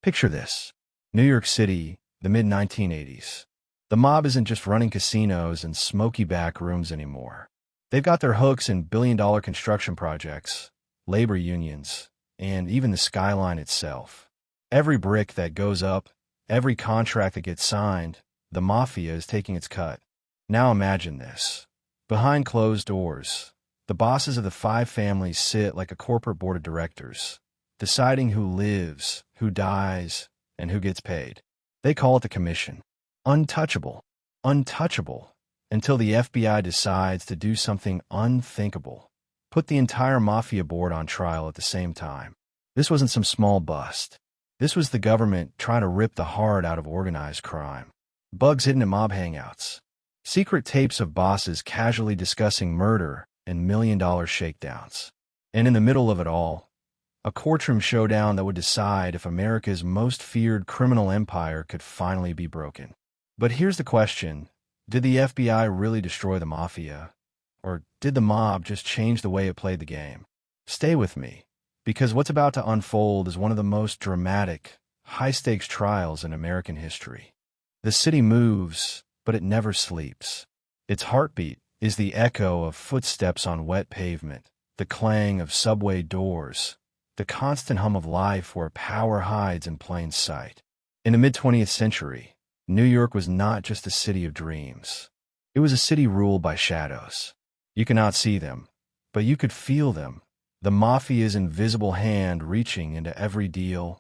Picture this. New York City, the mid-1980s. The mob isn't just running casinos and smoky back rooms anymore. They've got their hooks in billion-dollar construction projects, labor unions, and even the skyline itself. Every brick that goes up, every contract that gets signed, the Mafia is taking its cut. Now imagine this. Behind closed doors, the bosses of the five families sit like a corporate board of directors, deciding who lives, who dies, and who gets paid. They call it the commission. Untouchable. Untouchable. Until the FBI decides to do something unthinkable. Put the entire Mafia board on trial at the same time. This wasn't some small bust. This was the government trying to rip the heart out of organized crime. Bugs hidden in mob hangouts. Secret tapes of bosses casually discussing murder and million-dollar shakedowns. And in the middle of it all, a courtroom showdown that would decide if America's most feared criminal empire could finally be broken. But here's the question. Did the FBI really destroy the Mafia? Or did the mob just change the way it played the game? Stay with me, because what's about to unfold is one of the most dramatic, high-stakes trials in American history. The city moves, but it never sleeps. Its heartbeat is the echo of footsteps on wet pavement, the clang of subway doors, the constant hum of life where power hides in plain sight. In the mid-20th century, New York was not just a city of dreams. It was a city ruled by shadows. You cannot see them, but you could feel them. The Mafia's invisible hand reaching into every deal,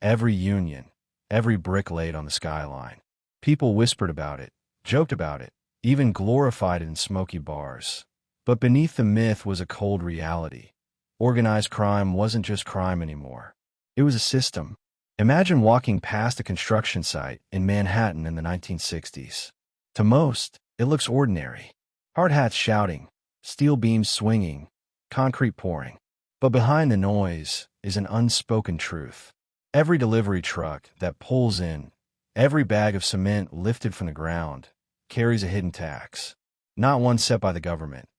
every union, every brick laid on the skyline. People whispered about it, joked about it, even glorified it in smoky bars. But beneath the myth was a cold reality. Organized crime wasn't just crime anymore. It was a system. Imagine walking past a construction site in Manhattan in the 1960s. To most, it looks ordinary. Hard hats shouting, steel beams swinging, concrete pouring. But behind the noise is an unspoken truth. Every delivery truck that pulls in, every bag of cement lifted from the ground, carries a hidden tax. Not one set by the government,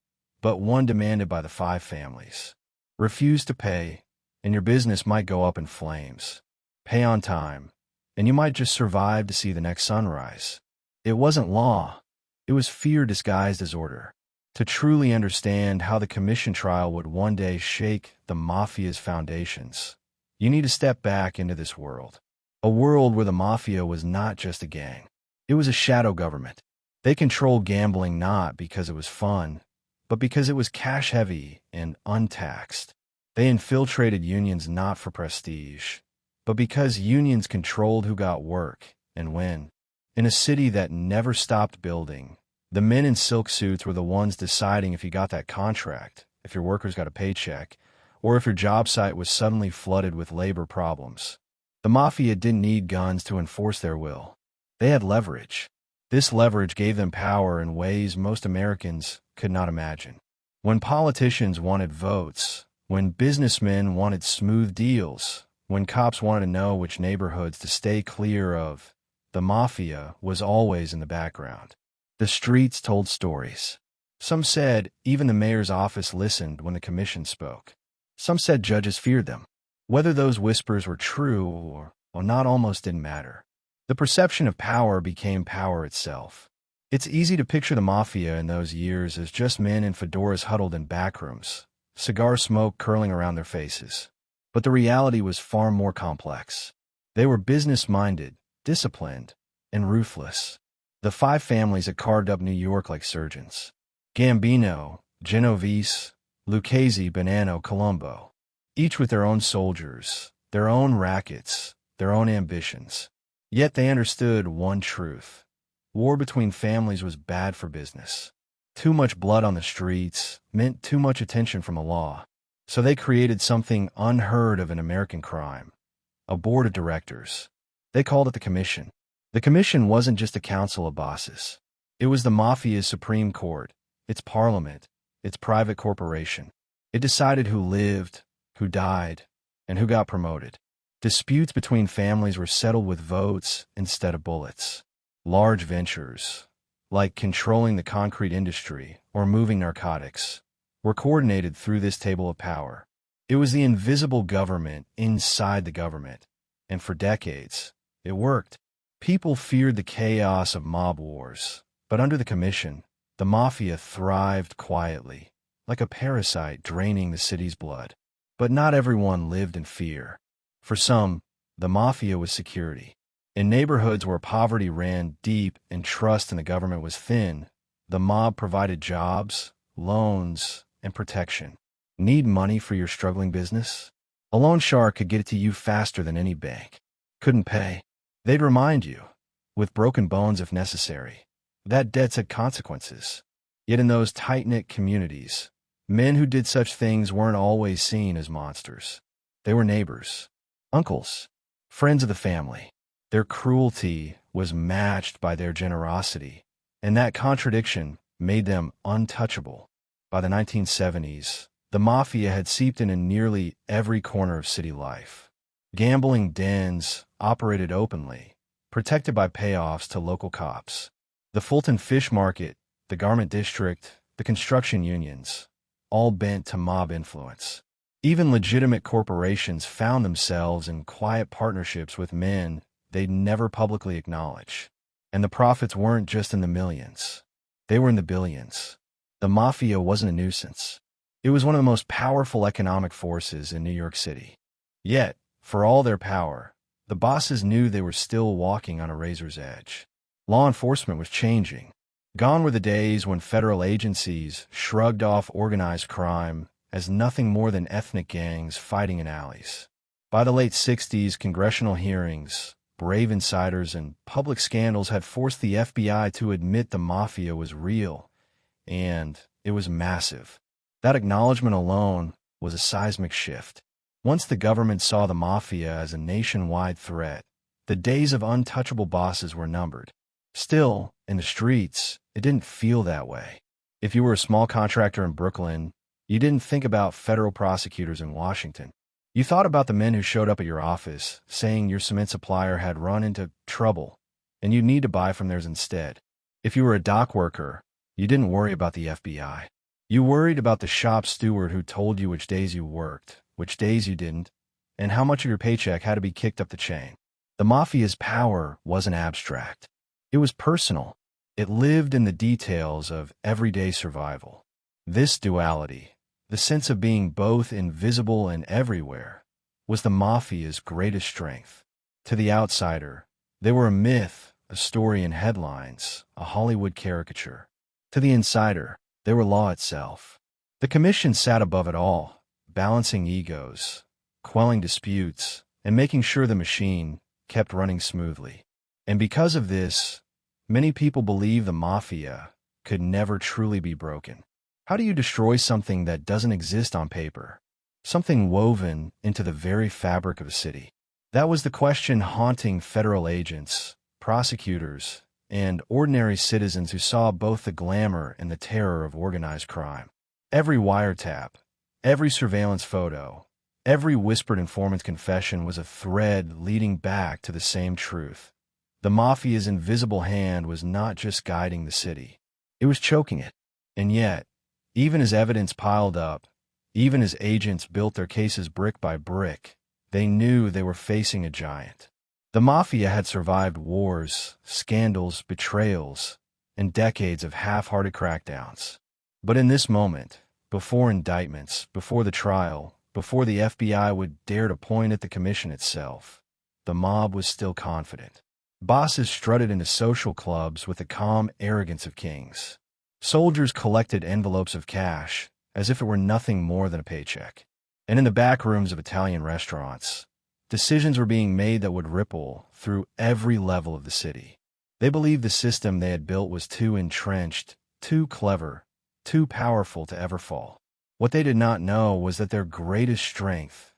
but one demanded by the five families. Refuse to pay, and your business might go up in flames. Pay on time, and you might just survive to see the next sunrise. It wasn't law. It was fear disguised as order. To truly understand how the commission trial would one day shake the Mafia's foundations, you need to step back into this world. A world where the Mafia was not just a gang. It was a shadow government. They controlled gambling not because it was fun, but because it was cash-heavy and untaxed. They infiltrated unions not for prestige, but because unions controlled who got work and when. In a city that never stopped building, the men in silk suits were the ones deciding if you got that contract, if your workers got a paycheck, or if your job site was suddenly flooded with labor problems. The Mafia didn't need guns to enforce their will. They had leverage. This leverage gave them power in ways most Americans could not imagine. When politicians wanted votes, when businessmen wanted smooth deals, when cops wanted to know which neighborhoods to stay clear of, the Mafia was always in the background. The streets told stories. Some said even the mayor's office listened when the commission spoke. Some said judges feared them. Whether those whispers were true or not almost didn't matter. The perception of power became power itself. It's easy to picture the Mafia in those years as just men in fedoras huddled in backrooms, cigar smoke curling around their faces. But the reality was far more complex. They were business-minded, disciplined, and ruthless. The five families had carved up New York like surgeons. Gambino, Genovese, Lucchese, Bonanno, Colombo. Each with their own soldiers, their own rackets, their own ambitions. Yet they understood one truth. War between families was bad for business. Too much blood on the streets meant too much attention from the law. So they created something unheard of in American crime. A board of directors. They called it the commission. The commission wasn't just a council of bosses. It was the Mafia's Supreme Court, its parliament, its private corporation. It decided who lived, who died, and who got promoted. Disputes between families were settled with votes instead of bullets. Large ventures, like controlling the concrete industry or moving narcotics, were coordinated through this table of power. It was the invisible government inside the government, And for decades, it worked. People feared the chaos of mob wars, but under the Commission, the Mafia thrived quietly, like a parasite draining the city's blood. But not everyone lived in fear. For some, the Mafia was security. In neighborhoods where poverty ran deep and trust in the government was thin, the mob provided jobs, loans, and protection. Need money for your struggling business? A loan shark could get it to you faster than any bank. Couldn't pay? They'd remind you, with broken bones if necessary, that debts had consequences. Yet in those tight-knit communities, men who did such things weren't always seen as monsters. They were neighbors, uncles, friends of the family. Their cruelty was matched by their generosity, and that contradiction made them untouchable. By the 1970s, the Mafia had seeped in nearly every corner of city life. Gambling dens operated openly, protected by payoffs to local cops. The Fulton Fish Market, the Garment District, the construction unions, all bent to mob influence. Even legitimate corporations found themselves in quiet partnerships with men they'd never publicly acknowledge. And the profits weren't just in the millions. They were in the billions. The Mafia wasn't a nuisance. It was one of the most powerful economic forces in New York City. Yet, for all their power, the bosses knew they were still walking on a razor's edge. Law enforcement was changing. Gone were the days when federal agencies shrugged off organized crime as nothing more than ethnic gangs fighting in alleys. By the late 60s, congressional hearings, brave insiders, and public scandals had forced the FBI to admit the Mafia was real, and it was massive. That acknowledgement alone was a seismic shift. Once the government saw the Mafia as a nationwide threat, the days of untouchable bosses were numbered. Still, in the streets, it didn't feel that way. If you were a small contractor in Brooklyn, you didn't think about federal prosecutors in Washington. You thought about the men who showed up at your office, saying your cement supplier had run into trouble, and you'd need to buy from theirs instead. If you were a dock worker, you didn't worry about the FBI. You worried about the shop steward who told you which days you worked, which days you didn't, and how much of your paycheck had to be kicked up the chain. The Mafia's power wasn't abstract. It was personal. It lived in the details of everyday survival. This duality, the sense of being both invisible and everywhere, was the Mafia's greatest strength. To the outsider, they were a myth, a story in headlines, a Hollywood caricature. To the insider, they were law itself. The Commission sat above it all, balancing egos, quelling disputes, and making sure the machine kept running smoothly. And because of this, many people believe the Mafia could never truly be broken. How do you destroy something that doesn't exist on paper? Something woven into the very fabric of a city? That was the question haunting federal agents, prosecutors, and ordinary citizens who saw both the glamour and the terror of organized crime. Every wiretap, every surveillance photo, every whispered informant's confession was a thread leading back to the same truth. The Mafia's invisible hand was not just guiding the city. It was choking it. And yet, even as evidence piled up, even as agents built their cases brick by brick, they knew they were facing a giant. The Mafia had survived wars, scandals, betrayals, and decades of half-hearted crackdowns. But in this moment, before indictments, before the trial, before the FBI would dare to point at the Commission itself, the mob was still confident. Bosses strutted into social clubs with the calm arrogance of kings. Soldiers collected envelopes of cash as if it were nothing more than a paycheck. And in the back rooms of Italian restaurants, decisions were being made that would ripple through every level of the city. They believed the system they had built was too entrenched, too clever, too powerful to ever fall. What they did not know was that their greatest strength,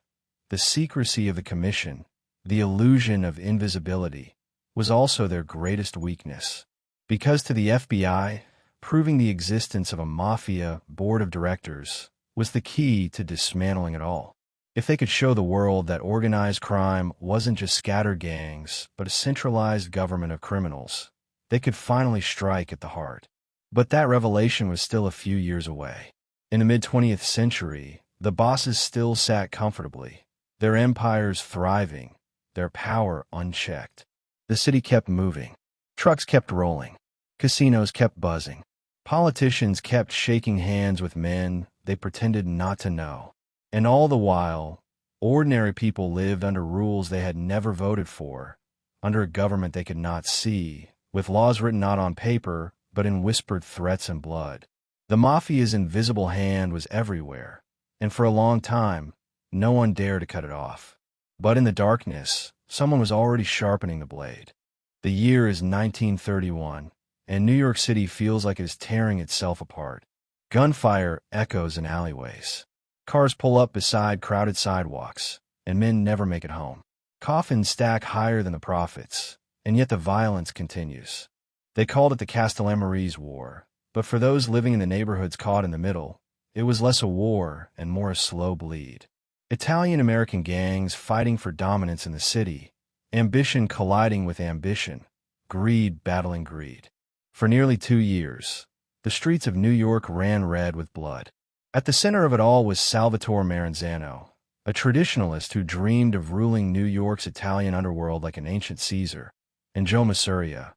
the secrecy of the Commission, the illusion of invisibility, was also their greatest weakness. Because to the FBI, proving the existence of a Mafia board of directors was the key to dismantling it all. If they could show the world that organized crime wasn't just scattered gangs, but a centralized government of criminals, they could finally strike at the heart. But that revelation was still a few years away. In the mid-20th century, the bosses still sat comfortably, their empires thriving, their power unchecked. The city kept moving. Trucks kept rolling. Casinos kept buzzing. Politicians kept shaking hands with men they pretended not to know. And all the while, ordinary people lived under rules they had never voted for, under a government they could not see, with laws written not on paper, but in whispered threats and blood. The Mafia's invisible hand was everywhere, and for a long time, no one dared to cut it off. But in the darkness, someone was already sharpening the blade. The year is 1931, and New York City feels like it is tearing itself apart. Gunfire echoes in alleyways. Cars pull up beside crowded sidewalks, and men never make it home. Coffins stack higher than the profits, and yet the violence continues. They called it the Castellammarese War, but for those living in the neighborhoods caught in the middle, it was less a war and more a slow bleed. Italian-American gangs fighting for dominance in the city, ambition colliding with ambition, greed battling greed. For nearly 2 years, the streets of New York ran red with blood. At the center of it all was Salvatore Maranzano, a traditionalist who dreamed of ruling New York's Italian underworld like an ancient Caesar, and Joe Masuria,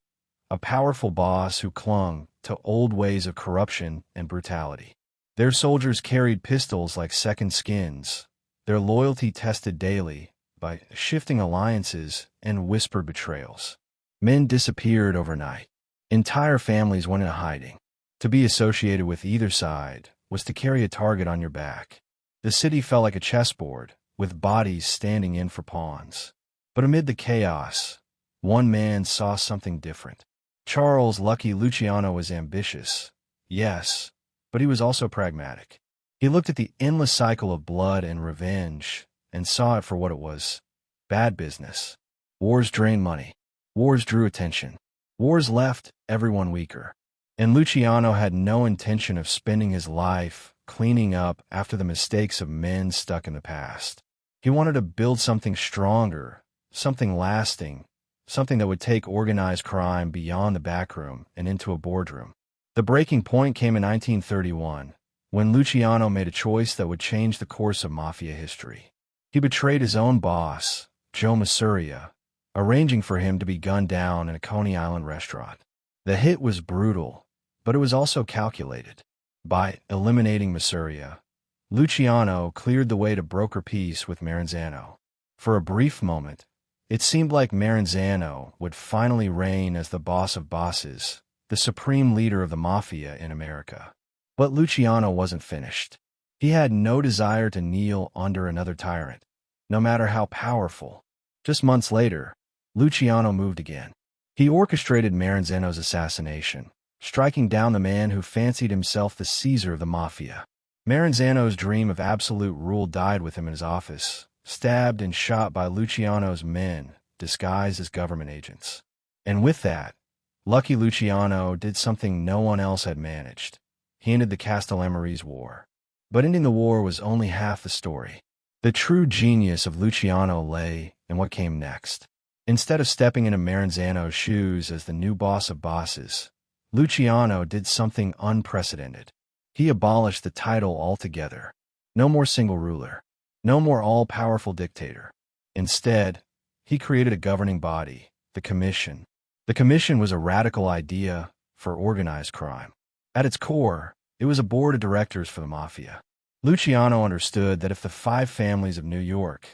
a powerful boss who clung to old ways of corruption and brutality. Their soldiers carried pistols like second skins, their loyalty tested daily by shifting alliances and whispered betrayals. Men disappeared overnight. Entire families went into hiding. To be associated with either side was to carry a target on your back. The city felt like a chessboard, with bodies standing in for pawns. But amid the chaos, one man saw something different. Charles "Lucky" Luciano was ambitious, yes, but he was also pragmatic. He looked at the endless cycle of blood and revenge and saw it for what it was: bad business. Wars drained money. Wars drew attention. Wars left everyone weaker. And Luciano had no intention of spending his life cleaning up after the mistakes of men stuck in the past. He wanted to build something stronger, something lasting, something that would take organized crime beyond the backroom and into a boardroom. The breaking point came in 1931, when Luciano made a choice that would change the course of Mafia history. He betrayed his own boss, Joe Masuria, arranging for him to be gunned down in a Coney Island restaurant. The hit was brutal, but it was also calculated. By eliminating Masuria, Luciano cleared the way to broker peace with Maranzano. For a brief moment, it seemed like Maranzano would finally reign as the boss of bosses, the supreme leader of the Mafia in America. But Luciano wasn't finished. He had no desire to kneel under another tyrant, no matter how powerful. Just months later, Luciano moved again. He orchestrated Maranzano's assassination, striking down the man who fancied himself the Caesar of the Mafia. Maranzano's dream of absolute rule died with him in his office, stabbed and shot by Luciano's men, disguised as government agents. And with that, Lucky Luciano did something no one else had managed. He ended the Castellammarese War. But ending the war was only half the story. The true genius of Luciano lay in what came next. Instead of stepping into Maranzano's shoes as the new boss of bosses, Luciano did something unprecedented. He abolished the title altogether. No more single ruler. No more all-powerful dictator. Instead, he created a governing body, the Commission. The Commission was a radical idea for organized crime. At its core, it was a board of directors for the Mafia. Luciano understood that if the 5 families of New York,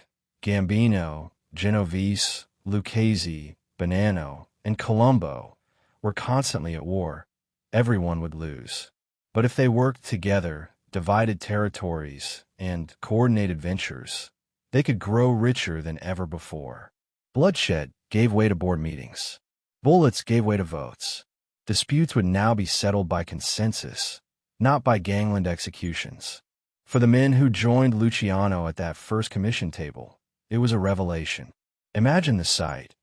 Gambino, Genovese, Lucchese, Bonanno, and Colombo, were constantly at war, everyone would lose. But if they worked together, divided territories, and coordinated ventures, they could grow richer than ever before. Bloodshed gave way to board meetings. Bullets gave way to votes. Disputes would now be settled by consensus, not by gangland executions. For the men who joined Luciano at that first commission table, it was a revelation. Imagine the sight.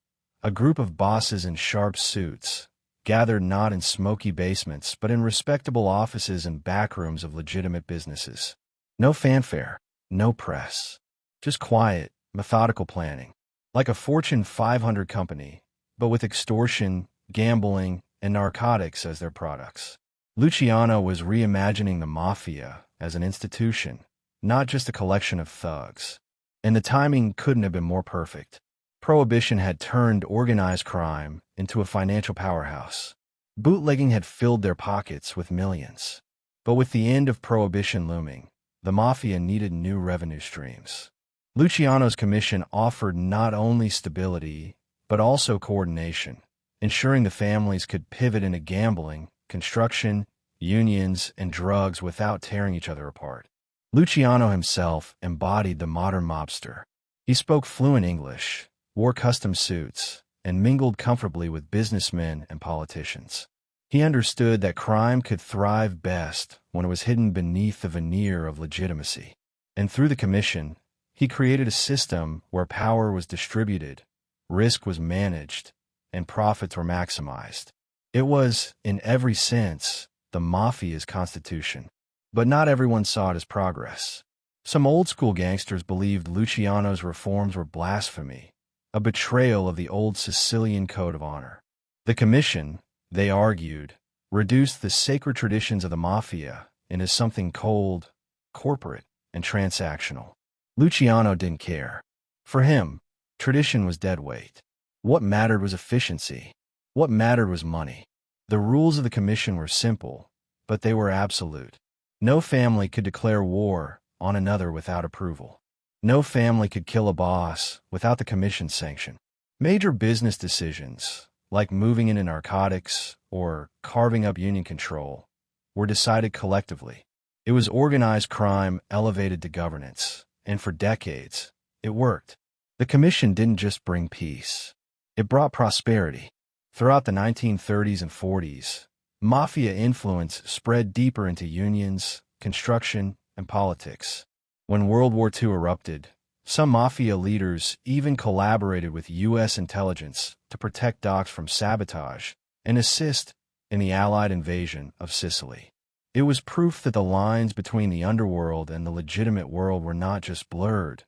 A group of bosses in sharp suits, gathered not in smoky basements but in respectable offices and backrooms of legitimate businesses. No fanfare, no press. Just quiet, methodical planning. Like a Fortune 500 company, but with extortion, gambling, and narcotics as their products. Luciano was reimagining the Mafia as an institution, not just a collection of thugs. And the timing couldn't have been more perfect. Prohibition had turned organized crime into a financial powerhouse. Bootlegging had filled their pockets with millions. But with the end of Prohibition looming, the Mafia needed new revenue streams. Luciano's commission offered not only stability, but also coordination, ensuring the families could pivot into gambling, construction, unions, and drugs without tearing each other apart. Luciano himself embodied the modern mobster. He spoke fluent English, wore custom suits, and mingled comfortably with businessmen and politicians. He understood that crime could thrive best when it was hidden beneath the veneer of legitimacy. And through the commission, he created a system where power was distributed, risk was managed, and profits were maximized. It was, in every sense, the Mafia's constitution. But not everyone saw it as progress. Some old-school gangsters believed Luciano's reforms were blasphemy, a betrayal of the old Sicilian code of honor. The commission, they argued, reduced the sacred traditions of the Mafia into something cold, corporate, and transactional. Luciano didn't care. For him, tradition was dead weight. What mattered was efficiency. What mattered was money. The rules of the commission were simple, but they were absolute. No family could declare war on another without approval. No family could kill a boss without the commission's sanction. Major business decisions, like moving into narcotics or carving up union control, were decided collectively. It was organized crime elevated to governance, and for decades, it worked. The commission didn't just bring peace. It brought prosperity. Throughout the 1930s and 40s, Mafia influence spread deeper into unions, construction, and politics. When World War II erupted, some Mafia leaders even collaborated with U.S. intelligence to protect docks from sabotage and assist in the Allied invasion of Sicily. It was proof that the lines between the underworld and the legitimate world were not just blurred,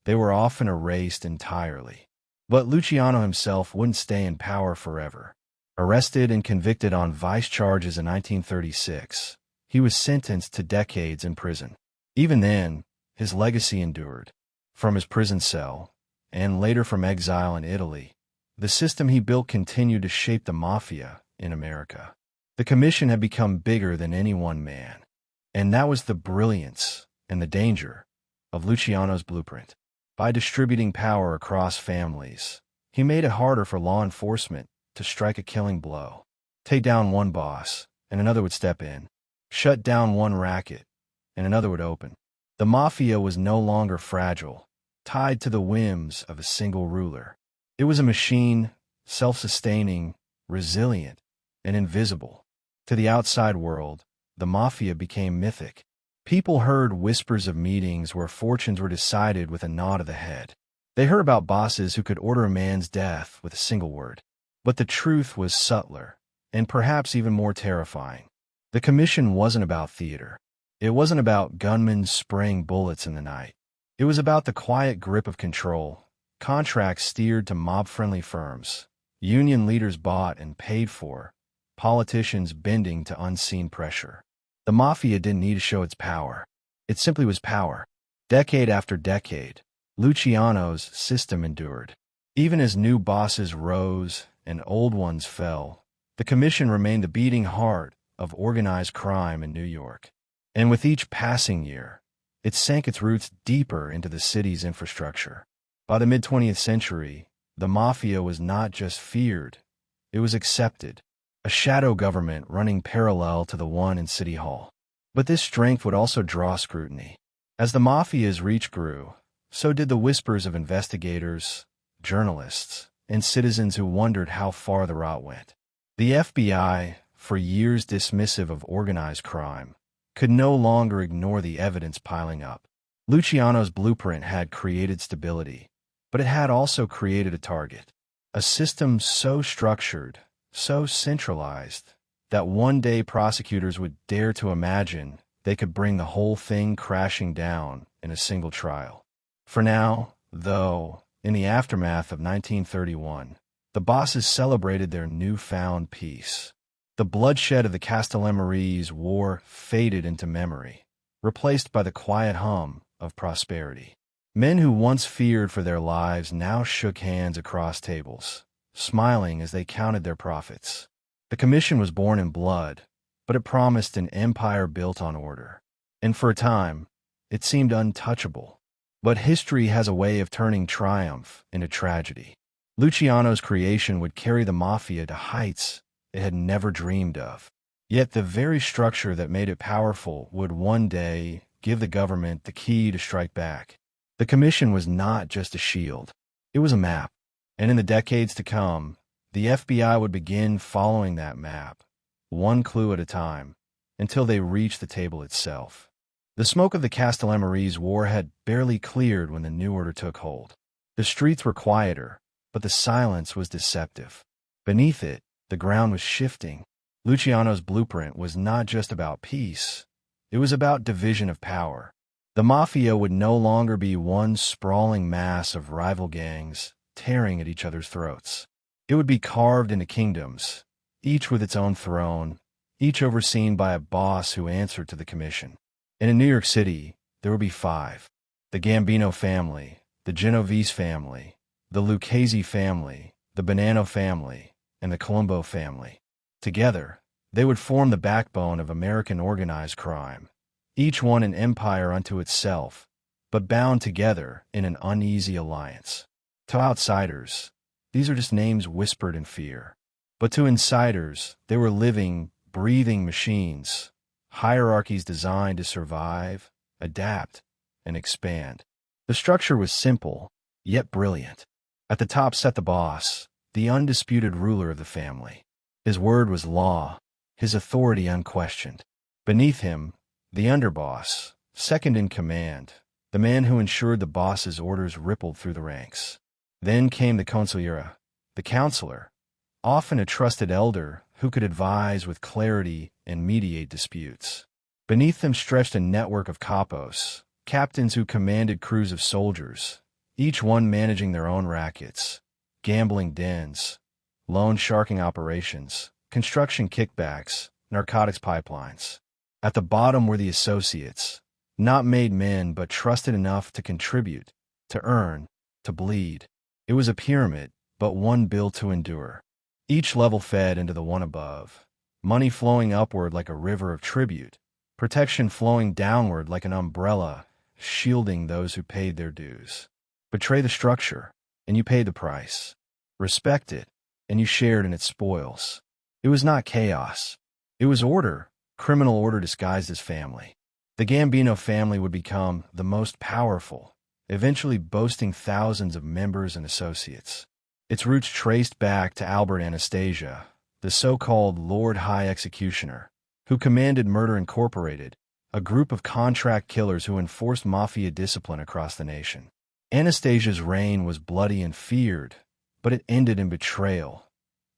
they were often erased entirely. But Luciano himself wouldn't stay in power forever. Arrested and convicted on vice charges in 1936, he was sentenced to decades in prison. Even then, his legacy endured. From his prison cell, and later from exile in Italy, the system he built continued to shape the Mafia in America. The commission had become bigger than any one man. And that was the brilliance and the danger of Luciano's blueprint. By distributing power across families, he made it harder for law enforcement to strike a killing blow. Take down one boss, and another would step in. Shut down one racket, and another would open. The Mafia was no longer fragile, tied to the whims of a single ruler. It was a machine, self-sustaining, resilient, and invisible. To the outside world, the Mafia became mythic. People heard whispers of meetings where fortunes were decided with a nod of the head. They heard about bosses who could order a man's death with a single word. But the truth was subtler, and perhaps even more terrifying. The commission wasn't about theater. It wasn't about gunmen spraying bullets in the night. It was about the quiet grip of control, contracts steered to mob-friendly firms, union leaders bought and paid for, politicians bending to unseen pressure. The Mafia didn't need to show its power. It simply was power. Decade after decade, Luciano's system endured. Even as new bosses rose and old ones fell, the commission remained the beating heart of organized crime in New York. And with each passing year, it sank its roots deeper into the city's infrastructure. By the mid-20th century, the Mafia was not just feared, it was accepted, a shadow government running parallel to the one in City Hall. But this strength would also draw scrutiny. As the Mafia's reach grew, so did the whispers of investigators, journalists, and citizens who wondered how far the rot went. The FBI, for years dismissive of organized crime, could no longer ignore the evidence piling up. Luciano's blueprint had created stability, but it had also created a target. A system so structured, so centralized, that one day prosecutors would dare to imagine they could bring the whole thing crashing down in a single trial. For now, though, in the aftermath of 1931, the bosses celebrated their newfound peace. The bloodshed of the Castellammarese War faded into memory, replaced by the quiet hum of prosperity. Men who once feared for their lives now shook hands across tables, smiling as they counted their profits. The commission was born in blood, but it promised an empire built on order. And for a time, it seemed untouchable. But history has a way of turning triumph into tragedy. Luciano's creation would carry the Mafia to heights it had never dreamed of. Yet the very structure that made it powerful would one day give the government the key to strike back. The commission was not just a shield. It was a map. And in the decades to come, the FBI would begin following that map, one clue at a time, until they reached the table itself. The smoke of the Castellammarese War had barely cleared when the new order took hold. The streets were quieter, but the silence was deceptive. Beneath it, the ground was shifting. Luciano's blueprint was not just about peace. It was about division of power. The Mafia would no longer be one sprawling mass of rival gangs tearing at each other's throats. It would be carved into kingdoms, each with its own throne, each overseen by a boss who answered to the commission. And in New York City, there would be 5. The Gambino family, the Genovese family, the Lucchese family, the Bonanno family, and the Colombo family. Together, they would form the backbone of American organized crime, each one an empire unto itself, but bound together in an uneasy alliance. To outsiders, these are just names whispered in fear. But to insiders, they were living, breathing machines, hierarchies designed to survive, adapt, and expand. The structure was simple, yet brilliant. At the top sat the boss, the undisputed ruler of the family. His word was law, his authority unquestioned. Beneath him, the underboss, second in command, the man who ensured the boss's orders rippled through the ranks. Then came the consigliere, the counselor, often a trusted elder who could advise with clarity and mediate disputes. Beneath them stretched a network of capos, captains who commanded crews of soldiers, each one managing their own rackets, gambling dens, loan sharking operations, construction kickbacks, narcotics pipelines. At the bottom were the associates, not made men but trusted enough to contribute, to earn, to bleed. It was a pyramid, but one built to endure. Each level fed into the one above, money flowing upward like a river of tribute, protection flowing downward like an umbrella, shielding those who paid their dues. Betray the structure, and you paid the price. Respect it, and you shared in its spoils. It was not chaos. It was order, criminal order disguised as family. The Gambino family would become the most powerful, eventually boasting thousands of members and associates. Its roots traced back to Albert Anastasia, the so-called Lord High Executioner, who commanded Murder Incorporated, a group of contract killers who enforced mafia discipline across the nation. Anastasia's reign was bloody and feared, but it ended in betrayal,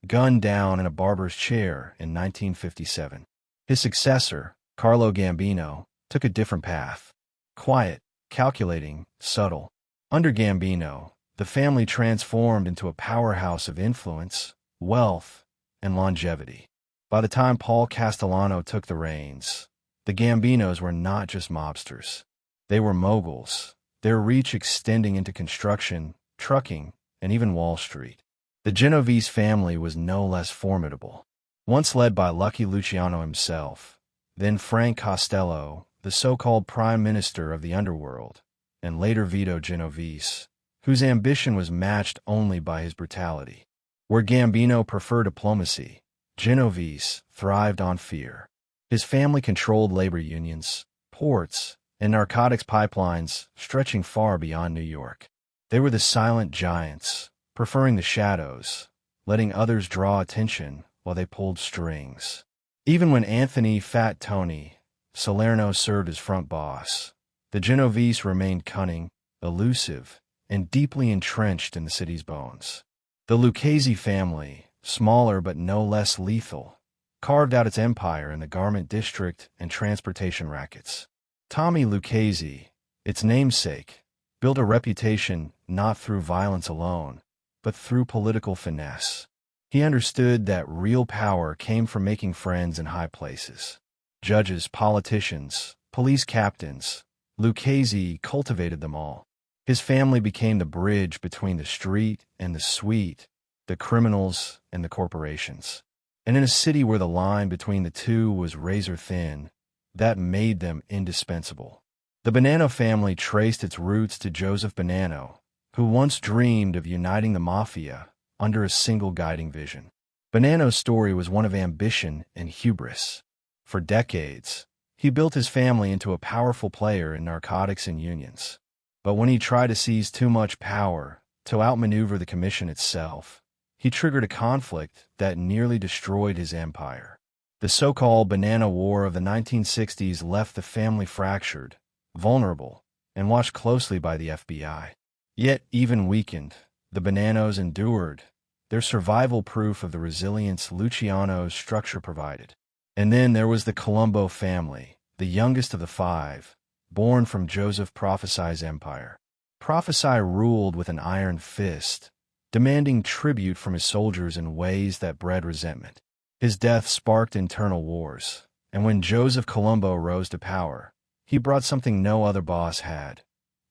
gunned down in a barber's chair in 1957. His successor, Carlo Gambino, took a different path. Quiet, calculating, subtle. Under Gambino, the family transformed into a powerhouse of influence, wealth, and longevity. By the time Paul Castellano took the reins, the Gambinos were not just mobsters. They were moguls, their reach extending into construction, trucking, and even Wall Street. The Genovese family was no less formidable. Once led by Lucky Luciano himself, then Frank Costello, the so-called prime minister of the underworld, and later Vito Genovese, whose ambition was matched only by his brutality. Where Gambino preferred diplomacy, Genovese thrived on fear. His family controlled labor unions, ports, and narcotics pipelines stretching far beyond New York. They were the silent giants, preferring the shadows, letting others draw attention while they pulled strings. Even when Anthony Fat Tony Salerno served as front boss, the Genovese remained cunning, elusive, and deeply entrenched in the city's bones. The Lucchese family, smaller but no less lethal, carved out its empire in the garment district and transportation rackets. Tommy Lucchese, its namesake, built a reputation not through violence alone, but through political finesse. He understood that real power came from making friends in high places. Judges, politicians, police captains, Lucchese cultivated them all. His family became the bridge between the street and the suite, the criminals and the corporations. And in a city where the line between the two was razor thin, that made them indispensable. The Bonanno family traced its roots to Joseph Bonanno, who once dreamed of uniting the Mafia under a single guiding vision. Bonanno's story was one of ambition and hubris. For decades, he built his family into a powerful player in narcotics and unions. But when he tried to seize too much power to outmaneuver the commission itself, he triggered a conflict that nearly destroyed his empire. The so-called Bonanno War of the 1960s left the family fractured, vulnerable, and watched closely by the FBI. Yet, even weakened, the Bonannos endured, their survival proof of the resilience Luciano's structure provided. And then there was the Colombo family, the youngest of the five, born from Joseph Prophesie's empire. Prophesie ruled with an iron fist, demanding tribute from his soldiers in ways that bred resentment. His death sparked internal wars, and when Joseph Colombo rose to power, he brought something no other boss had: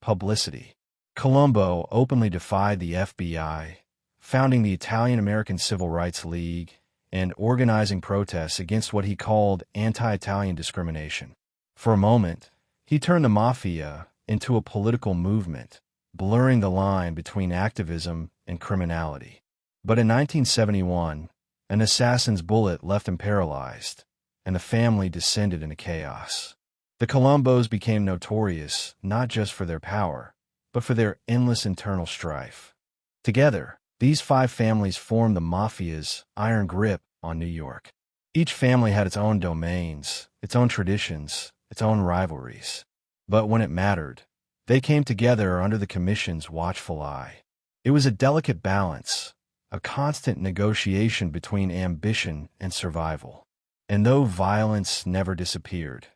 publicity. Colombo openly defied the FBI, founding the Italian-American Civil Rights League and organizing protests against what he called anti-Italian discrimination. For a moment, he turned the Mafia into a political movement, blurring the line between activism and criminality. But in 1971, an assassin's bullet left him paralyzed, and the family descended into chaos. The Colombos became notorious not just for their power, but for their endless internal strife. Together, these five families formed the Mafia's iron grip on New York. Each family had its own domains, its own traditions, its own rivalries. But when it mattered, they came together under the Commission's watchful eye. It was a delicate balance, a constant negotiation between ambition and survival. And though violence never disappeared,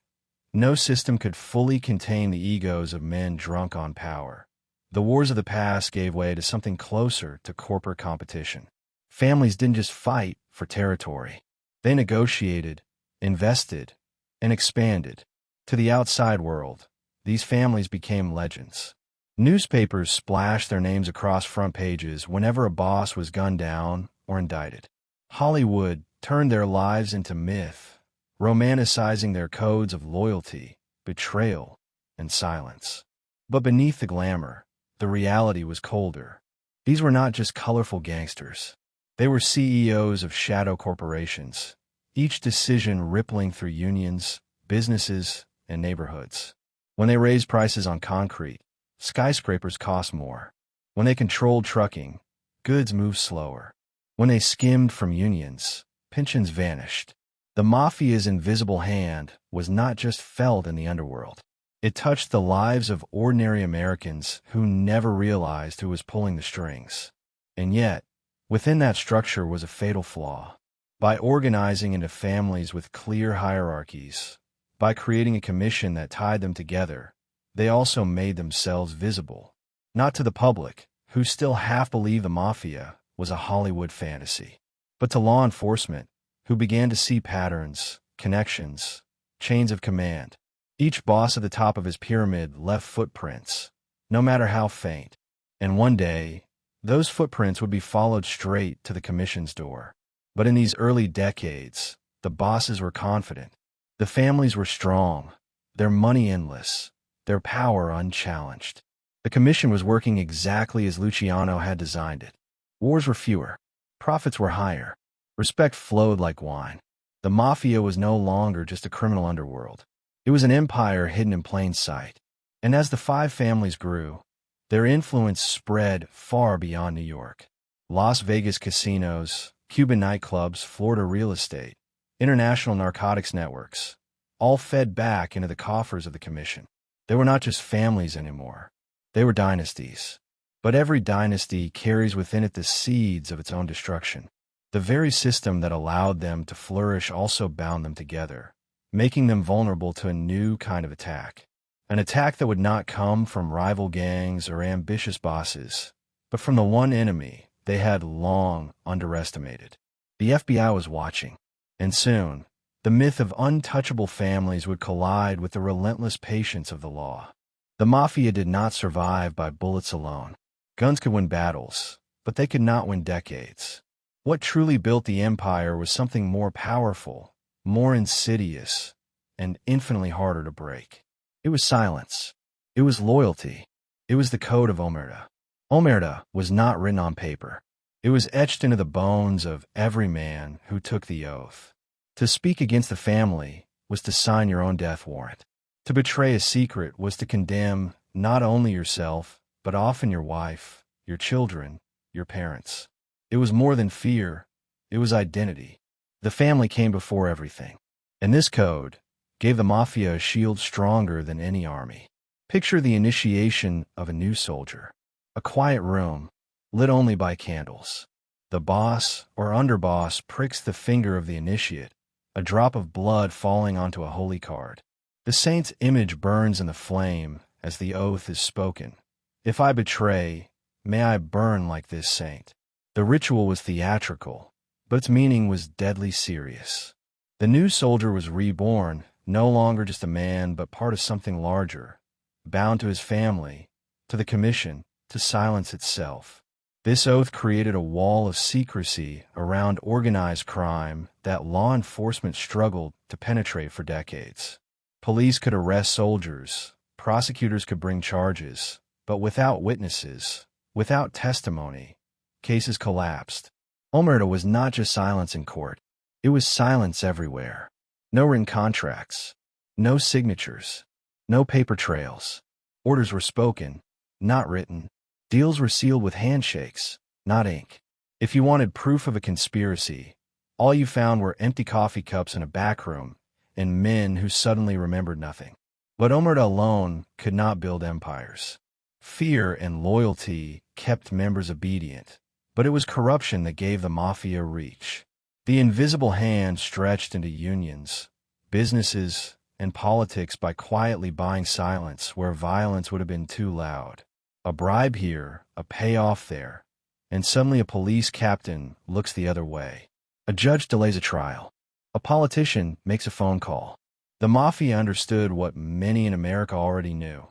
no system could fully contain the egos of men drunk on power. The wars of the past gave way to something closer to corporate competition. Families didn't just fight for territory. They negotiated, invested, and expanded. To the outside world, these families became legends. Newspapers splashed their names across front pages whenever a boss was gunned down or indicted. Hollywood turned their lives into myth, romanticizing their codes of loyalty, betrayal, and silence. But beneath the glamour, the reality was colder. These were not just colorful gangsters. They were CEOs of shadow corporations, each decision rippling through unions, businesses, and neighborhoods. When they raised prices on concrete, skyscrapers cost more. When they controlled trucking, goods moved slower. When they skimmed from unions, pensions vanished. The Mafia's invisible hand was not just felt in the underworld. It touched the lives of ordinary Americans who never realized who was pulling the strings. And yet, within that structure was a fatal flaw. By organizing into families with clear hierarchies, by creating a commission that tied them together, they also made themselves visible. Not to the public, who still half believed the Mafia was a Hollywood fantasy, but to law enforcement, who began to see patterns, connections, chains of command. Each boss at the top of his pyramid left footprints, no matter how faint. And one day, those footprints would be followed straight to the commission's door. But in these early decades, the bosses were confident. The families were strong, their money endless, their power unchallenged. The commission was working exactly as Luciano had designed it. Wars were fewer. Profits were higher. Respect flowed like wine. The Mafia was no longer just a criminal underworld. It was an empire hidden in plain sight. And as the five families grew, their influence spread far beyond New York. Las Vegas casinos, Cuban nightclubs, Florida real estate, international narcotics networks, all fed back into the coffers of the commission. They were not just families anymore. They were dynasties. But every dynasty carries within it the seeds of its own destruction. The very system that allowed them to flourish also bound them together, making them vulnerable to a new kind of attack. An attack that would not come from rival gangs or ambitious bosses, but from the one enemy they had long underestimated. The FBI was watching, and soon, the myth of untouchable families would collide with the relentless patience of the law. The Mafia did not survive by bullets alone. Guns could win battles, but they could not win decades. What truly built the empire was something more powerful, more insidious, and infinitely harder to break. It was silence. It was loyalty. It was the code of omerta. Omerta was not written on paper. It was etched into the bones of every man who took the oath. To speak against the family was to sign your own death warrant. To betray a secret was to condemn not only yourself, but often your wife, your children, your parents. It was more than fear. It was identity. The family came before everything. And this code gave the Mafia a shield stronger than any army. Picture the initiation of a new soldier. A quiet room, lit only by candles. The boss or underboss pricks the finger of the initiate, a drop of blood falling onto a holy card. The saint's image burns in the flame as the oath is spoken. If I betray, may I burn like this saint. The ritual was theatrical, but its meaning was deadly serious. The new soldier was reborn, no longer just a man, but part of something larger, bound to his family, to the commission, to silence itself. This oath created a wall of secrecy around organized crime that law enforcement struggled to penetrate for decades. Police could arrest soldiers, prosecutors could bring charges, but without witnesses, without testimony, cases collapsed. Omerta was not just silence in court. It was silence everywhere. No written contracts, no signatures, no paper trails. Orders were spoken, not written. Deals were sealed with handshakes, not ink. If you wanted proof of a conspiracy, all you found were empty coffee cups in a back room and men who suddenly remembered nothing. But omerta alone could not build empires. Fear and loyalty kept members obedient, but it was corruption that gave the Mafia reach. The invisible hand stretched into unions, businesses, and politics by quietly buying silence where violence would have been too loud. A bribe here, a payoff there, and suddenly a police captain looks the other way. A judge delays a trial. A politician makes a phone call. The Mafia understood what many in America already knew.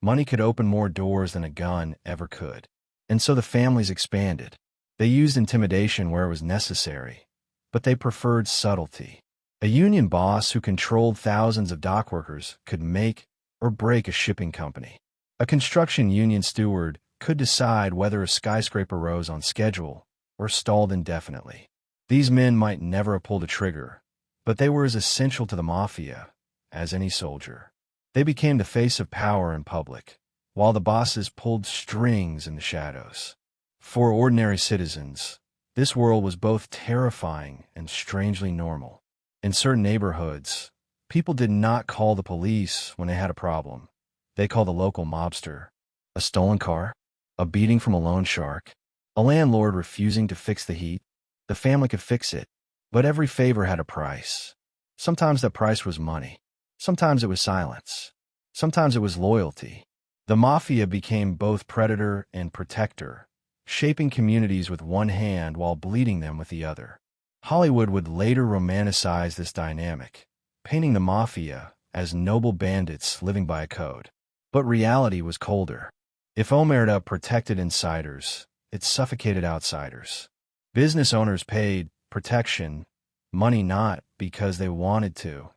Money could open more doors than a gun ever could. And so the families expanded. They used intimidation where it was necessary, but they preferred subtlety. A union boss who controlled thousands of dock workers could make or break a shipping company. A construction union steward could decide whether a skyscraper rose on schedule or stalled indefinitely. These men might never have pulled a trigger, but they were as essential to the Mafia as any soldier. They became the face of power in public, while the bosses pulled strings in the shadows. For ordinary citizens, this world was both terrifying and strangely normal. In certain neighborhoods, people did not call the police when they had a problem. They called the local mobster. A stolen car, a beating from a loan shark, a landlord refusing to fix the heat. The family could fix it, but every favor had a price. Sometimes that price was money. Sometimes it was silence. Sometimes it was loyalty. The Mafia became both predator and protector, shaping communities with one hand while bleeding them with the other. Hollywood would later romanticize this dynamic, painting the Mafia as noble bandits living by a code. But reality was colder. If omerta protected insiders, it suffocated outsiders. Business owners paid protection money not because they wanted to,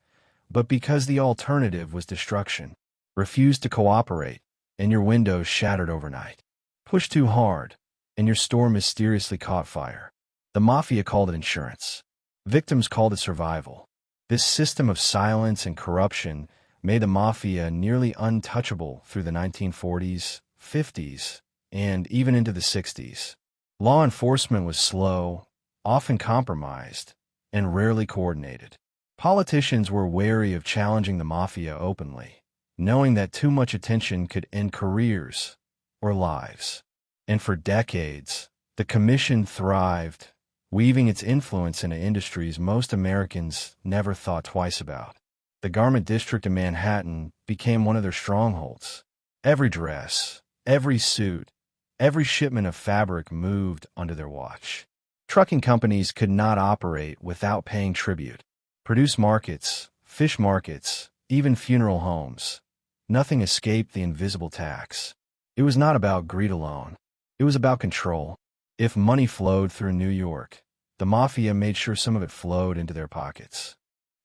but because the alternative was destruction. Refused to cooperate, and your windows shattered overnight. Push too hard, and your store mysteriously caught fire. The Mafia called it insurance. Victims called it survival. This system of silence and corruption made the Mafia nearly untouchable through the 1940s, 50s, and even into the 60s. Law enforcement was slow, often compromised, and rarely coordinated. Politicians were wary of challenging the Mafia openly, knowing that too much attention could end careers or lives. And for decades, the Commission thrived, weaving its influence into industries most Americans never thought twice about. The garment district in Manhattan became one of their strongholds. Every dress, every suit, every shipment of fabric moved under their watch. Trucking companies could not operate without paying tribute. Produce markets, fish markets, even funeral homes. Nothing escaped the invisible tax. It was not about greed alone. It was about control. If money flowed through New York, the Mafia made sure some of it flowed into their pockets.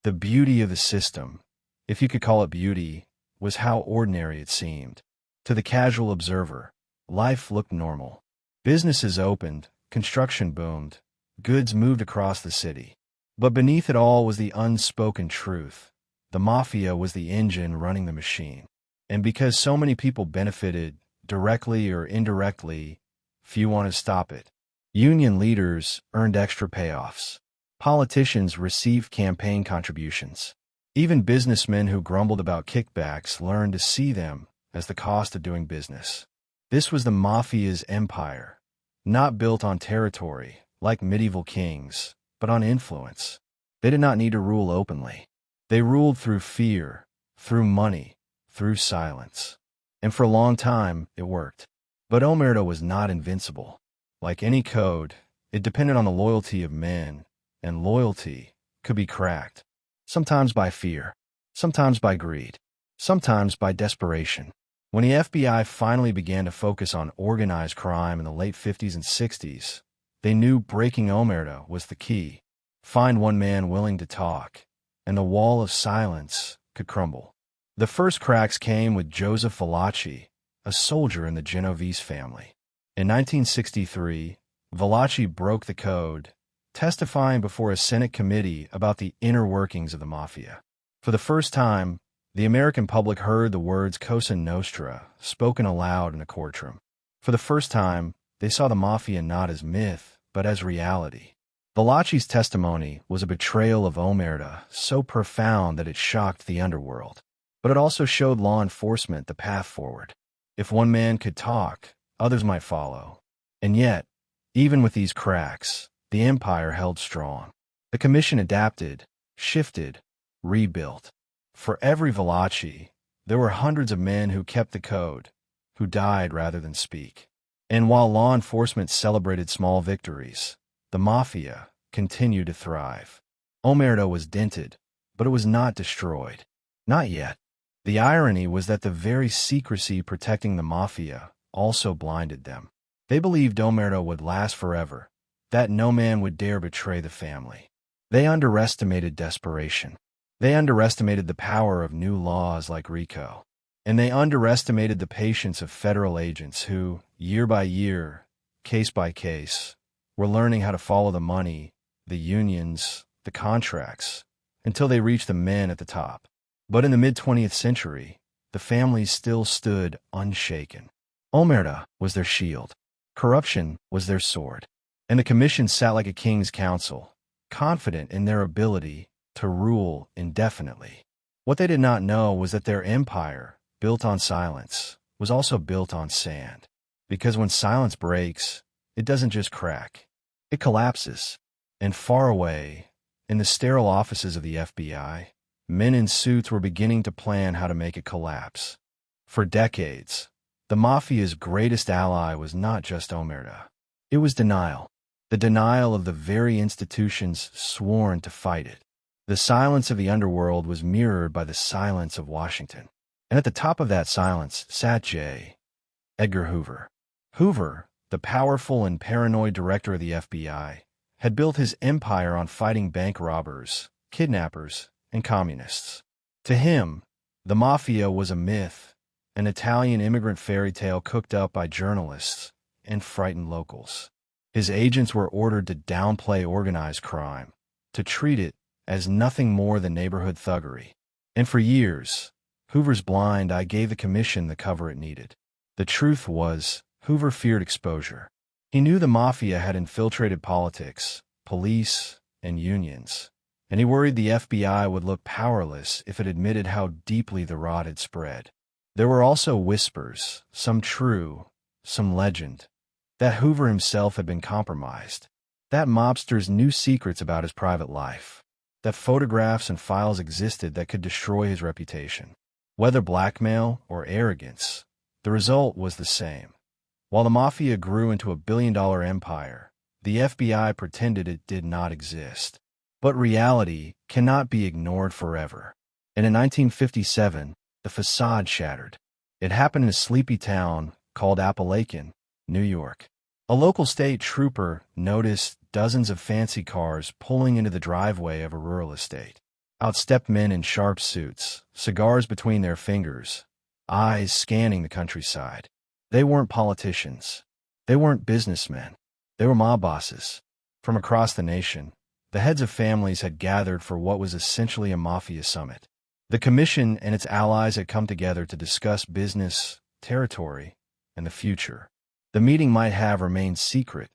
The beauty of the system, if you could call it beauty, was how ordinary it seemed. To the casual observer, life looked normal. Businesses opened, construction boomed, goods moved across the city. But beneath it all was the unspoken truth. The Mafia was the engine running the machine. And because so many people benefited, directly or indirectly, few wanted to stop it. Union leaders earned extra payoffs. Politicians received campaign contributions. Even businessmen who grumbled about kickbacks learned to see them as the cost of doing business. This was the Mafia's empire, not built on territory, like medieval kings, but on influence. They did not need to rule openly. They ruled through fear, through money, through silence. And for a long time, it worked. But Omerta was not invincible. Like any code, it depended on the loyalty of men, and loyalty could be cracked. Sometimes by fear, sometimes by greed, sometimes by desperation. When the FBI finally began to focus on organized crime in the late 50s and 60s, they knew breaking Omerta was the key. Find one man willing to talk, and the wall of silence could crumble. The first cracks came with Joseph Valachi, a soldier in the Genovese family. In 1963, Valachi broke the code, testifying before a Senate committee about the inner workings of the Mafia. For the first time, the American public heard the words Cosa Nostra spoken aloud in a courtroom. For the first time, they saw the Mafia not as myth, but as reality. Valachi's testimony was a betrayal of Omerta so profound that it shocked the underworld. But it also showed law enforcement the path forward. If one man could talk, others might follow. And yet, even with these cracks, the empire held strong. The commission adapted, shifted, rebuilt. For every Valachi, there were hundreds of men who kept the code, who died rather than speak. And while law enforcement celebrated small victories, the Mafia continued to thrive. Omerta was dented, but it was not destroyed. Not yet. The irony was that the very secrecy protecting the Mafia also blinded them. They believed Omerta would last forever, that no man would dare betray the family. They underestimated desperation. They underestimated the power of new laws like RICO. And they underestimated the patience of federal agents who, year by year, case by case, were learning how to follow the money, the unions, the contracts, until they reached the men at the top. But in the mid-20th century, the families still stood unshaken. Omerta was their shield. Corruption was their sword. And the commission sat like a king's council, confident in their ability to rule indefinitely. What they did not know was that their empire, built on silence, was also built on sand. Because when silence breaks, it doesn't just crack. It collapses. And far away, in the sterile offices of the FBI, men in suits were beginning to plan how to make it collapse. For decades, the Mafia's greatest ally was not just Omerta. It was denial. The denial of the very institutions sworn to fight it. The silence of the underworld was mirrored by the silence of Washington. And at the top of that silence sat J. Edgar Hoover. Hoover, the powerful and paranoid director of the FBI, had built his empire on fighting bank robbers, kidnappers, and communists. To him, the Mafia was a myth, an Italian immigrant fairy tale cooked up by journalists and frightened locals. His agents were ordered to downplay organized crime, to treat it as nothing more than neighborhood thuggery. And for years, Hoover's blind eye gave the commission the cover it needed. The truth was, Hoover feared exposure. He knew the Mafia had infiltrated politics, police, and unions, and he worried the FBI would look powerless if it admitted how deeply the rot had spread. There were also whispers, some true, some legend, that Hoover himself had been compromised, that mobsters knew secrets about his private life, that photographs and files existed that could destroy his reputation. Whether blackmail or arrogance, the result was the same. While the Mafia grew into a billion-dollar empire, the FBI pretended it did not exist. But reality cannot be ignored forever. And in 1957, the facade shattered. It happened in a sleepy town called Appalachian, New York. A local state trooper noticed dozens of fancy cars pulling into the driveway of a rural estate. Out stepped men in sharp suits, cigars between their fingers, eyes scanning the countryside. They weren't politicians. They weren't businessmen. They were mob bosses. From across the nation, the heads of families had gathered for what was essentially a mafia summit. The commission and its allies had come together to discuss business, territory, and the future. The meeting might have remained secret,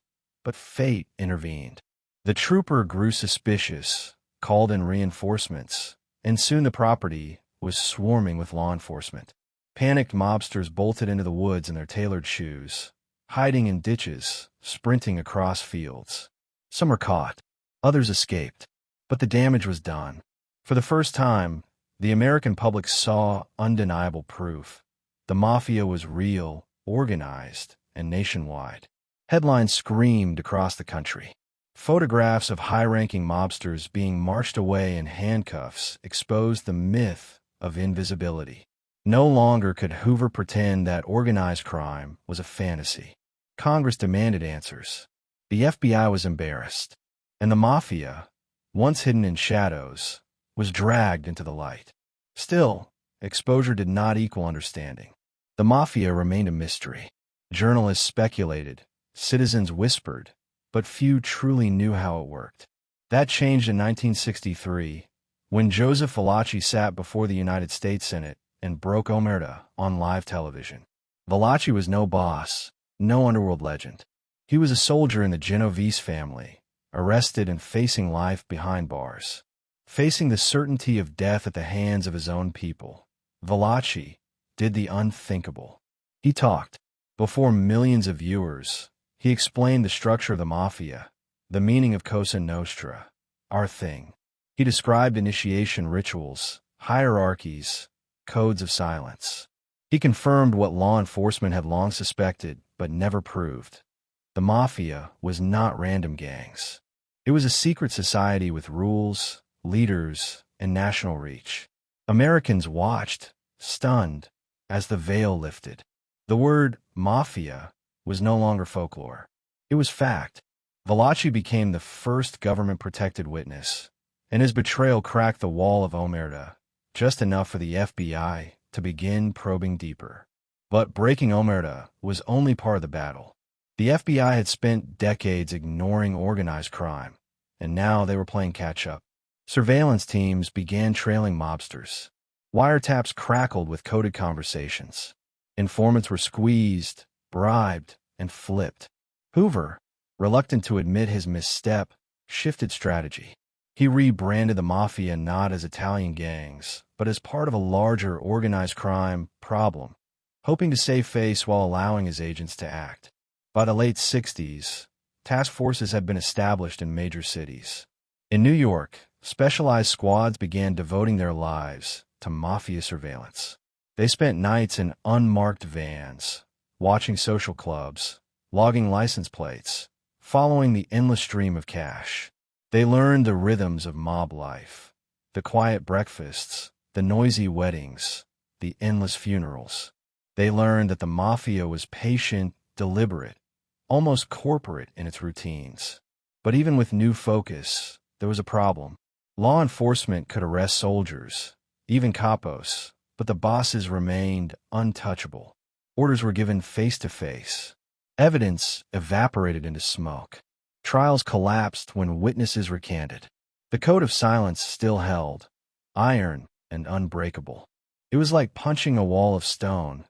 but fate intervened. The trooper grew suspicious, called in reinforcements, and soon the property was swarming with law enforcement. Panicked mobsters bolted into the woods in their tailored shoes, hiding in ditches, sprinting across fields. Some were caught, others escaped, but the damage was done. For the first time, the American public saw undeniable proof. The mafia was real, organized, and nationwide. Headlines screamed across the country. Photographs of high-ranking mobsters being marched away in handcuffs exposed the myth of invisibility. No longer could Hoover pretend that organized crime was a fantasy. Congress demanded answers. The FBI was embarrassed. And the mafia, once hidden in shadows, was dragged into the light. Still, exposure did not equal understanding. The mafia remained a mystery. Journalists speculated, citizens whispered, but few truly knew how it worked. That changed in 1963, when Joseph Valachi sat before the United States Senate and broke omerta on live television. Valachi was no boss, no underworld legend. He was a soldier in the Genovese family, arrested and facing life behind bars. Facing the certainty of death at the hands of his own people, Valachi did the unthinkable. He talked. Before millions of viewers, he explained the structure of the mafia, the meaning of Cosa Nostra, our thing. He described initiation rituals, hierarchies, codes of silence. He confirmed what law enforcement had long suspected but never proved. The mafia was not random gangs. It was a secret society with rules, leaders, and national reach. Americans watched, stunned, as the veil lifted. The word mafia was no longer folklore. It was fact. Valachi became the first government-protected witness, and his betrayal cracked the wall of omerta, just enough for the FBI to begin probing deeper. But breaking omerta was only part of the battle. The FBI had spent decades ignoring organized crime, and now they were playing catch-up. Surveillance teams began trailing mobsters. Wiretaps crackled with coded conversations. Informants were squeezed, bribed, and flipped. Hoover, reluctant to admit his misstep, shifted strategy. He rebranded the mafia not as Italian gangs, but as part of a larger organized crime problem, hoping to save face while allowing his agents to act. By the late 60s, task forces had been established in major cities. In New York, specialized squads began devoting their lives to mafia surveillance. They spent nights in unmarked vans, watching social clubs, logging license plates, following the endless stream of cash. They learned the rhythms of mob life, the quiet breakfasts, the noisy weddings, the endless funerals. They learned that the mafia was patient, deliberate, almost corporate in its routines. But even with new focus, there was a problem. Law enforcement could arrest soldiers, even capos, but the bosses remained untouchable. Orders were given face-to-face. Evidence evaporated into smoke. Trials collapsed when witnesses recanted. The code of silence still held, iron and unbreakable. It was like punching a wall of stone.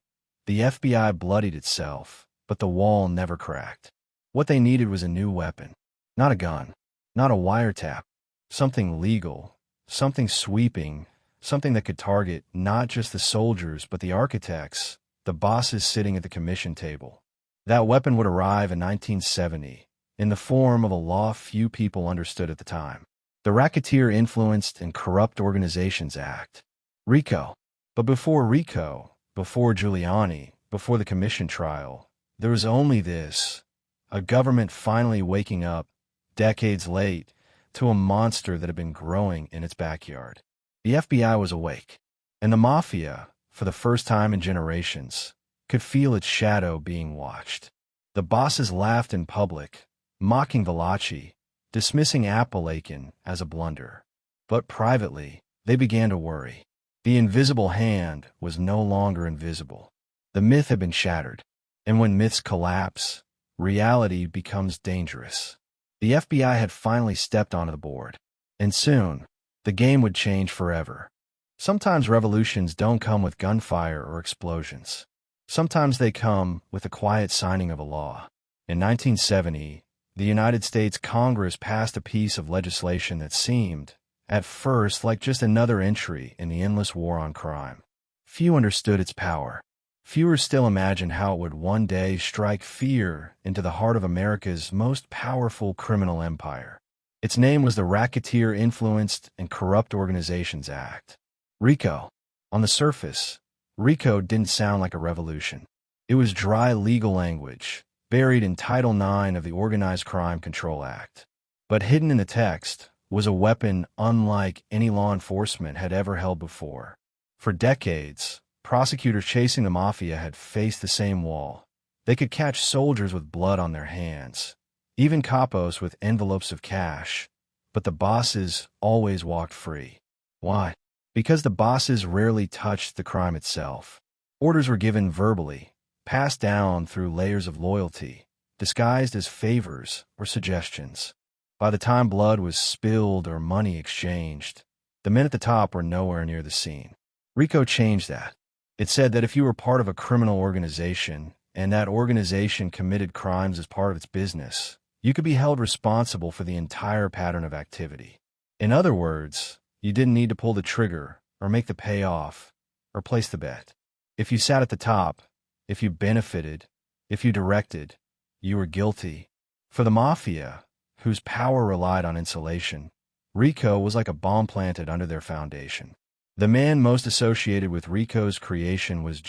The FBI bloodied itself, but the wall never cracked. What they needed was a new weapon. Not a gun, not a wiretap. Something legal, something sweeping, something that could target not just the soldiers but the architects, the bosses sitting at the commission table. That weapon would arrive in 1970, in the form of a law few people understood at the time. The Racketeer Influenced and Corrupt Organizations Act, RICO. But before RICO, before Giuliani, before the commission trial, there was only this, a government finally waking up, decades late, to a monster that had been growing in its backyard. The FBI was awake, and the mafia, for the first time in generations, could feel its shadow being watched. The bosses laughed in public, mocking Valachi, dismissing Appalachian as a blunder. But privately, they began to worry. The invisible hand was no longer invisible. The myth had been shattered. And when myths collapse, reality becomes dangerous. The FBI had finally stepped onto the board. And soon, the game would change forever. Sometimes revolutions don't come with gunfire or explosions. Sometimes they come with the quiet signing of a law. In 1970, the United States Congress passed a piece of legislation that seemed, at first, like just another entry in the endless war on crime. Few understood its power. Fewer still imagined how it would one day strike fear into the heart of America's most powerful criminal empire. Its name was the Racketeer Influenced and Corrupt Organizations Act. RICO. On the surface, RICO didn't sound like a revolution. It was dry legal language, buried in Title IX of the Organized Crime Control Act. But hidden in the text was a weapon unlike any law enforcement had ever held before. For decades, prosecutors chasing the Mafia had faced the same wall. They could catch soldiers with blood on their hands, even capos with envelopes of cash, but the bosses always walked free. Why? Because the bosses rarely touched the crime itself. Orders were given verbally, passed down through layers of loyalty, disguised as favors or suggestions. By the time blood was spilled or money exchanged, the men at the top were nowhere near the scene. RICO changed that. It said that if you were part of a criminal organization and that organization committed crimes as part of its business, you could be held responsible for the entire pattern of activity. In other words, you didn't need to pull the trigger or make the payoff or place the bet. If you sat at the top, if you benefited, if you directed, you were guilty. For the Mafia, whose power relied on insulation, RICO was like a bomb planted under their foundation. The man most associated with RICO's creation was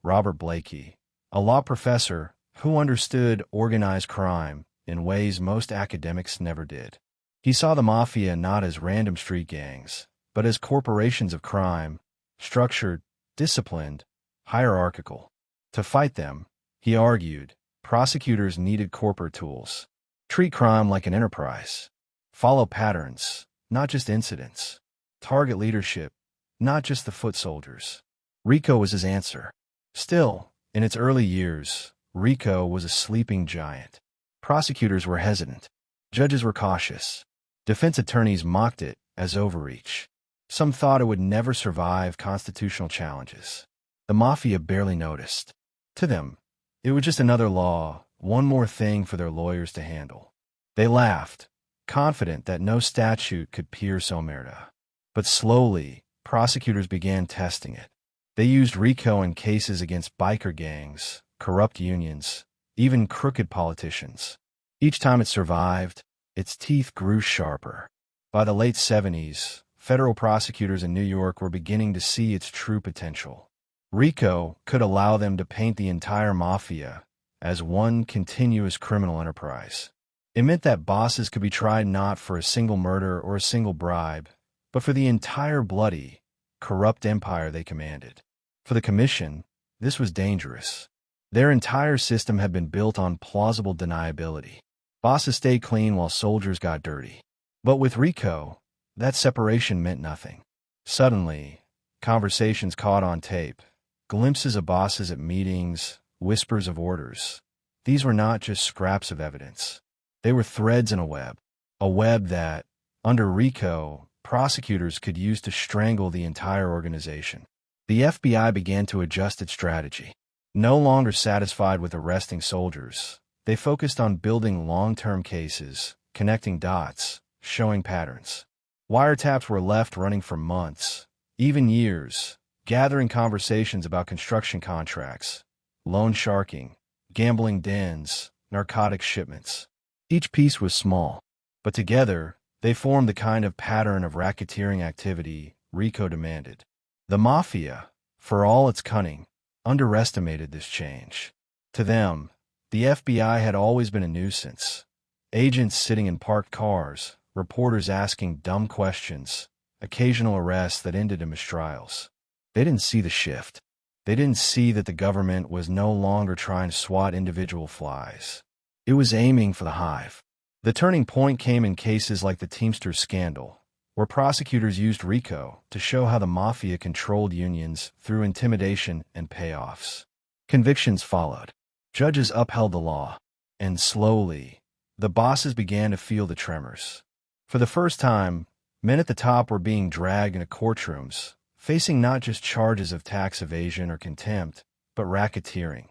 Robert Blakey, a law professor who understood organized crime in ways most academics never did. He saw the Mafia not as random street gangs, but as corporations of crime, structured, disciplined, hierarchical. To fight them, he argued, prosecutors needed corporate tools. Treat crime like an enterprise. Follow patterns, not just incidents. Target leadership, not just the foot soldiers. RICO was his answer. Still, in its early years, RICO was a sleeping giant. Prosecutors were hesitant. Judges were cautious. Defense attorneys mocked it as overreach. Some thought it would never survive constitutional challenges. The Mafia barely noticed. To them, it was just another law, one more thing for their lawyers to handle. They laughed, confident that no statute could pierce omerta. But slowly, prosecutors began testing it. They used RICO in cases against biker gangs, corrupt unions, even crooked politicians. Each time it survived, its teeth grew sharper. By the late 70s, federal prosecutors in New York were beginning to see its true potential. RICO could allow them to paint the entire Mafia as one continuous criminal enterprise. It meant that bosses could be tried not for a single murder or a single bribe, but for the entire bloody, corrupt empire they commanded. For the Commission, this was dangerous. Their entire system had been built on plausible deniability. Bosses stayed clean while soldiers got dirty. But with RICO, that separation meant nothing. Suddenly, conversations caught on tape, glimpses of bosses at meetings, whispers of orders. These were not just scraps of evidence. They were threads in a web that, under RICO, prosecutors could use to strangle the entire organization. The FBI began to adjust its strategy. No longer satisfied with arresting soldiers, they focused on building long-term cases, connecting dots, showing patterns. Wiretaps were left running for months, even years, gathering conversations about construction contracts, loan sharking, gambling dens, narcotics shipments. Each piece was small, but together, they formed the kind of pattern of racketeering activity RICO demanded. The Mafia, for all its cunning, underestimated this change. To them, the FBI had always been a nuisance. Agents sitting in parked cars, reporters asking dumb questions, occasional arrests that ended in mistrials. They didn't see the shift. They didn't see that the government was no longer trying to swat individual flies. It was aiming for the hive. The turning point came in cases like the Teamsters scandal, where prosecutors used RICO to show how the Mafia controlled unions through intimidation and payoffs. Convictions followed. Judges upheld the law. And slowly, the bosses began to feel the tremors. For the first time, men at the top were being dragged into courtrooms, facing not just charges of tax evasion or contempt, but racketeering,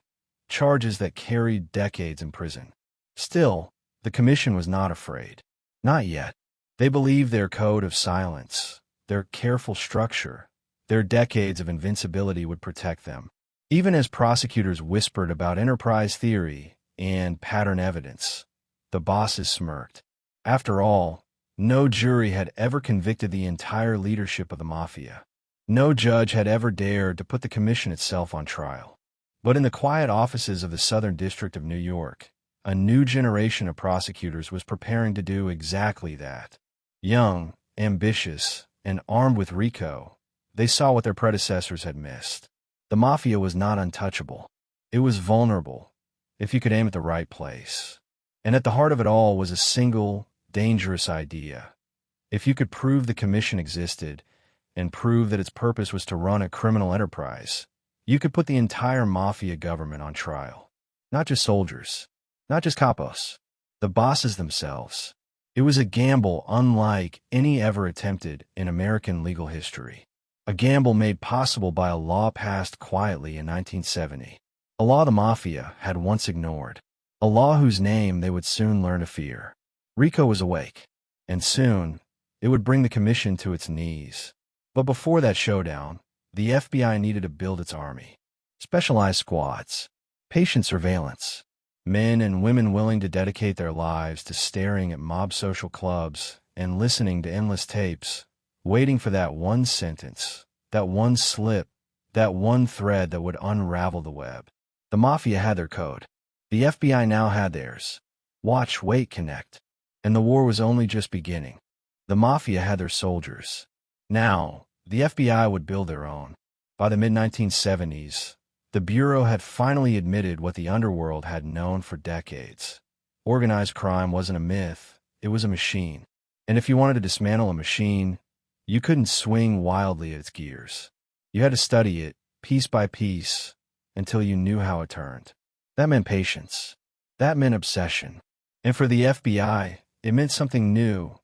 charges that carried decades in prison. Still, the commission was not afraid. Not yet. They believed their code of silence, their careful structure, their decades of invincibility would protect them. Even as prosecutors whispered about enterprise theory and pattern evidence, the bosses smirked. After all, no jury had ever convicted the entire leadership of the Mafia. No judge had ever dared to put the commission itself on trial. But in the quiet offices of the Southern District of New York, a new generation of prosecutors was preparing to do exactly that. Young, ambitious, and armed with RICO, they saw what their predecessors had missed. The Mafia was not untouchable. It was vulnerable, if you could aim at the right place. And at the heart of it all was a single, dangerous idea. If you could prove the commission existed, and prove that its purpose was to run a criminal enterprise, you could put the entire Mafia government on trial. Not just soldiers, not just capos, the bosses themselves. It was a gamble unlike any ever attempted in American legal history. A gamble made possible by a law passed quietly in 1970. A law the Mafia had once ignored. A law whose name they would soon learn to fear. RICO was awake, and soon it would bring the commission to its knees. But before that showdown, the FBI needed to build its army. Specialized squads, patient surveillance, men and women willing to dedicate their lives to staring at mob social clubs and listening to endless tapes, waiting for that one sentence, that one slip, that one thread that would unravel the web. The Mafia had their code. The FBI now had theirs. Watch, wait, connect. And the war was only just beginning. The Mafia had their soldiers. Now, the FBI would build their own. By the mid-1970s, the Bureau had finally admitted what the underworld had known for decades. Organized crime wasn't a myth, it was a machine. And if you wanted to dismantle a machine, you couldn't swing wildly at its gears. You had to study it, piece by piece, until you knew how it turned. That meant patience. That meant obsession. And for the FBI, it meant something new: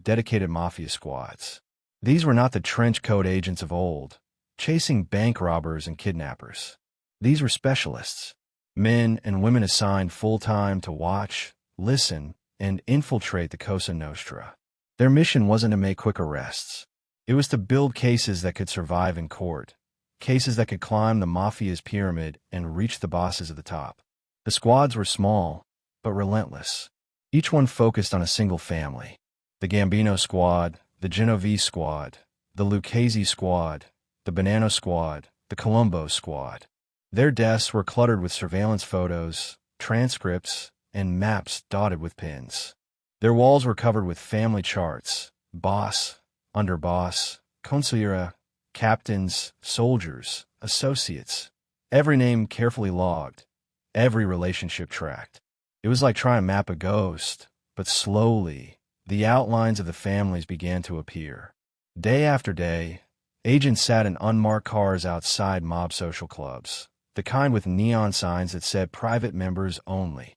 dedicated Mafia squads. These were not the trench coat agents of old, chasing bank robbers and kidnappers. These were specialists, men and women assigned full-time to watch, listen, and infiltrate the Cosa Nostra. Their mission wasn't to make quick arrests. It was to build cases that could survive in court, cases that could climb the Mafia's pyramid and reach the bosses at the top. The squads were small, but relentless. Each one focused on a single family. The Gambino squad, the Genovese squad, the Lucchese squad, the Bonanno squad, the Colombo squad. Their desks were cluttered with surveillance photos, transcripts, and maps dotted with pins. Their walls were covered with family charts: boss, underboss, consigliere, captains, soldiers, associates. Every name carefully logged, every relationship tracked. It was like trying to map a ghost, but slowly, the outlines of the families began to appear. Day after day, agents sat in unmarked cars outside mob social clubs, the kind with neon signs that said private members only.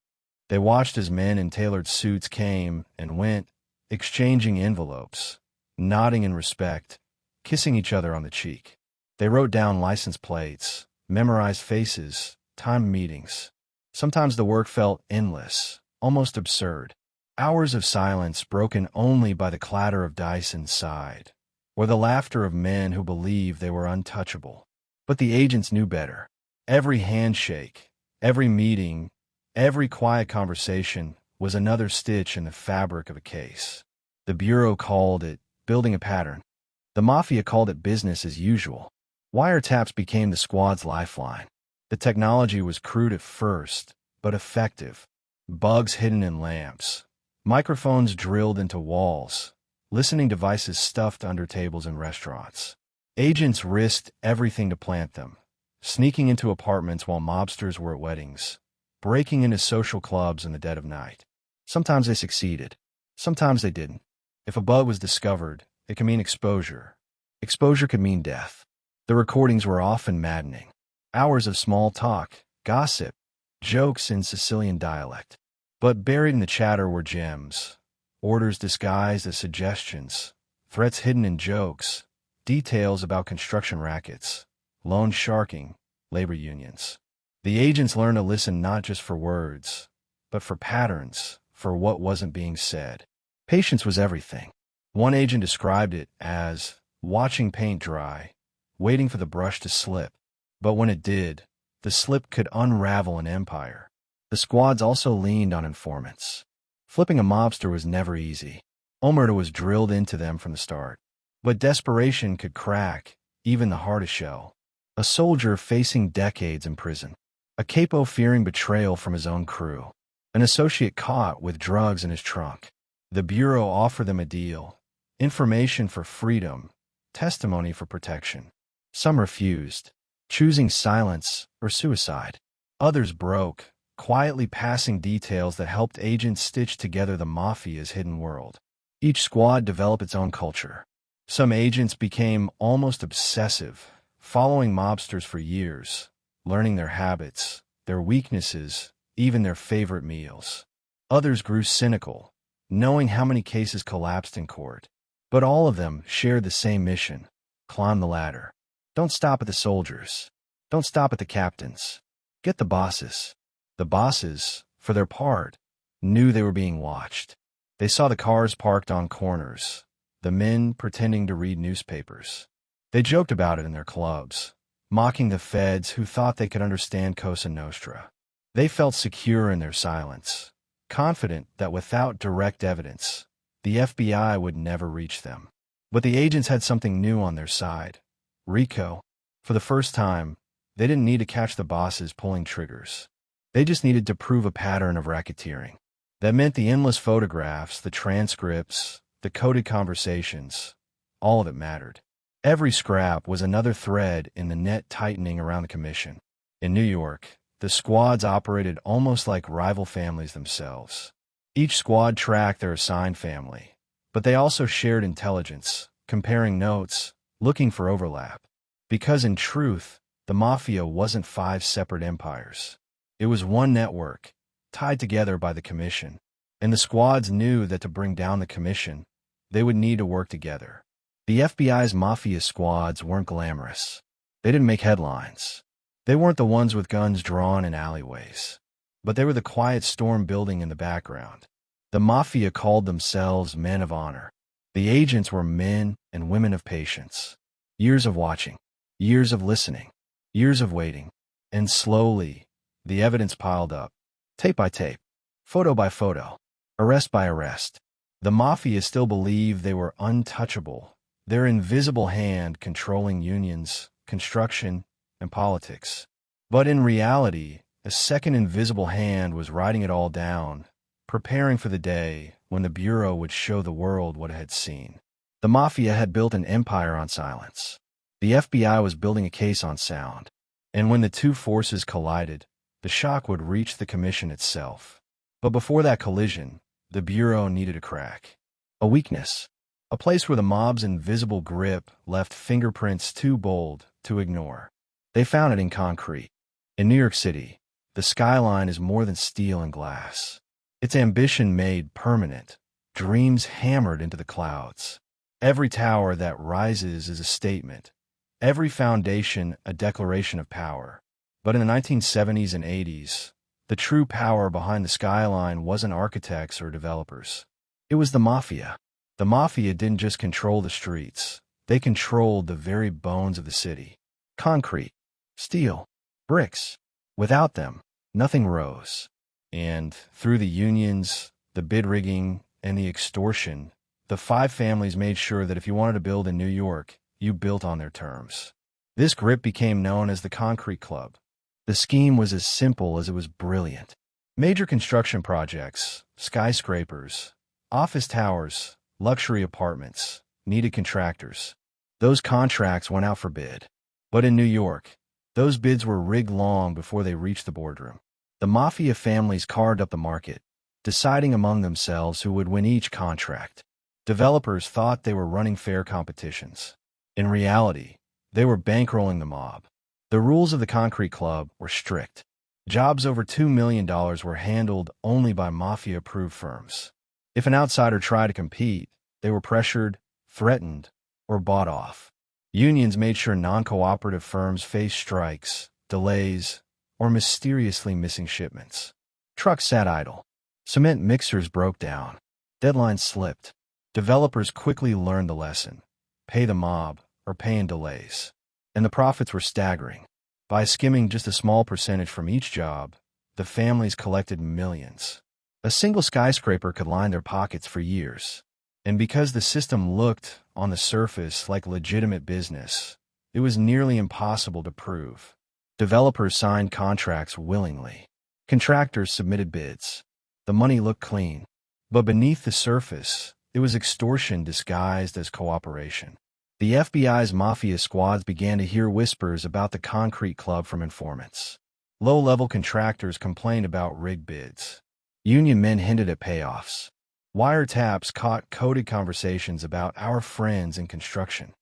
They watched as men in tailored suits came and went, exchanging envelopes, nodding in respect, kissing each other on the cheek. They wrote down license plates, memorized faces, timed meetings. Sometimes the work felt endless, almost absurd. Hours of silence broken only by the clatter of dice inside, or the laughter of men who believed they were untouchable. But the agents knew better. Every handshake, every meeting, every quiet conversation was another stitch in the fabric of a case. The Bureau called it building a pattern. The Mafia called it business as usual. Wiretaps became the squad's lifeline. The technology was crude at first, but effective. Bugs hidden in lamps, microphones drilled into walls, listening devices stuffed under tables in restaurants. Agents risked everything to plant them, sneaking into apartments while mobsters were at weddings, breaking into social clubs in the dead of night. Sometimes they succeeded. Sometimes they didn't. If a bug was discovered, it could mean exposure. Exposure could mean death. The recordings were often maddening. Hours of small talk, gossip, jokes in Sicilian dialect. But buried in the chatter were gems. Orders disguised as suggestions, threats hidden in jokes, details about construction rackets, loan sharking, labor unions. The agents learned to listen not just for words, but for patterns, for what wasn't being said. Patience was everything. One agent described it as watching paint dry, waiting for the brush to slip. But when it did, the slip could unravel an empire. The squads also leaned on informants. Flipping a mobster was never easy. Omerta was drilled into them from the start. But desperation could crack even the hardest shell. A soldier facing decades in prison. A capo fearing betrayal from his own crew. An associate caught with drugs in his trunk. The Bureau offered them a deal. Information for freedom, testimony for protection. Some refused, choosing silence or suicide. Others broke, quietly passing details that helped agents stitch together the Mafia's hidden world. Each squad developed its own culture. Some agents became almost obsessive, following mobsters for years, learning their habits, their weaknesses, even their favorite meals. Others grew cynical, knowing how many cases collapsed in court. But all of them shared the same mission: climb the ladder. Don't stop at the soldiers. Don't stop at the captains. Get the bosses. The bosses, for their part, knew they were being watched. They saw the cars parked on corners, the men pretending to read newspapers. They joked about it in their clubs, mocking the feds who thought they could understand Cosa Nostra. They felt secure in their silence, confident that without direct evidence, the FBI would never reach them. But the agents had something new on their side: RICO. For the first time, they didn't need to catch the bosses pulling triggers. They just needed to prove a pattern of racketeering. That meant the endless photographs, the transcripts, the coded conversations. All of it mattered. Every scrap was another thread in the net tightening around the commission. In New York, the squads operated almost like rival families themselves. Each squad tracked their assigned family, but they also shared intelligence, comparing notes, looking for overlap. Because in truth, the Mafia wasn't 5 separate empires. It was one network, tied together by the commission. And the squads knew that to bring down the commission, they would need to work together. The FBI's Mafia squads weren't glamorous. They didn't make headlines. They weren't the ones with guns drawn in alleyways. But they were the quiet storm building in the background. The Mafia called themselves men of honor. The agents were men and women of patience. Years of watching, years of listening, years of waiting. And slowly, the evidence piled up. Tape by tape, photo by photo, arrest by arrest. The Mafia still believed they were untouchable, their invisible hand controlling unions, construction, and politics. But in reality, a second invisible hand was writing it all down, preparing for the day when the Bureau would show the world what it had seen. The Mafia had built an empire on silence. The FBI was building a case on sound. And when the two forces collided, the shock would reach the commission itself. But before that collision, the Bureau needed a crack. A weakness. A place where the mob's invisible grip left fingerprints too bold to ignore. They found it in concrete. In New York City, the skyline is more than steel and glass. It's ambition made permanent, dreams hammered into the clouds. Every tower that rises is a statement. Every foundation a declaration of power. But in the 1970s and 80s, the true power behind the skyline wasn't architects or developers. It was the Mafia. The Mafia didn't just control the streets. They controlled the very bones of the city. Concrete, steel, bricks. Without them, nothing rose. And through the unions, the bid rigging, and the extortion, the 5 families made sure that if you wanted to build in New York, you built on their terms. This grip became known as the Concrete Club. The scheme was as simple as it was brilliant. Major construction projects, skyscrapers, office towers, luxury apartments, needed contractors. Those contracts went out for bid. But in New York, those bids were rigged long before they reached the boardroom. The Mafia families carved up the market, deciding among themselves who would win each contract. Developers thought they were running fair competitions. In reality, they were bankrolling the mob. The rules of the Concrete Club were strict. Jobs over $2 million were handled only by Mafia-approved firms. If an outsider tried to compete, they were pressured, threatened, or bought off. Unions made sure non-cooperative firms faced strikes, delays, or mysteriously missing shipments. Trucks sat idle. Cement mixers broke down. Deadlines slipped. Developers quickly learned the lesson: pay the mob or pay in delays. And the profits were staggering. By skimming just a small percentage from each job, the families collected millions. A single skyscraper could line their pockets for years. And because the system looked, on the surface, like legitimate business, it was nearly impossible to prove. Developers signed contracts willingly. Contractors submitted bids. The money looked clean. But beneath the surface, it was extortion disguised as cooperation. The FBI's Mafia squads began to hear whispers about the Concrete Club from informants. Low-level contractors complained about rigged bids. Union men hinted at payoffs. Wiretaps caught coded conversations about our friends in construction.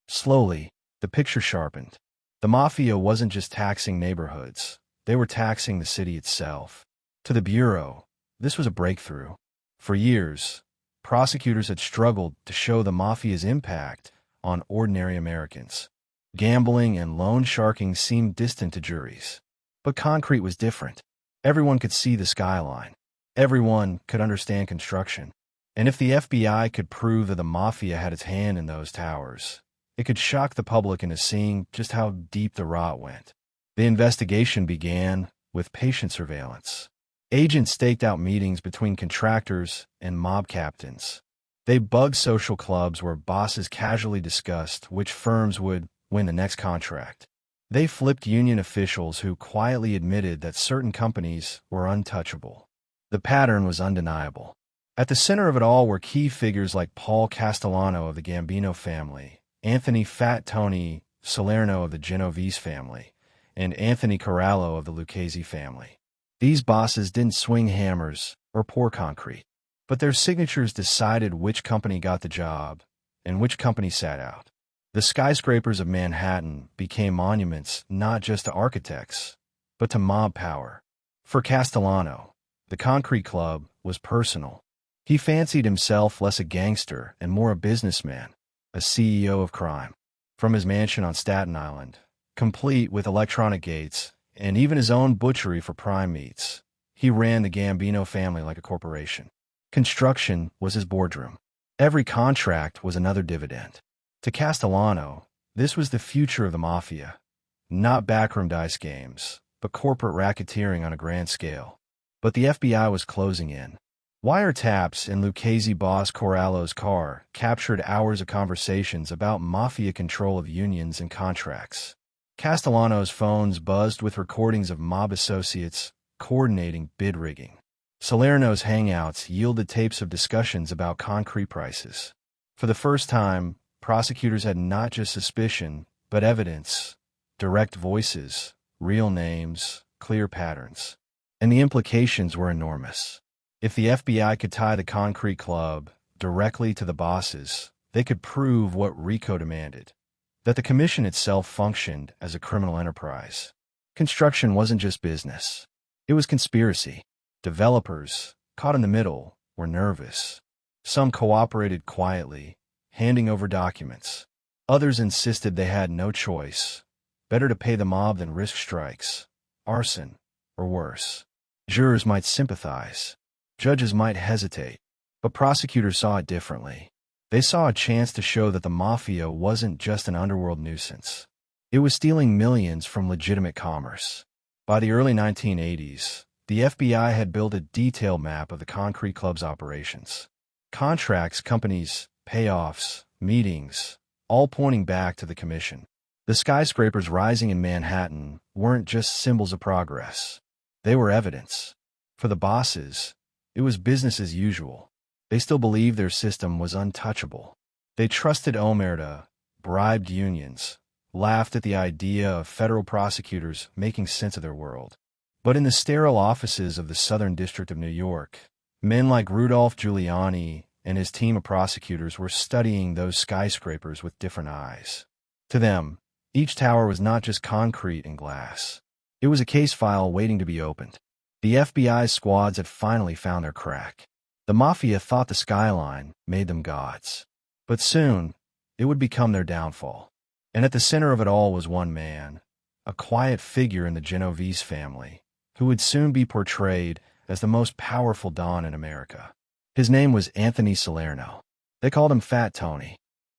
Slowly, the picture sharpened. The Mafia wasn't just taxing neighborhoods. They were taxing the city itself. To the Bureau, this was a breakthrough. For years, prosecutors had struggled to show the Mafia's impact on ordinary Americans. Gambling and loan sharking seemed distant to juries. But concrete was different. Everyone could see the skyline. Everyone could understand construction. And if the FBI could prove that the Mafia had its hand in those towers, it could shock the public into seeing just how deep the rot went. The investigation began with patient surveillance. Agents staked out meetings between contractors and mob captains. They bugged social clubs where bosses casually discussed which firms would win the next contract. They flipped union officials who quietly admitted that certain companies were untouchable. The pattern was undeniable. At the center of it all were key figures like Paul Castellano of the Gambino family, Anthony Fat Tony Salerno of the Genovese family, and Anthony Corallo of the Lucchese family. These bosses didn't swing hammers or pour concrete, but their signatures decided which company got the job and which company sat out. The skyscrapers of Manhattan became monuments not just to architects, but to mob power. For Castellano, the Concrete Club was personal. He fancied himself less a gangster and more a businessman, a CEO of crime. From his mansion on Staten Island, complete with electronic gates and even his own butchery for prime meats, he ran the Gambino family like a corporation. Construction was his boardroom. Every contract was another dividend. To Castellano, this was the future of the Mafia. Not backroom dice games, but corporate racketeering on a grand scale. But the FBI was closing in. Wiretaps in Lucchese boss Corallo's car captured hours of conversations about Mafia control of unions and contracts. Castellano's phones buzzed with recordings of mob associates coordinating bid rigging. Salerno's hangouts yielded tapes of discussions about concrete prices. For the first time, prosecutors had not just suspicion, but evidence, direct voices, real names, clear patterns. And the implications were enormous. If the FBI could tie the Concrete Club directly to the bosses, they could prove what RICO demanded: that the commission itself functioned as a criminal enterprise. Construction wasn't just business. It was conspiracy. Developers, caught in the middle, were nervous. Some cooperated quietly, handing over documents. Others insisted they had no choice. Better to pay the mob than risk strikes, arson, or worse. Jurors might sympathize. Judges might hesitate. But prosecutors saw it differently. They saw a chance to show that the Mafia wasn't just an underworld nuisance. It was stealing millions from legitimate commerce. By the early 1980s, the FBI had built a detailed map of the Concrete Club's operations. Contracts, companies, payoffs, meetings, all pointing back to the commission. The skyscrapers rising in Manhattan weren't just symbols of progress. They were evidence. For the bosses, it was business as usual. They still believed their system was untouchable. They trusted Omerta, bribed unions, laughed at the idea of federal prosecutors making sense of their world. But in the sterile offices of the Southern District of New York, men like Rudy Giuliani and his team of prosecutors were studying those skyscrapers with different eyes. To them, each tower was not just concrete and glass. It was a case file waiting to be opened. The FBI's squads had finally found their crack. The Mafia thought the skyline made them gods. But soon, it would become their downfall. And at the center of it all was one man, a quiet figure in the Genovese family, who would soon be portrayed as the most powerful Don in America. His name was Anthony Salerno. They called him Fat Tony.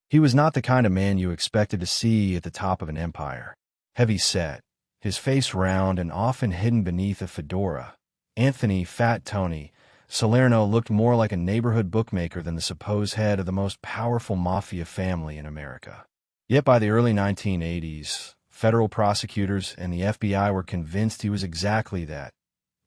He was not the kind of man you expected to see at the top of an empire. Heavy-set, his face round and often hidden beneath a fedora, Anthony "Fat Tony" Salerno looked more like a neighborhood bookmaker than the supposed head of the most powerful mafia family in America. Yet by the early 1980s, federal prosecutors and the FBI were convinced he was exactly that,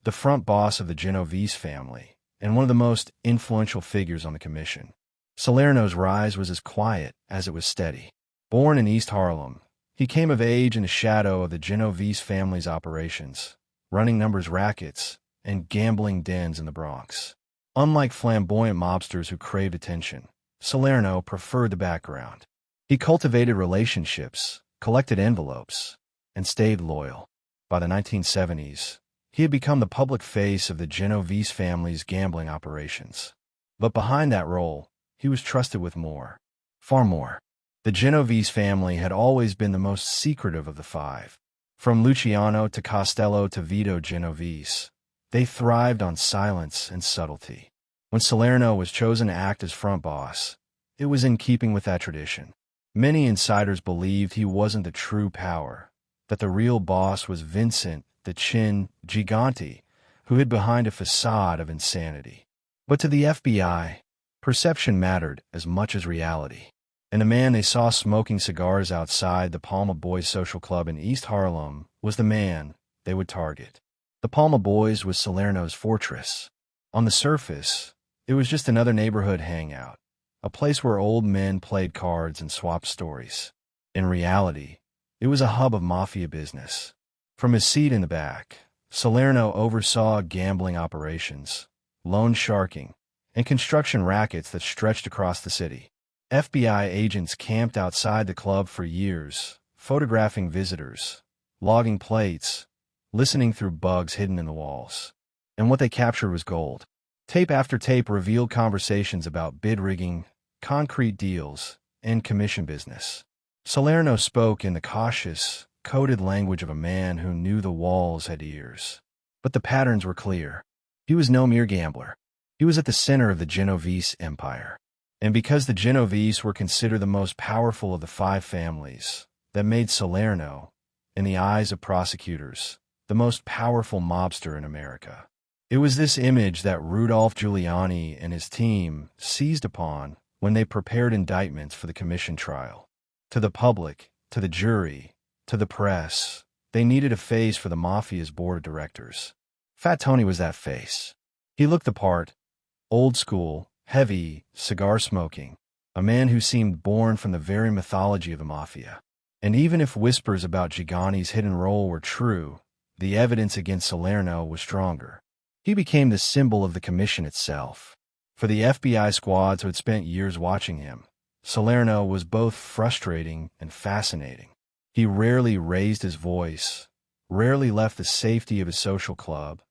the front boss of the Genovese family, and one of the most influential figures on the commission. Salerno's rise was as quiet as it was steady. Born in East Harlem, he came of age in the shadow of the Genovese family's operations, running numbers rackets and gambling dens in the Bronx. Unlike flamboyant mobsters who craved attention, Salerno preferred the background. He cultivated relationships, collected envelopes, and stayed loyal. By the 1970s, he had become the public face of the Genovese family's gambling operations. But behind that role, he was trusted with more. Far more. The Genovese family had always been the most secretive of the five. From Luciano to Costello to Vito Genovese, they thrived on silence and subtlety. When Salerno was chosen to act as front boss, it was in keeping with that tradition. Many insiders believed he wasn't the true power, that the real boss was Vincent, the Chin Gigante, who hid behind a facade of insanity. But to the FBI, perception mattered as much as reality. And the man they saw smoking cigars outside the Palma Boys Social Club in East Harlem was the man they would target. The Palma Boys was Salerno's fortress. On the surface, it was just another neighborhood hangout, a place where old men played cards and swapped stories. In reality, it was a hub of mafia business. From his seat in the back, Salerno oversaw gambling operations, loan sharking, and construction rackets that stretched across the city. FBI agents camped outside the club for years, photographing visitors, logging plates, listening through bugs hidden in the walls. And what they captured was gold. Tape after tape revealed conversations about bid rigging, concrete deals, and commission business. Salerno spoke in the cautious, coded language of a man who knew the walls had ears. But the patterns were clear. He was no mere gambler. He was at the center of the Genovese empire. And because the Genovese were considered the most powerful of the five families, that made Salerno, in the eyes of prosecutors, the most powerful mobster in America. It was this image that Rudy Giuliani and his team seized upon when they prepared indictments for the commission trial. To the public, to the jury, to the press, they needed a face for the Mafia's board of directors. Fat Tony was that face. He looked the part, old school, heavy, cigar-smoking, a man who seemed born from the very mythology of the Mafia. And even if whispers about Gigante's hidden role were true, the evidence against Salerno was stronger. He became the symbol of the commission itself. For the FBI squads who had spent years watching him, Salerno was both frustrating and fascinating. He rarely raised his voice, rarely left the safety of his social club,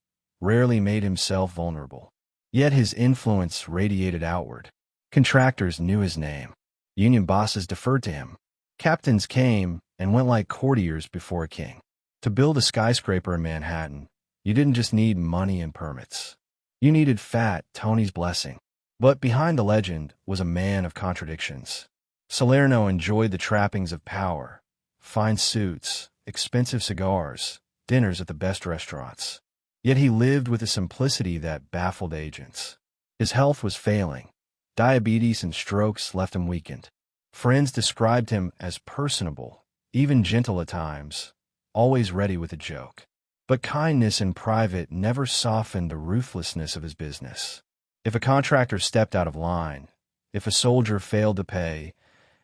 rarely made himself vulnerable. Yet his influence radiated outward. Contractors knew his name. Union bosses deferred to him. Captains came and went like courtiers before a king. To build a skyscraper in Manhattan, you didn't just need money and permits. You needed Fat Tony's blessing. But behind the legend was a man of contradictions. Salerno enjoyed the trappings of power, fine suits, expensive cigars, dinners at the best restaurants. Yet he lived with a simplicity that baffled agents. His health was failing. Diabetes and strokes left him weakened. Friends described him as personable, even gentle at times, always ready with a joke. But kindness in private never softened the ruthlessness of his business. If a contractor stepped out of line, if a soldier failed to pay,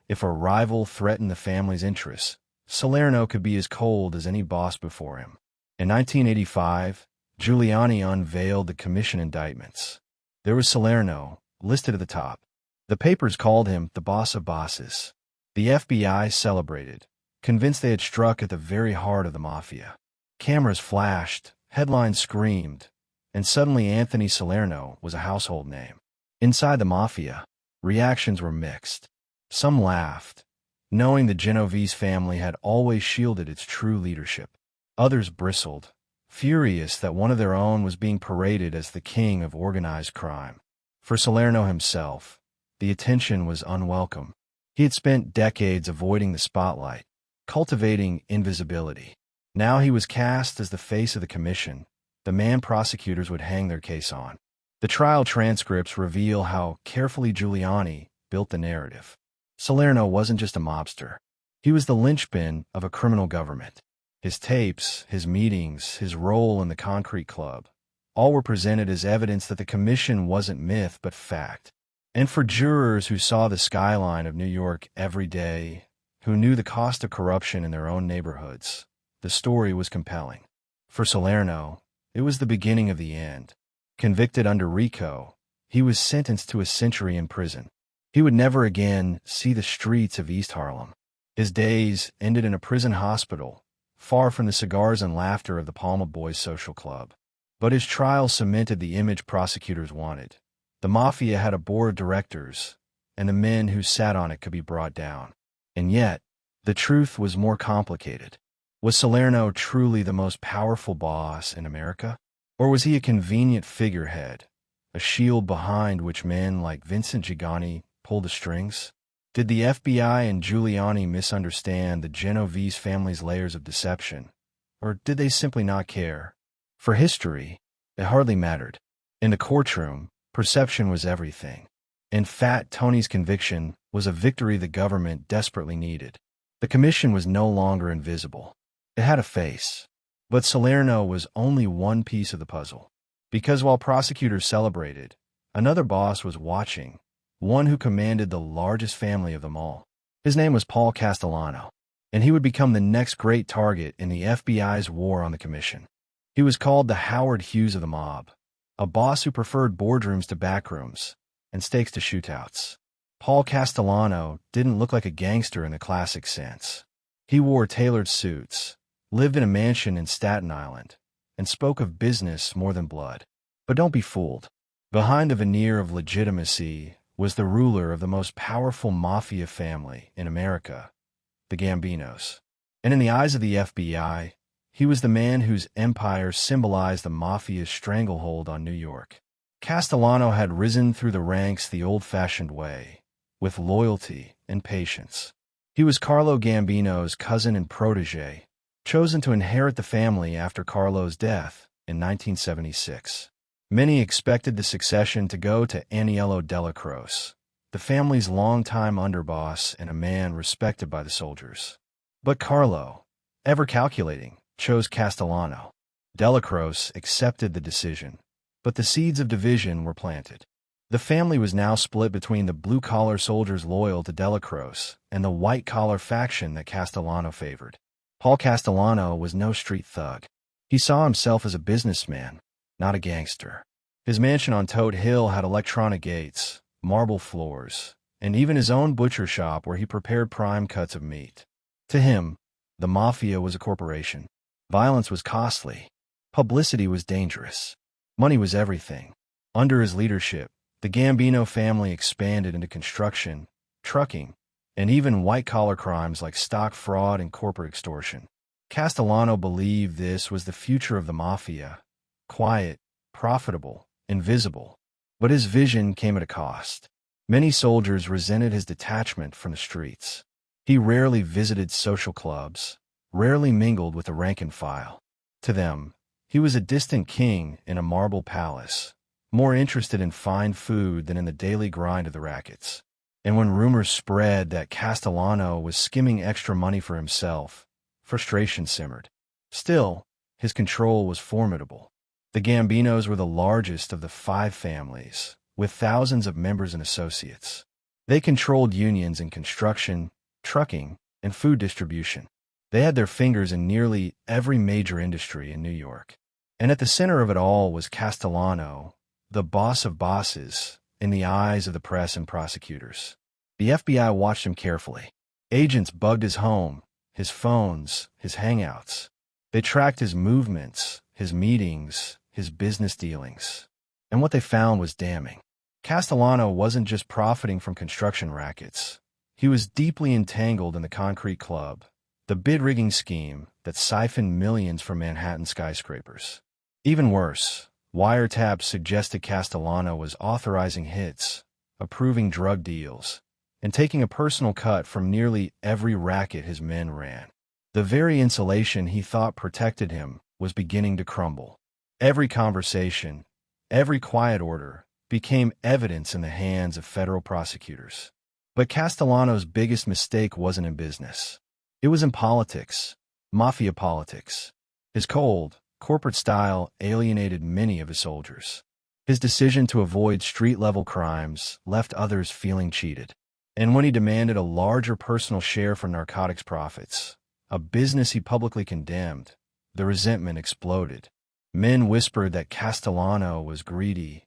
If a rival threatened the family's interests, Salerno could be as cold as any boss before him. In 1985, Giuliani unveiled the commission indictments. There was Salerno, listed at the top. The papers called him the boss of bosses. The FBI celebrated, convinced they had struck at the very heart of the Mafia. Cameras flashed, headlines screamed, and suddenly Anthony Salerno was a household name. Inside the Mafia, reactions were mixed. Some laughed, knowing the Genovese family had always shielded its true leadership. Others bristled, furious that one of their own was being paraded as the king of organized crime. For Salerno himself, the attention was unwelcome. He had spent decades avoiding the spotlight, cultivating invisibility. Now he was cast as the face of the commission, the man prosecutors would hang their case on. The trial transcripts reveal how carefully Giuliani built the narrative. Salerno wasn't just a mobster. He was the linchpin of a criminal government. His tapes, his meetings, his role in the Concrete Club, all were presented as evidence that the commission wasn't myth but fact. And for jurors who saw the skyline of New York every day, who knew the cost of corruption in their own neighborhoods, the story was compelling. For Salerno, it was the beginning of the end. Convicted under RICO, he was sentenced to a century in prison. He would never again see the streets of East Harlem. His days ended in a prison hospital, far from the cigars and laughter of the Palma Boys social club. But his trial cemented the image prosecutors wanted. The Mafia had a board of directors, and the men who sat on it could be brought down. And yet, the truth was more complicated. Was Salerno truly the most powerful boss in America? Or was he a convenient figurehead, a shield behind which men like Vincent Giuliani pulled the strings? Did the FBI and Giuliani misunderstand the Genovese family's layers of deception? Or did they simply not care? For history, it hardly mattered. In the courtroom, perception was everything. And Fat Tony's conviction was a victory the government desperately needed. The commission was no longer invisible. It had a face. But Salerno was only one piece of the puzzle. Because while prosecutors celebrated, another boss was watching, one who commanded the largest family of them all. His name was Paul Castellano, and he would become the next great target in the FBI's war on the commission. He was called the Howard Hughes of the mob, a boss who preferred boardrooms to backrooms and stakes to shootouts. Paul Castellano didn't look like a gangster in the classic sense. He wore tailored suits, lived in a mansion in Staten Island, and spoke of business more than blood. But don't be fooled. Behind the veneer of legitimacy was the ruler of the most powerful mafia family in America, the Gambinos. And in the eyes of the FBI, he was the man whose empire symbolized the mafia's stranglehold on New York. Castellano had risen through the ranks the old-fashioned way, with loyalty and patience. He was Carlo Gambino's cousin and protege, chosen to inherit the family after Carlo's death in 1976. Many expected the succession to go to Aniello Della Croce, the family's longtime underboss and a man respected by the soldiers. But Carlo, ever calculating, chose Castellano. Della Croce accepted the decision, but the seeds of division were planted. The family was now split between the blue-collar soldiers loyal to Della Croce and the white-collar faction that Castellano favored. Paul Castellano was no street thug. He saw himself as a businessman, not a gangster. His mansion on Toad Hill had electronic gates, marble floors, and even his own butcher shop where he prepared prime cuts of meat. To him, the Mafia was a corporation. Violence was costly. Publicity was dangerous. Money was everything. Under his leadership, the Gambino family expanded into construction, trucking, and even white-collar crimes like stock fraud and corporate extortion. Castellano believed this was the future of the Mafia: quiet, profitable, invisible. But his vision came at a cost. Many soldiers resented his detachment from the streets. He rarely visited social clubs, rarely mingled with the rank and file. To them, he was a distant king in a marble palace, more interested in fine food than in the daily grind of the rackets. And when rumors spread that Castellano was skimming extra money for himself, frustration simmered. Still, his control was formidable. The Gambinos were the largest of the 5 families, with thousands of members and associates. They controlled unions in construction, trucking, and food distribution. They had their fingers in nearly every major industry in New York. And at the center of it all was Castellano, the boss of bosses, in the eyes of the press and prosecutors. The FBI watched him carefully. Agents bugged his home, his phones, his hangouts. They tracked his movements, his meetings, his business dealings. And what they found was damning. Castellano wasn't just profiting from construction rackets. He was deeply entangled in the concrete club, the bid-rigging scheme that siphoned millions from Manhattan skyscrapers. Even worse, wiretaps suggested Castellano was authorizing hits, approving drug deals, and taking a personal cut from nearly every racket his men ran. The very insulation he thought protected him was beginning to crumble. Every conversation, every quiet order, became evidence in the hands of federal prosecutors. But Castellano's biggest mistake wasn't in business. It was in politics, mafia politics. His cold, corporate style alienated many of his soldiers. His decision to avoid street-level crimes left others feeling cheated. And when he demanded a larger personal share for narcotics profits, a business he publicly condemned, the resentment exploded. Men whispered that Castellano was greedy,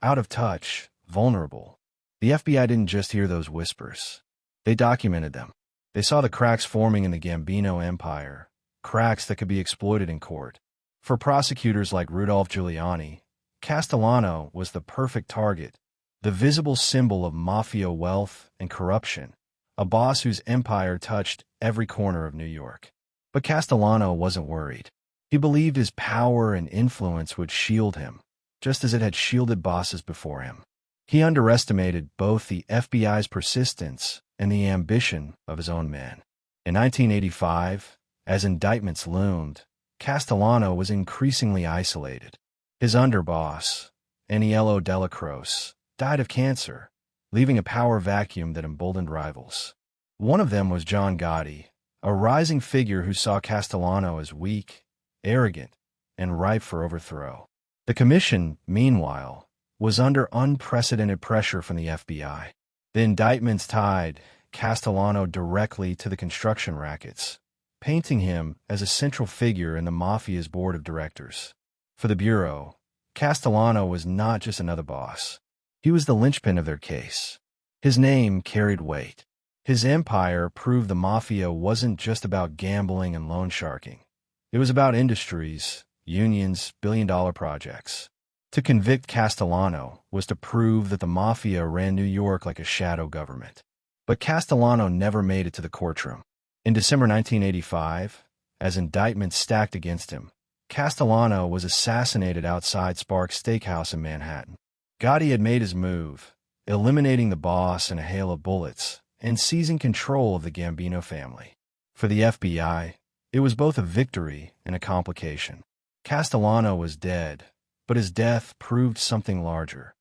out of touch, vulnerable. The FBI didn't just hear those whispers. They documented them. They saw the cracks forming in the Gambino empire, cracks that could be exploited in court. For prosecutors like Rudy Giuliani, Castellano was the perfect target, the visible symbol of mafia wealth and corruption, a boss whose empire touched every corner of New York. But Castellano wasn't worried. He believed his power and influence would shield him, just as it had shielded bosses before him. He underestimated both the FBI's persistence and the ambition of his own men. In 1985, as indictments loomed, Castellano was increasingly isolated. His underboss, Aniello Della Croce, died of cancer, leaving a power vacuum that emboldened rivals. One of them was John Gotti, a rising figure who saw Castellano as weak, arrogant, and ripe for overthrow. The commission, meanwhile, was under unprecedented pressure from the FBI. The indictments tied Castellano directly to the construction rackets, painting him as a central figure in the Mafia's board of directors. For the Bureau, Castellano was not just another boss. He was the linchpin of their case. His name carried weight. His empire proved the Mafia wasn't just about gambling and loan sharking. It was about industries, unions, billion-dollar projects. To convict Castellano was to prove that the Mafia ran New York like a shadow government. But Castellano never made it to the courtroom. In December 1985, as indictments stacked against him, Castellano was assassinated outside Sparks Steakhouse in Manhattan. Gotti had made his move, eliminating the boss in a hail of bullets and seizing control of the Gambino family. For the FBI, it was both a victory and a complication. Castellano was dead, but his death proved something larger.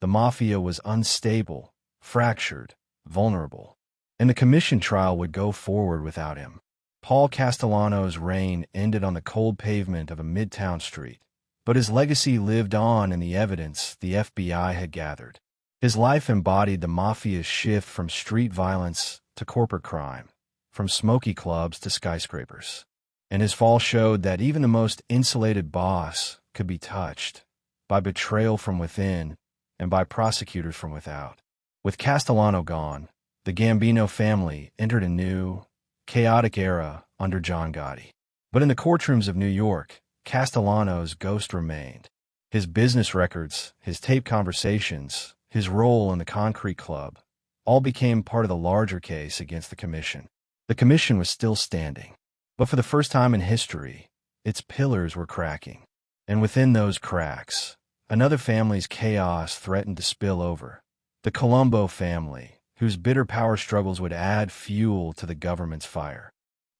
The Mafia was unstable, fractured, vulnerable, and the commission trial would go forward without him. Paul Castellano's reign ended on the cold pavement of a midtown street, but his legacy lived on in the evidence the FBI had gathered. His life embodied the Mafia's shift from street violence to corporate crime, from smoky clubs to skyscrapers. And his fall showed that even the most insulated boss could be touched by betrayal from within and by prosecutors from without. With Castellano gone, the Gambino family entered a new, chaotic era under John Gotti. But in the courtrooms of New York, Castellano's ghost remained. His business records, his taped conversations, his role in the concrete club, all became part of the larger case against the commission. The commission was still standing, but for the first time in history, its pillars were cracking. And within those cracks, another family's chaos threatened to spill over. The Colombo family, whose bitter power struggles would add fuel to the government's fire.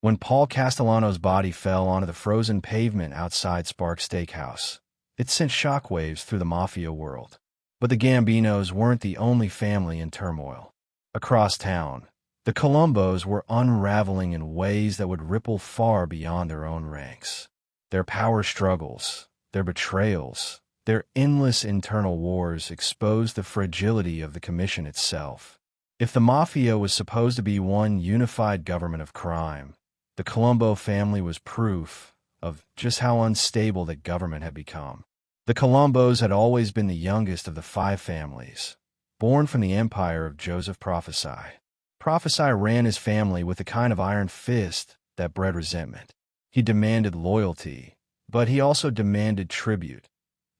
When Paul Castellano's body fell onto the frozen pavement outside Sparks Steakhouse, it sent shockwaves through the Mafia world. But the Gambinos weren't the only family in turmoil. Across town, the Colombos were unraveling in ways that would ripple far beyond their own ranks. Their power struggles, their betrayals, their endless internal wars exposed the fragility of the commission itself. If the Mafia was supposed to be one unified government of crime, the Colombo family was proof of just how unstable that government had become. The Colombos had always been the youngest of the 5 families, born from the empire of Joseph Prophesy. Prophesy ran his family with the kind of iron fist that bred resentment. He demanded loyalty, but he also demanded tribute,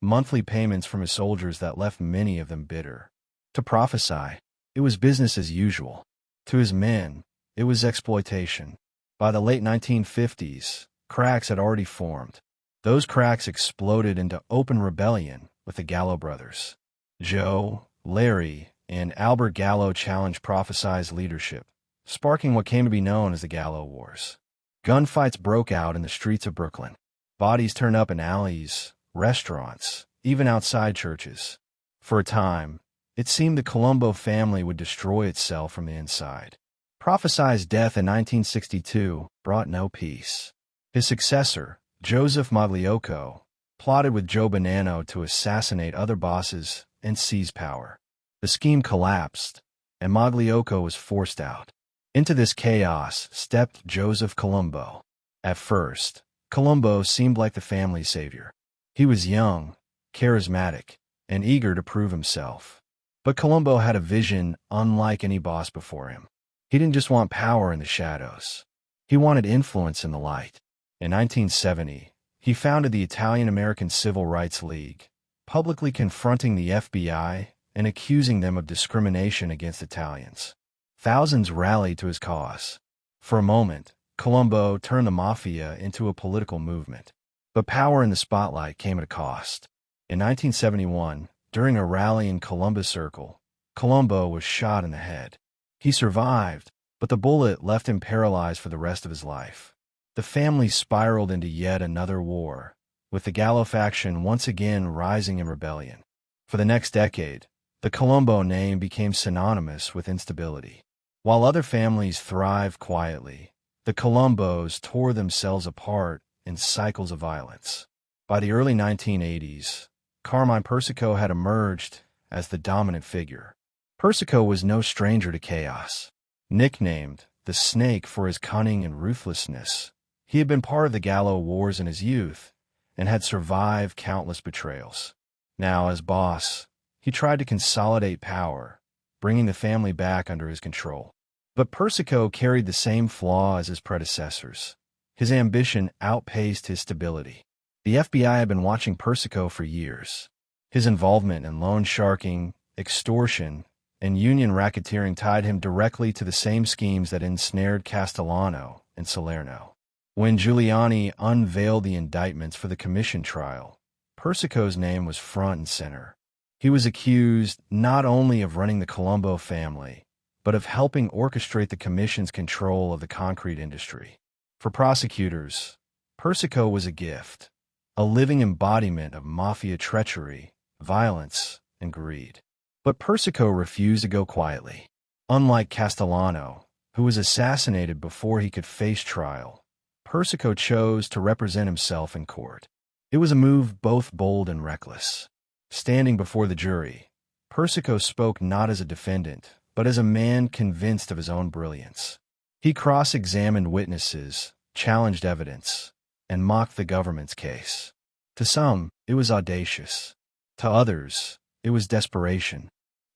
monthly payments from his soldiers that left many of them bitter. To Prophesy, it was business as usual. To his men, it was exploitation. By the late 1950s, cracks had already formed. Those cracks exploded into open rebellion with the Gallo brothers. Joe, Larry, and Albert Gallo challenged Prophesy's leadership, sparking what came to be known as the Gallo Wars. Gunfights broke out in the streets of Brooklyn. Bodies turned up in alleys, restaurants, even outside churches. For a time, it seemed the Colombo family would destroy itself from the inside. Prophesy's death in 1962 brought no peace. His successor, Joseph Magliocco, plotted with Joe Bonanno to assassinate other bosses and seize power. The scheme collapsed, and Magliocco was forced out. Into this chaos stepped Joseph Colombo. At first, Colombo seemed like the family's savior. He was young, charismatic, and eager to prove himself. But Colombo had a vision unlike any boss before him. He didn't just want power in the shadows. He wanted influence in the light. In 1970, he founded the Italian-American Civil Rights League, publicly confronting the FBI and accusing them of discrimination against Italians. Thousands rallied to his cause. For a moment, Colombo turned the Mafia into a political movement. But power in the spotlight came at a cost. In 1971, during a rally in Columbus Circle, Colombo was shot in the head. He survived, but the bullet left him paralyzed for the rest of his life. The family spiraled into yet another war, with the Gallo faction once again rising in rebellion. For the next decade, the Colombo name became synonymous with instability. While other families thrived quietly, the Colombos tore themselves apart in cycles of violence. By the early 1980s, Carmine Persico had emerged as the dominant figure. Persico was no stranger to chaos. Nicknamed the Snake for his cunning and ruthlessness, he had been part of the Gallo Wars in his youth and had survived countless betrayals. Now, as boss, he tried to consolidate power, bringing the family back under his control. But Persico carried the same flaw as his predecessors. His ambition outpaced his stability. The FBI had been watching Persico for years. His involvement in loan sharking, extortion, and union racketeering tied him directly to the same schemes that ensnared Castellano and Salerno. When Giuliani unveiled the indictments for the commission trial, Persico's name was front and center. He was accused not only of running the Colombo family, but of helping orchestrate the commission's control of the concrete industry. For prosecutors, Persico was a gift, a living embodiment of mafia treachery, violence, and greed. But Persico refused to go quietly. Unlike Castellano, who was assassinated before he could face trial, Persico chose to represent himself in court. It was a move both bold and reckless. Standing before the jury, Persico spoke not as a defendant, but as a man convinced of his own brilliance. He cross-examined witnesses, challenged evidence, and mocked the government's case. To some, it was audacious. To others, it was desperation.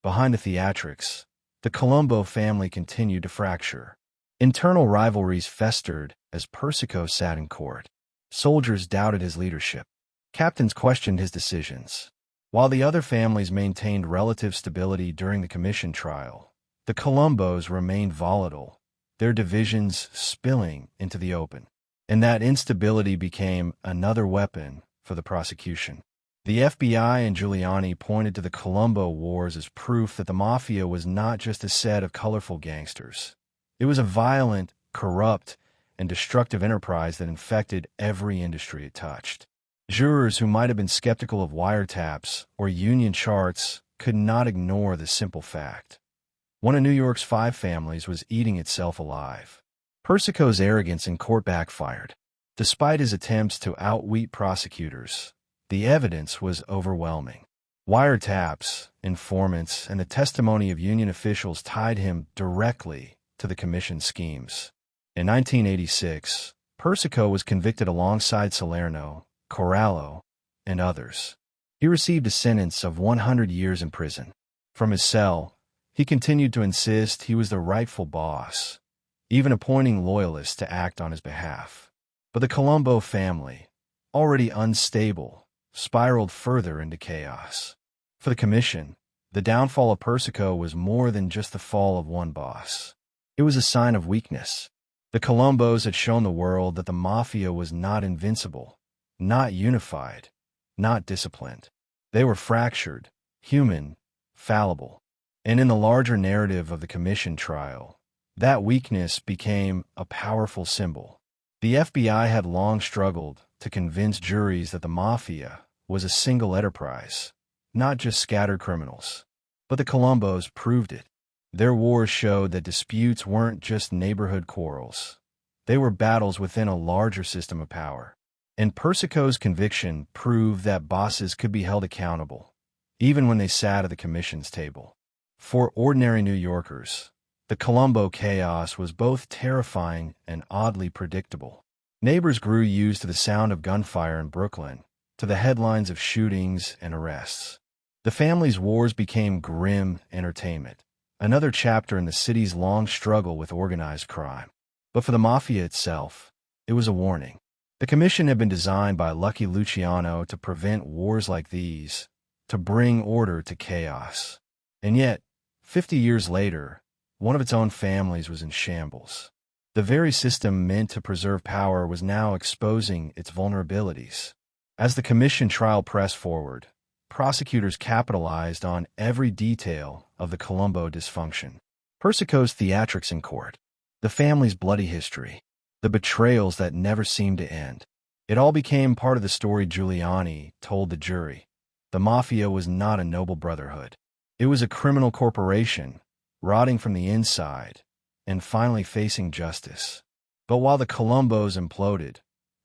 Behind the theatrics, the Colombo family continued to fracture. Internal rivalries festered as Persico sat in court. Soldiers doubted his leadership. Captains questioned his decisions. While the other families maintained relative stability during the commission trial, the Colombos remained volatile, their divisions spilling into the open. And that instability became another weapon for the prosecution. The FBI and Giuliani pointed to the Colombo Wars as proof that the Mafia was not just a set of colorful gangsters. It was a violent, corrupt, and destructive enterprise that infected every industry it touched. Jurors who might have been skeptical of wiretaps or union charts could not ignore the simple fact. One of New York's 5 families was eating itself alive. Persico's arrogance in court backfired. Despite his attempts to outwit prosecutors, the evidence was overwhelming. Wiretaps, informants, and the testimony of union officials tied him directly to the Commission's schemes. In 1986, Persico was convicted alongside Salerno, Corallo, and others. He received a sentence of 100 years in prison. From his cell, he continued to insist he was the rightful boss, even appointing loyalists to act on his behalf. But the Colombo family, already unstable, spiraled further into chaos. For the Commission, the downfall of Persico was more than just the fall of one boss. It was a sign of weakness. The Colombos had shown the world that the Mafia was not invincible, not unified, not disciplined. They were fractured, human, fallible. And in the larger narrative of the Commission trial, that weakness became a powerful symbol. The FBI had long struggled to convince juries that the Mafia was a single enterprise, not just scattered criminals. But the Colombos proved it. Their wars showed that disputes weren't just neighborhood quarrels. They were battles within a larger system of power. And Persico's conviction proved that bosses could be held accountable, even when they sat at the Commission's table. For ordinary New Yorkers, the Colombo chaos was both terrifying and oddly predictable. Neighbors grew used to the sound of gunfire in Brooklyn, to the headlines of shootings and arrests. The family's wars became grim entertainment, another chapter in the city's long struggle with organized crime. But for the Mafia itself, it was a warning. The Commission had been designed by Lucky Luciano to prevent wars like these, to bring order to chaos. And yet, 50 years later, one of its own families was in shambles. The very system meant to preserve power was now exposing its vulnerabilities. As the Commission trial pressed forward, prosecutors capitalized on every detail of the Colombo dysfunction. Persico's theatrics in court, the family's bloody history, the betrayals that never seemed to end. It all became part of the story Giuliani told the jury. The Mafia was not a noble brotherhood. It was a criminal corporation, rotting from the inside, and finally facing justice. But while the Colombos imploded,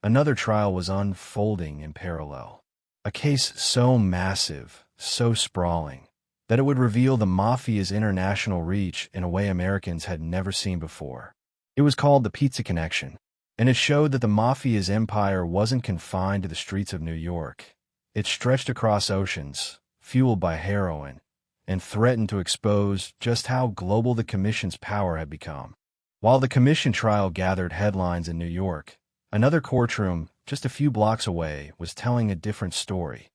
another trial was unfolding in parallel. A case so massive, so sprawling, that it would reveal the Mafia's international reach in a way Americans had never seen before. It was called the Pizza Connection, and it showed that the Mafia's empire wasn't confined to the streets of New York. It stretched across oceans, fueled by heroin, and threatened to expose just how global the Commission's power had become. While the Commission trial gathered headlines in New York, another courtroom just a few blocks away was telling a different story,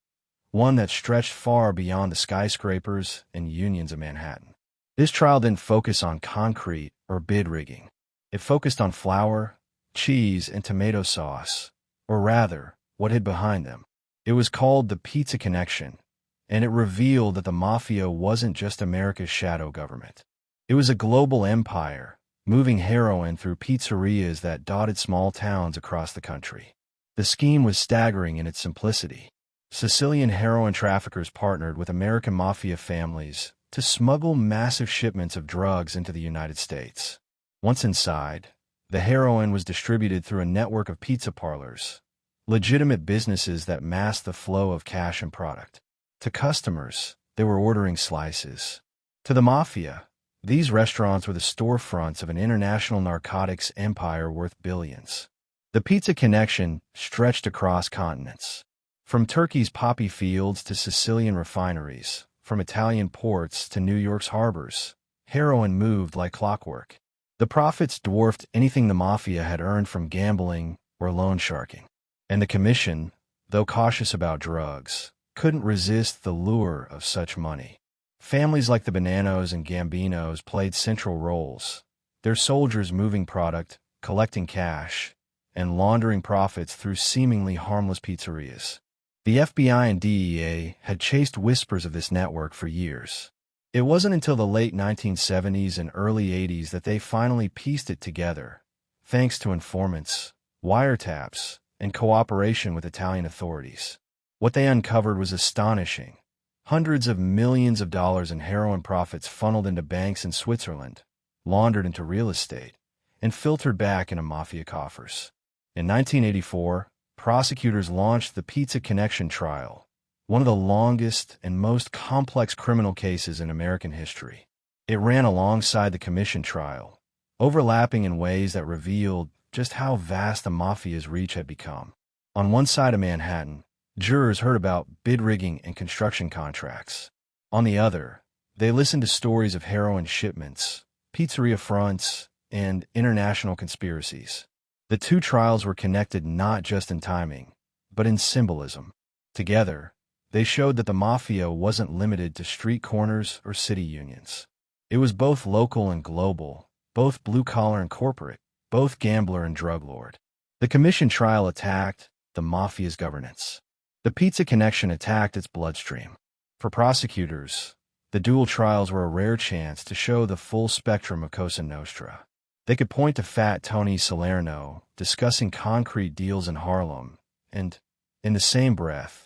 one that stretched far beyond the skyscrapers and unions of Manhattan. This trial didn't focus on concrete or bid rigging. It focused on flour, cheese, and tomato sauce, or rather, what hid behind them. It was called the Pizza Connection, and it revealed that the Mafia wasn't just America's shadow government. It was a global empire, moving heroin through pizzerias that dotted small towns across the country. The scheme was staggering in its simplicity. Sicilian heroin traffickers partnered with American Mafia families to smuggle massive shipments of drugs into the United States. Once inside, the heroin was distributed through a network of pizza parlors, legitimate businesses that masked the flow of cash and product. To customers, they were ordering slices. To the Mafia, these restaurants were the storefronts of an international narcotics empire worth billions. The Pizza Connection stretched across continents. From Turkey's poppy fields to Sicilian refineries, from Italian ports to New York's harbors, heroin moved like clockwork. The profits dwarfed anything the Mafia had earned from gambling or loan sharking. And the Commission, though cautious about drugs, couldn't resist the lure of such money. Families like the Bananos and Gambinos played central roles, their soldiers moving product, collecting cash, and laundering profits through seemingly harmless pizzerias. The FBI and DEA had chased whispers of this network for years. It wasn't until the late 1970s and early 80s that they finally pieced it together, thanks to informants, wiretaps, and cooperation with Italian authorities. What they uncovered was astonishing. Hundreds of millions of dollars in heroin profits funneled into banks in Switzerland, laundered into real estate, and filtered back into Mafia coffers. In 1984, prosecutors launched the Pizza Connection trial, one of the longest and most complex criminal cases in American history. It ran alongside the commission trial, overlapping in ways that revealed just how vast the Mafia's reach had become. On one side of Manhattan, jurors heard about bid rigging and construction contracts. On the other, they listened to stories of heroin shipments, pizzeria fronts, and international conspiracies. The two trials were connected not just in timing, but in symbolism. Together, they showed that the Mafia wasn't limited to street corners or city unions. It was both local and global, both blue-collar and corporate, both gambler and drug lord. The commission trial attacked the Mafia's governance. The Pizza Connection attacked its bloodstream. For prosecutors, the dual trials were a rare chance to show the full spectrum of Cosa Nostra. They could point to Fat Tony Salerno discussing concrete deals in Harlem, and, in the same breath,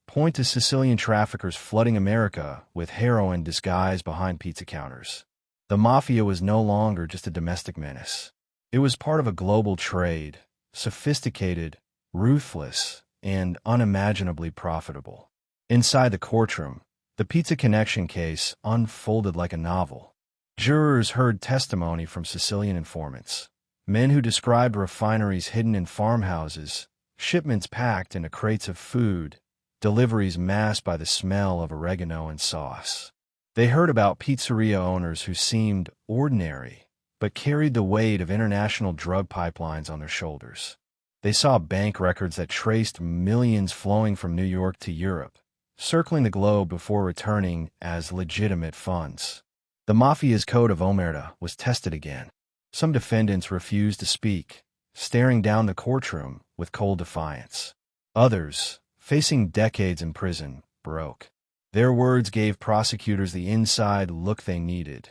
point to Sicilian traffickers flooding America with heroin disguised behind pizza counters. The Mafia was no longer just a domestic menace. It was part of a global trade, sophisticated, ruthless, and unimaginably profitable. Inside the courtroom, the Pizza Connection case unfolded like a novel. Jurors heard testimony from Sicilian informants, men who described refineries hidden in farmhouses, shipments packed into crates of food, deliveries masked by the smell of oregano and sauce. They heard about pizzeria owners who seemed ordinary, but carried the weight of international drug pipelines on their shoulders. They saw bank records that traced millions flowing from New York to Europe, circling the globe before returning as legitimate funds. The Mafia's code of omerta was tested again. Some defendants refused to speak, staring down the courtroom with cold defiance. Others, facing decades in prison, broke. Their words gave prosecutors the inside look they needed.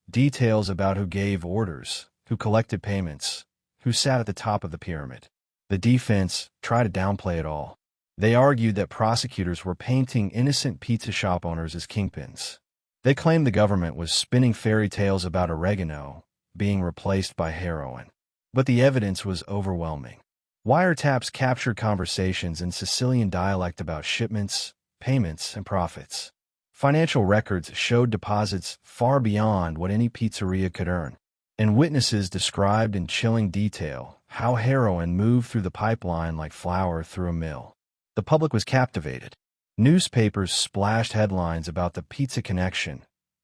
Details about who gave orders, who collected payments, who sat at the top of the pyramid. The defense tried to downplay it all. They argued that prosecutors were painting innocent pizza shop owners as kingpins. They claimed the government was spinning fairy tales about oregano being replaced by heroin. But the evidence was overwhelming. Wiretaps captured conversations in Sicilian dialect about shipments, payments, and profits. Financial records showed deposits far beyond what any pizzeria could earn. And witnesses described in chilling detail how heroin moved through the pipeline like flour through a mill. The public was captivated. Newspapers splashed headlines about the Pizza Connection,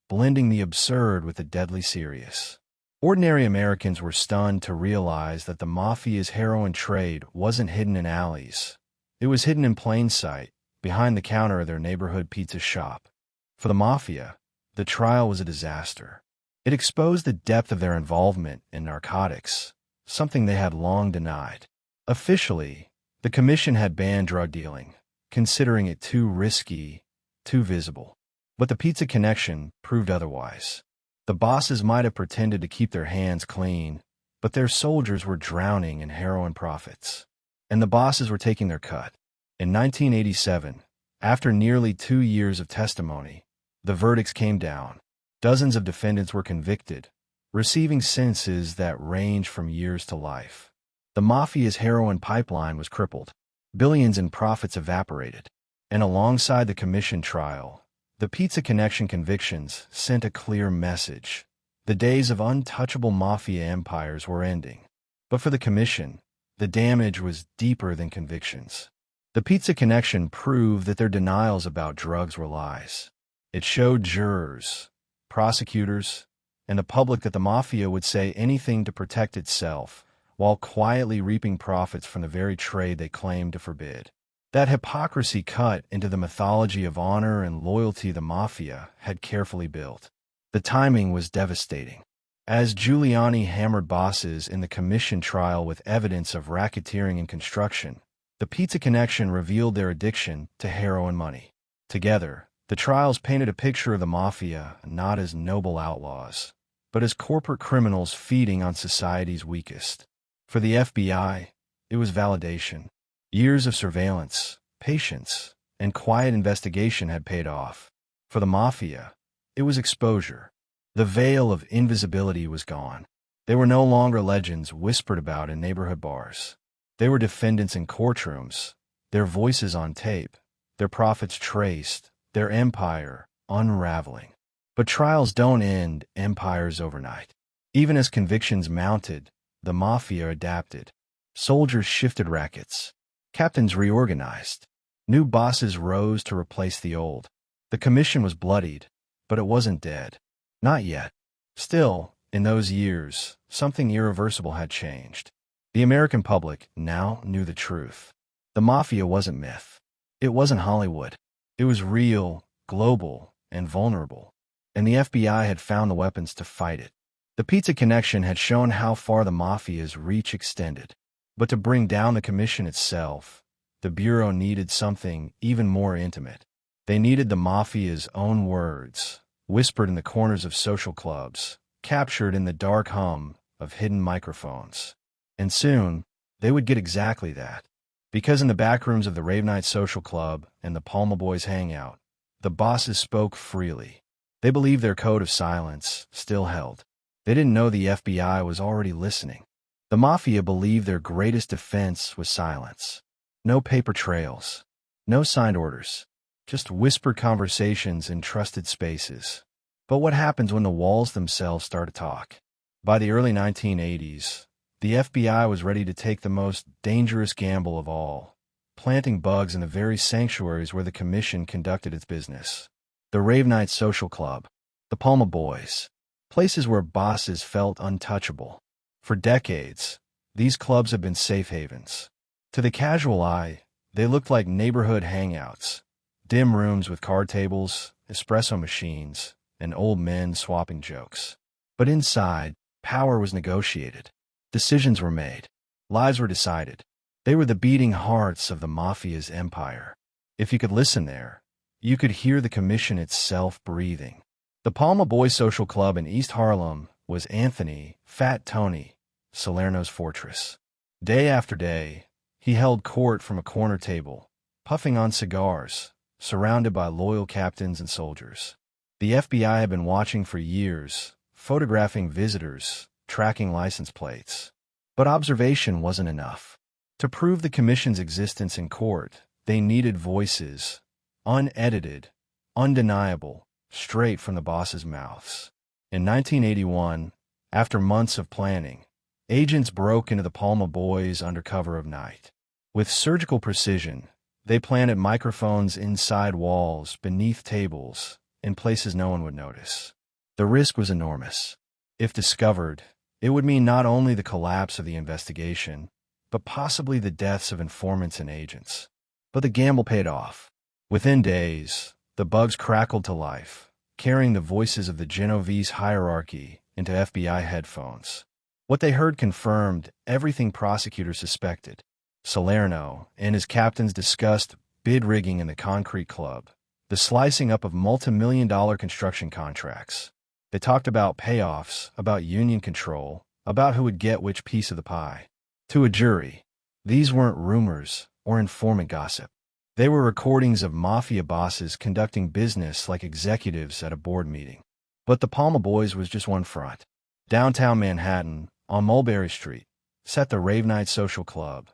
blending the absurd with the deadly serious. Ordinary Americans were stunned to realize that the Mafia's heroin trade wasn't hidden in alleys. It was hidden in plain sight, behind the counter of their neighborhood pizza shop. For the Mafia, the trial was a disaster. It exposed the depth of their involvement in narcotics, something they had long denied. Officially, the commission had banned drug dealing, considering it too risky, too visible. But the Pizza Connection proved otherwise. The bosses might have pretended to keep their hands clean, but their soldiers were drowning in heroin profits. And the bosses were taking their cut. In 1987, after nearly 2 years of testimony, the verdicts came down. Dozens of defendants were convicted, receiving sentences that ranged from years to life. The Mafia's heroin pipeline was crippled. Billions in profits evaporated. And alongside the commission trial, the Pizza Connection convictions sent a clear message. The days of untouchable Mafia empires were ending. But for the commission, the damage was deeper than convictions. The Pizza Connection proved that their denials about drugs were lies. It showed jurors, prosecutors, and the public that the Mafia would say anything to protect itself, while quietly reaping profits from the very trade they claimed to forbid. That hypocrisy cut into the mythology of honor and loyalty the Mafia had carefully built. The timing was devastating. As Giuliani hammered bosses in the commission trial with evidence of racketeering and construction, the Pizza Connection revealed their addiction to heroin money. Together, the trials painted a picture of the Mafia not as noble outlaws, but as corporate criminals feeding on society's weakest. For the FBI, it was validation. Years of surveillance, patience, and quiet investigation had paid off. For the Mafia, it was exposure. The veil of invisibility was gone. They were no longer legends whispered about in neighborhood bars. They were defendants in courtrooms, their voices on tape, their profits traced, their empire unraveling. But trials don't end empires overnight. Even as convictions mounted, the Mafia adapted. Soldiers shifted rackets. Captains reorganized. New bosses rose to replace the old. The commission was bloodied, but it wasn't dead. Not yet. Still, in those years, something irreversible had changed. The American public now knew the truth. The Mafia wasn't myth. It wasn't Hollywood. It was real, global, and vulnerable. And the FBI had found the weapons to fight it. The Pizza Connection had shown how far the Mafia's reach extended. But to bring down the commission itself, the Bureau needed something even more intimate. They needed the Mafia's own words, whispered in the corners of social clubs, captured in the dark hum of hidden microphones. And soon, they would get exactly that. Because in the back rooms of the Rave Night Social Club and the Palma Boys hangout, the bosses spoke freely. They believed their code of silence still held. They didn't know the FBI was already listening. The Mafia believed their greatest defense was silence. No paper trails. No signed orders. Just whispered conversations in trusted spaces. But what happens when the walls themselves start to talk? By the early 1980s, the FBI was ready to take the most dangerous gamble of all, planting bugs in the very sanctuaries where the commission conducted its business. The Rave Night Social Club, the Palma Boys, places where bosses felt untouchable. For decades, these clubs have been safe havens. To the casual eye, they looked like neighborhood hangouts, dim rooms with card tables, espresso machines, and old men swapping jokes. But inside, power was negotiated. Decisions were made. Lives were decided. They were the beating hearts of the Mafia's empire. If you could listen there, you could hear the commission itself breathing. The Palma Boys Social Club in East Harlem was Anthony, Fat Tony, Salerno's fortress. Day after day, he held court from a corner table, puffing on cigars, surrounded by loyal captains and soldiers. The FBI had been watching for years, photographing visitors, tracking license plates. But observation wasn't enough. To prove the commission's existence in court, they needed voices, unedited, undeniable, straight from the bosses' mouths. In 1981, after months of planning, agents broke into the Palma Boys under cover of night. With surgical precision, they planted microphones inside walls, beneath tables, in places no one would notice. The risk was enormous. If discovered, it would mean not only the collapse of the investigation, but possibly the deaths of informants and agents. But the gamble paid off. Within days, the bugs crackled to life, carrying the voices of the Genovese hierarchy into FBI headphones. What they heard confirmed everything prosecutors suspected. Salerno and his captains discussed bid rigging in the concrete club, the slicing up of multi-million-dollar construction contracts. They talked about payoffs, about union control, about who would get which piece of the pie. To a jury, these weren't rumors or informant gossip. They were recordings of Mafia bosses conducting business like executives at a board meeting. But the Palma Boys was just one front. Downtown Manhattan, on Mulberry Street, sat the Rave Night Social Club,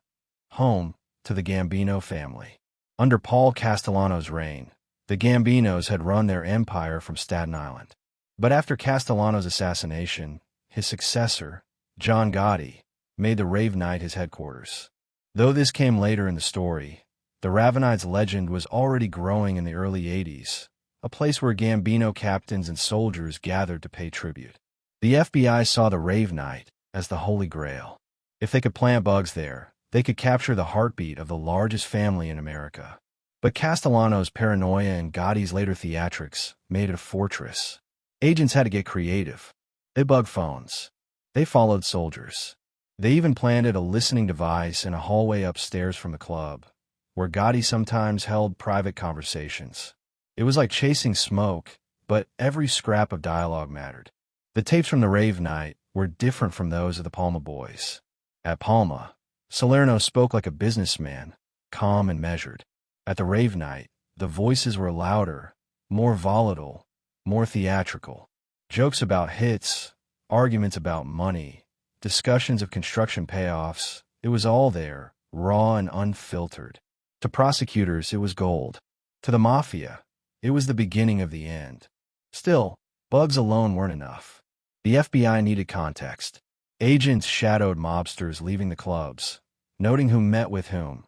home to the Gambino family. Under Paul Castellano's reign, the Gambinos had run their empire from Staten Island. But after Castellano's assassination, his successor, John Gotti, made the Rave Night his headquarters. Though this came later in the story, the Ravenites legend was already growing in the early 80s, a place where Gambino captains and soldiers gathered to pay tribute. The FBI saw the Rave Night as the Holy Grail. If they could plant bugs there, they could capture the heartbeat of the largest family in America. But Castellano's paranoia and Gotti's later theatrics made it a fortress. Agents had to get creative. They bugged phones. They followed soldiers. They even planted a listening device in a hallway upstairs from the club, where Gotti sometimes held private conversations. It was like chasing smoke, but every scrap of dialogue mattered. The tapes from the Rave Night were different from those of the Palma Boys. At Palma, Salerno spoke like a businessman, calm and measured. At the Rave Night, the voices were louder, more volatile, more theatrical. Jokes about hits, arguments about money, discussions of construction payoffs, it was all there, raw and unfiltered. To prosecutors, it was gold. To the Mafia, it was the beginning of the end. Still, bugs alone weren't enough. The FBI needed context. Agents shadowed mobsters leaving the clubs, noting who met with whom,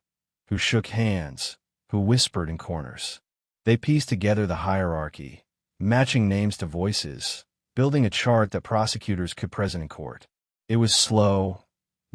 who shook hands, who whispered in corners. They pieced together the hierarchy, matching names to voices, building a chart that prosecutors could present in court. It was slow,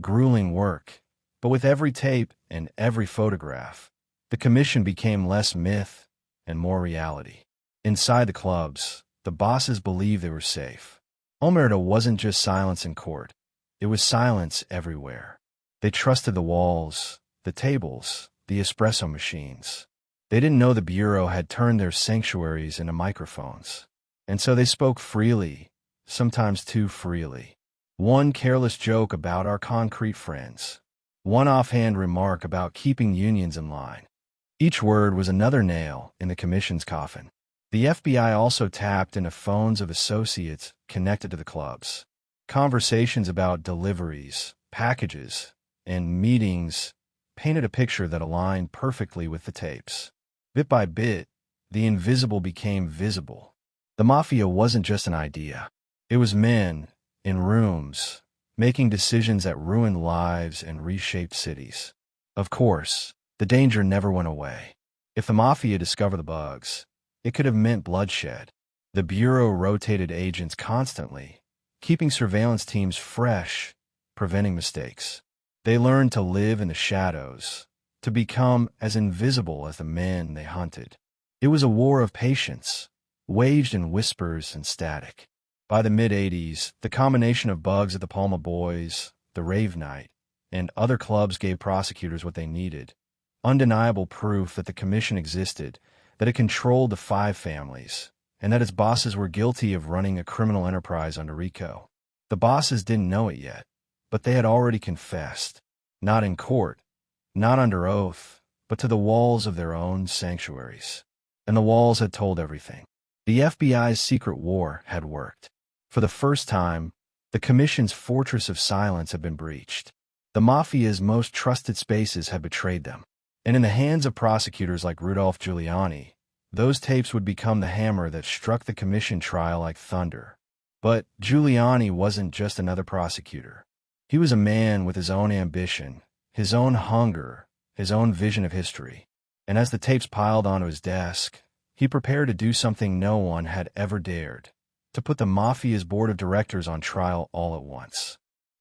grueling work, but with every tape and every photograph, the commission became less myth and more reality. Inside the clubs, the bosses believed they were safe. Omerta wasn't just silence in court. It was silence everywhere. They trusted the walls, the tables, the espresso machines. They didn't know the Bureau had turned their sanctuaries into microphones. And so they spoke freely, sometimes too freely. One careless joke about our concrete friends. One offhand remark about keeping unions in line. Each word was another nail in the commission's coffin. The FBI also tapped into phones of associates connected to the clubs. Conversations about deliveries, packages, and meetings painted a picture that aligned perfectly with the tapes. Bit by bit, the invisible became visible. The Mafia wasn't just an idea. It was men, in rooms, making decisions that ruined lives and reshaped cities. Of course, the danger never went away. If the Mafia discovered the bugs, it could have meant bloodshed. The Bureau rotated agents constantly, keeping surveillance teams fresh, preventing mistakes. They learned to live in the shadows, to become as invisible as the men they hunted. It was a war of patience, waged in whispers and static. By the mid-'80s, the combination of bugs at the Palma Boys, the Rave Night, and other clubs gave prosecutors what they needed. Undeniable proof that the commission existed, that it controlled the five families, and that its bosses were guilty of running a criminal enterprise under RICO. The bosses didn't know it yet, but they had already confessed, not in court, not under oath, but to the walls of their own sanctuaries. And the walls had told everything. The FBI's secret war had worked. For the first time, the commission's fortress of silence had been breached. The Mafia's most trusted spaces had betrayed them. And in the hands of prosecutors like Rudy Giuliani, those tapes would become the hammer that struck the commission trial like thunder. But Giuliani wasn't just another prosecutor. He was a man with his own ambition, his own hunger, his own vision of history. And as the tapes piled onto his desk, he prepared to do something no one had ever dared, to put the Mafia's board of directors on trial all at once.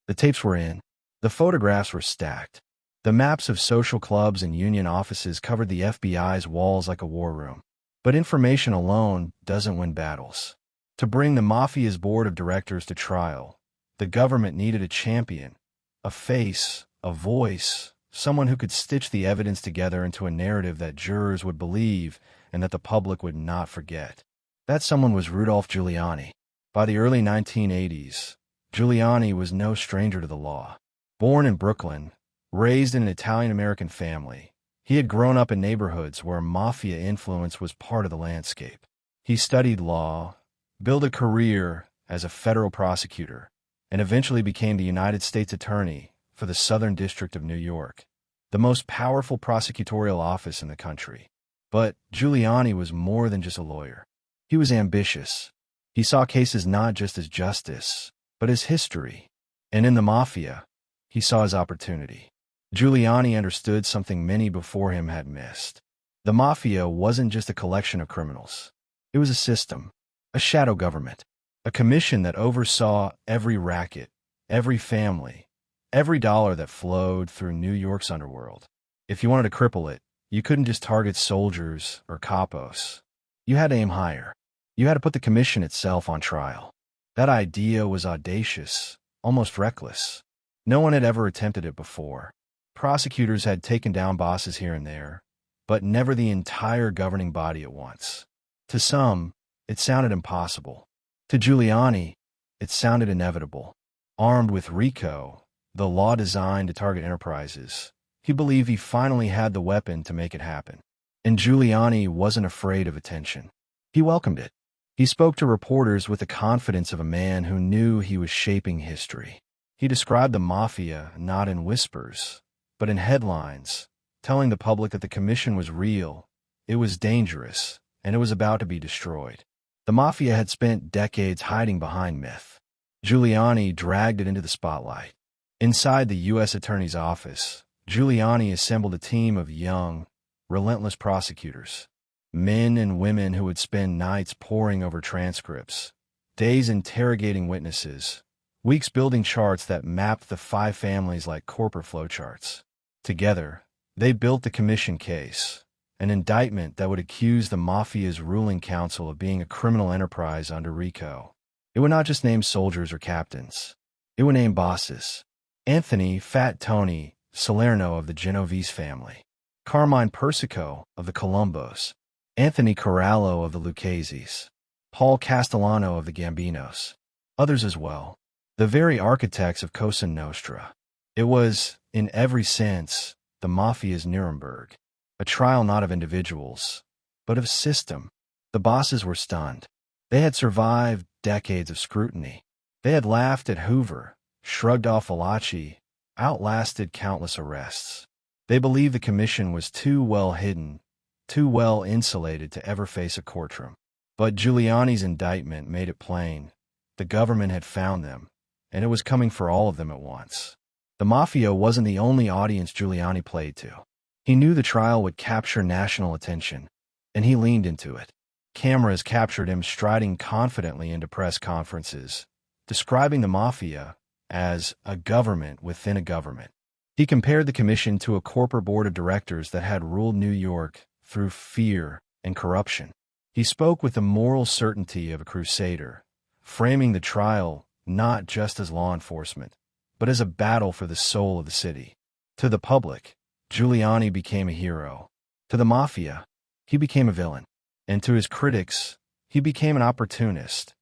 The tapes were in. The photographs were stacked. The maps of social clubs and union offices covered the FBI's walls like a war room. But information alone doesn't win battles. To bring the Mafia's board of directors to trial, the government needed a champion, a face, a voice, someone who could stitch the evidence together into a narrative that jurors would believe and that the public would not forget. That someone was Rudy Giuliani. By the early 1980s, Giuliani was no stranger to the law. Born in Brooklyn, raised in an Italian-American family, he had grown up in neighborhoods where Mafia influence was part of the landscape. He studied law, built a career as a federal prosecutor, and eventually became the United States Attorney for the Southern District of New York, the most powerful prosecutorial office in the country. But Giuliani was more than just a lawyer. He was ambitious. He saw cases not just as justice, but as history. And in the Mafia, he saw his opportunity. Giuliani understood something many before him had missed. The Mafia wasn't just a collection of criminals. It was a system, a shadow government, a commission that oversaw every racket, every family, every dollar that flowed through New York's underworld. If you wanted to cripple it, you couldn't just target soldiers or capos. You had to aim higher. You had to put the commission itself on trial. That idea was audacious, almost reckless. No one had ever attempted it before. Prosecutors had taken down bosses here and there, but never the entire governing body at once. To some, it sounded impossible. To Giuliani, it sounded inevitable. Armed with RICO, the law designed to target enterprises, he believed he finally had the weapon to make it happen. And Giuliani wasn't afraid of attention. He welcomed it. He spoke to reporters with the confidence of a man who knew he was shaping history. He described the Mafia not in whispers, but in headlines, telling the public that the commission was real, It was dangerous, and it was about to be destroyed. The Mafia had spent decades hiding behind myth. Giuliani dragged it into the spotlight. Inside the U.S. Attorney's office, Giuliani assembled a team of young, relentless prosecutors, men and women who would spend nights poring over transcripts, days interrogating witnesses, weeks building charts that mapped the five families like corporate flowcharts. Together, they built the commission case, an indictment that would accuse the Mafia's ruling council of being a criminal enterprise under RICO. It would not just name soldiers or captains. It would name bosses. Anthony "Fat Tony" Salerno of the Genovese family, Carmine Persico of the Colombos, Anthony Corallo of the Lucchese's, Paul Castellano of the Gambinos, others as well, the very architects of Cosa Nostra. It was, in every sense, the Mafia's Nuremberg, a trial not of individuals, but of system. The bosses were stunned. They had survived decades of scrutiny. They had laughed at Hoover, shrugged off Valachi, outlasted countless arrests. They believed the commission was too well hidden, too well insulated to ever face a courtroom. But Giuliani's indictment made it plain. The government had found them, and it was coming for all of them at once. The Mafia wasn't the only audience Giuliani played to. He knew the trial would capture national attention, and he leaned into it. Cameras captured him striding confidently into press conferences, describing the Mafia as a government within a government. He compared the commission to a corporate board of directors that had ruled New York through fear and corruption. He spoke with the moral certainty of a crusader, framing the trial not just as law enforcement, but as a battle for the soul of the city. To the public, Giuliani became a hero. To the Mafia, he became a villain. And to his critics, he became an opportunist,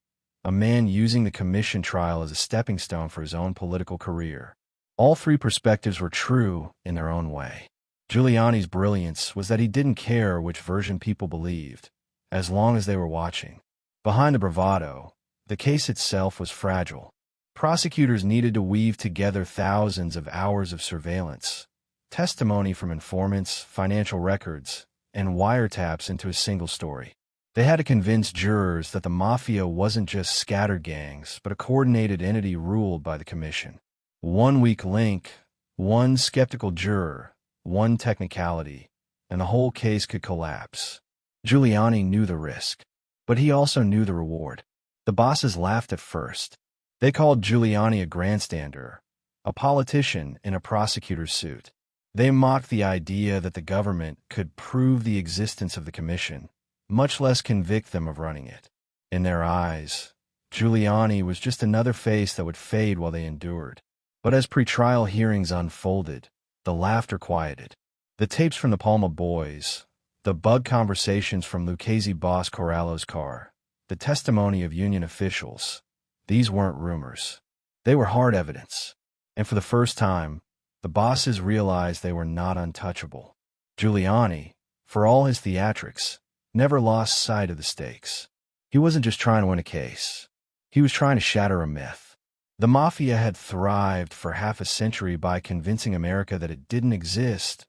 a man using the commission trial as a stepping stone for his own political career. All three perspectives were true in their own way. Giuliani's brilliance was that he didn't care which version people believed, as long as they were watching. Behind the bravado, the case itself was fragile. Prosecutors needed to weave together thousands of hours of surveillance, testimony from informants, financial records, and wiretaps into a single story. They had to convince jurors that the Mafia wasn't just scattered gangs, but a coordinated entity ruled by the commission. One weak link, one skeptical juror, one technicality, and the whole case could collapse. Giuliani knew the risk, but he also knew the reward. The bosses laughed at first. They called Giuliani a grandstander, a politician in a prosecutor's suit. They mocked the idea that the government could prove the existence of the commission, much less convict them of running it. In their eyes, Giuliani was just another face that would fade while they endured. But as pretrial hearings unfolded, the laughter quieted. The tapes from the Palma boys, the bug conversations from Lucchese boss Corallo's car, the testimony of union officials, these weren't rumors. They were hard evidence. And for the first time, the bosses realized they were not untouchable. Giuliani, for all his theatrics, never lost sight of the stakes. He wasn't just trying to win a case. He was trying to shatter a myth. The Mafia had thrived for half a century by convincing America that it didn't exist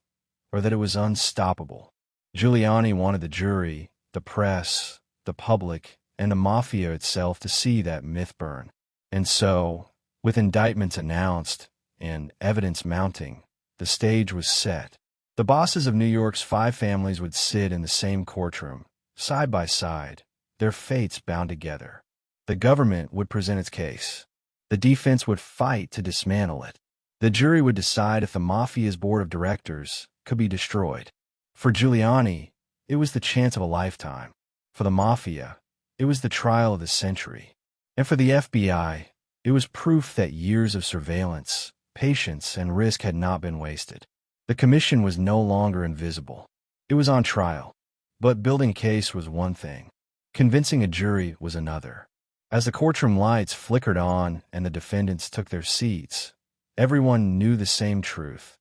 or that it was unstoppable. Giuliani wanted the jury, the press, the public, and the Mafia itself to see that myth burn. And so, with indictments announced and evidence mounting, the stage was set. The bosses of New York's five families would sit in the same courtroom, side by side, their fates bound together. The government would present its case. The defense would fight to dismantle it. The jury would decide if the Mafia's board of directors could be destroyed. For Giuliani, it was the chance of a lifetime. For the Mafia, it was the trial of the century. And for the FBI, it was proof that years of surveillance, patience, and risk had not been wasted. The commission was no longer invisible. It was on trial. But building a case was one thing. Convincing a jury was another. As the courtroom lights flickered on and the defendants took their seats, everyone knew the same truth.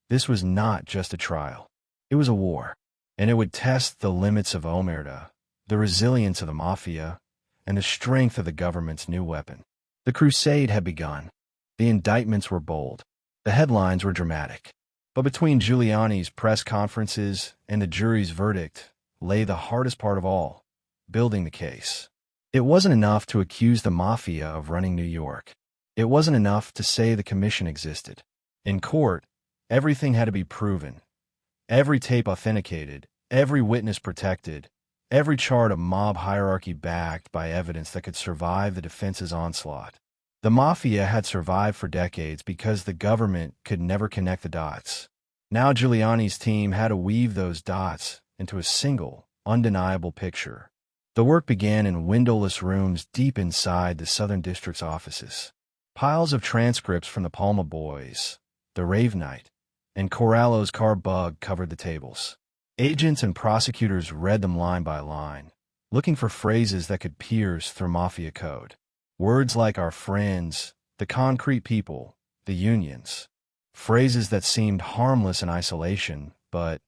This was not just a trial. It was a war. And it would test the limits of omerta, the resilience of the Mafia, and the strength of the government's new weapon. The crusade had begun. The indictments were bold. The headlines were dramatic. But between Giuliani's press conferences and the jury's verdict, lay the hardest part of all: building the case. It wasn't enough to accuse the Mafia of running New York. It wasn't enough to say the commission existed. In court, everything had to be proven. Every tape authenticated, every witness protected, every chart of mob hierarchy backed by evidence that could survive the defense's onslaught. The Mafia had survived for decades because the government could never connect the dots. Now Giuliani's team had to weave those dots into a single, undeniable picture. The work began in windowless rooms deep inside the Southern District's offices. Piles of transcripts from the Palma Boys, the Rave Night, and Corallo's car bug covered the tables. Agents and prosecutors read them line by line, looking for phrases that could pierce through Mafia code. Words like our friends, the concrete people, the unions. Phrases that seemed harmless in isolation, but,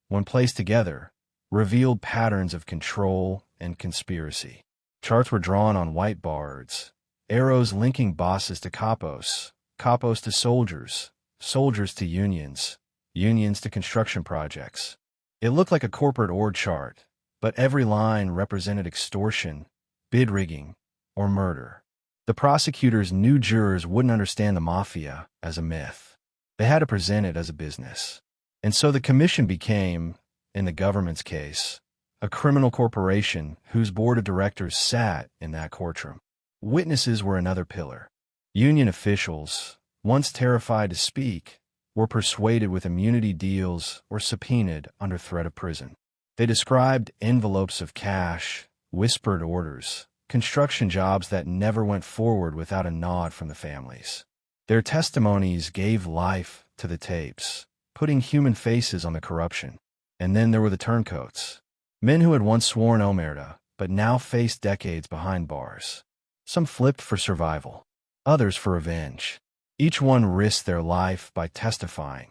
when placed together, revealed patterns of control and conspiracy. Charts were drawn on whiteboards, arrows linking bosses to capos, capos to soldiers, soldiers to unions, unions to construction projects. It looked like a corporate org chart, but every line represented extortion, bid rigging, or murder. The prosecutors knew jurors wouldn't understand the Mafia as a myth. They had to present it as a business. And so the commission became, in the government's case, a criminal corporation whose board of directors sat in that courtroom. Witnesses were another pillar. Union officials, once terrified to speak, were persuaded with immunity deals or subpoenaed under threat of prison. They described envelopes of cash, whispered orders, construction jobs that never went forward without a nod from the families. Their testimonies gave life to the tapes, putting human faces on the corruption. And then there were the turncoats, men who had once sworn omerta, but now faced decades behind bars. Some flipped for survival, others for revenge. Each one risked their life by testifying,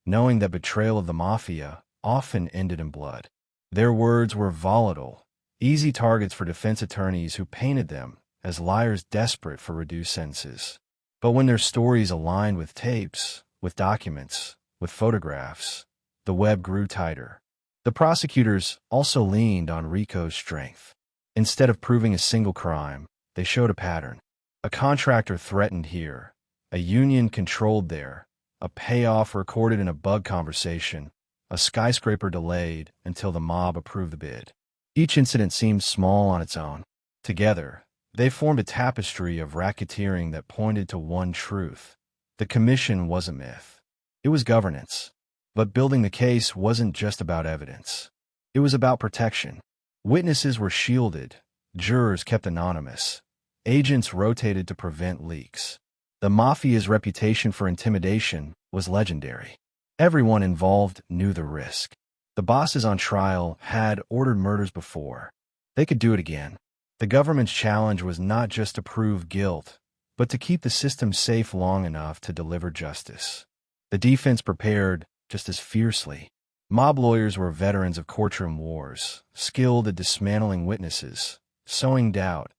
knowing that betrayal of the Mafia often ended in blood. Their words were volatile, easy targets for defense attorneys who painted them as liars desperate for reduced sentences. But when their stories aligned with tapes, with documents, with photographs, the web grew tighter. The prosecutors also leaned on RICO's strength. Instead of proving a single crime, they showed a pattern. A contractor threatened here, a union controlled there, a payoff recorded in a bug conversation, a skyscraper delayed until the mob approved the bid. Each incident seemed small on its own. Together, they formed a tapestry of racketeering that pointed to one truth. The commission was a myth. It was governance. But building the case wasn't just about evidence. It was about protection. Witnesses were shielded, jurors kept anonymous, agents rotated to prevent leaks. The Mafia's reputation for intimidation was legendary. Everyone involved knew the risk. The bosses on trial had ordered murders before. They could do it again. The government's challenge was not just to prove guilt, but to keep the system safe long enough to deliver justice. The defense prepared just as fiercely. Mob lawyers were veterans of courtroom wars, skilled at dismantling witnesses, sowing doubt,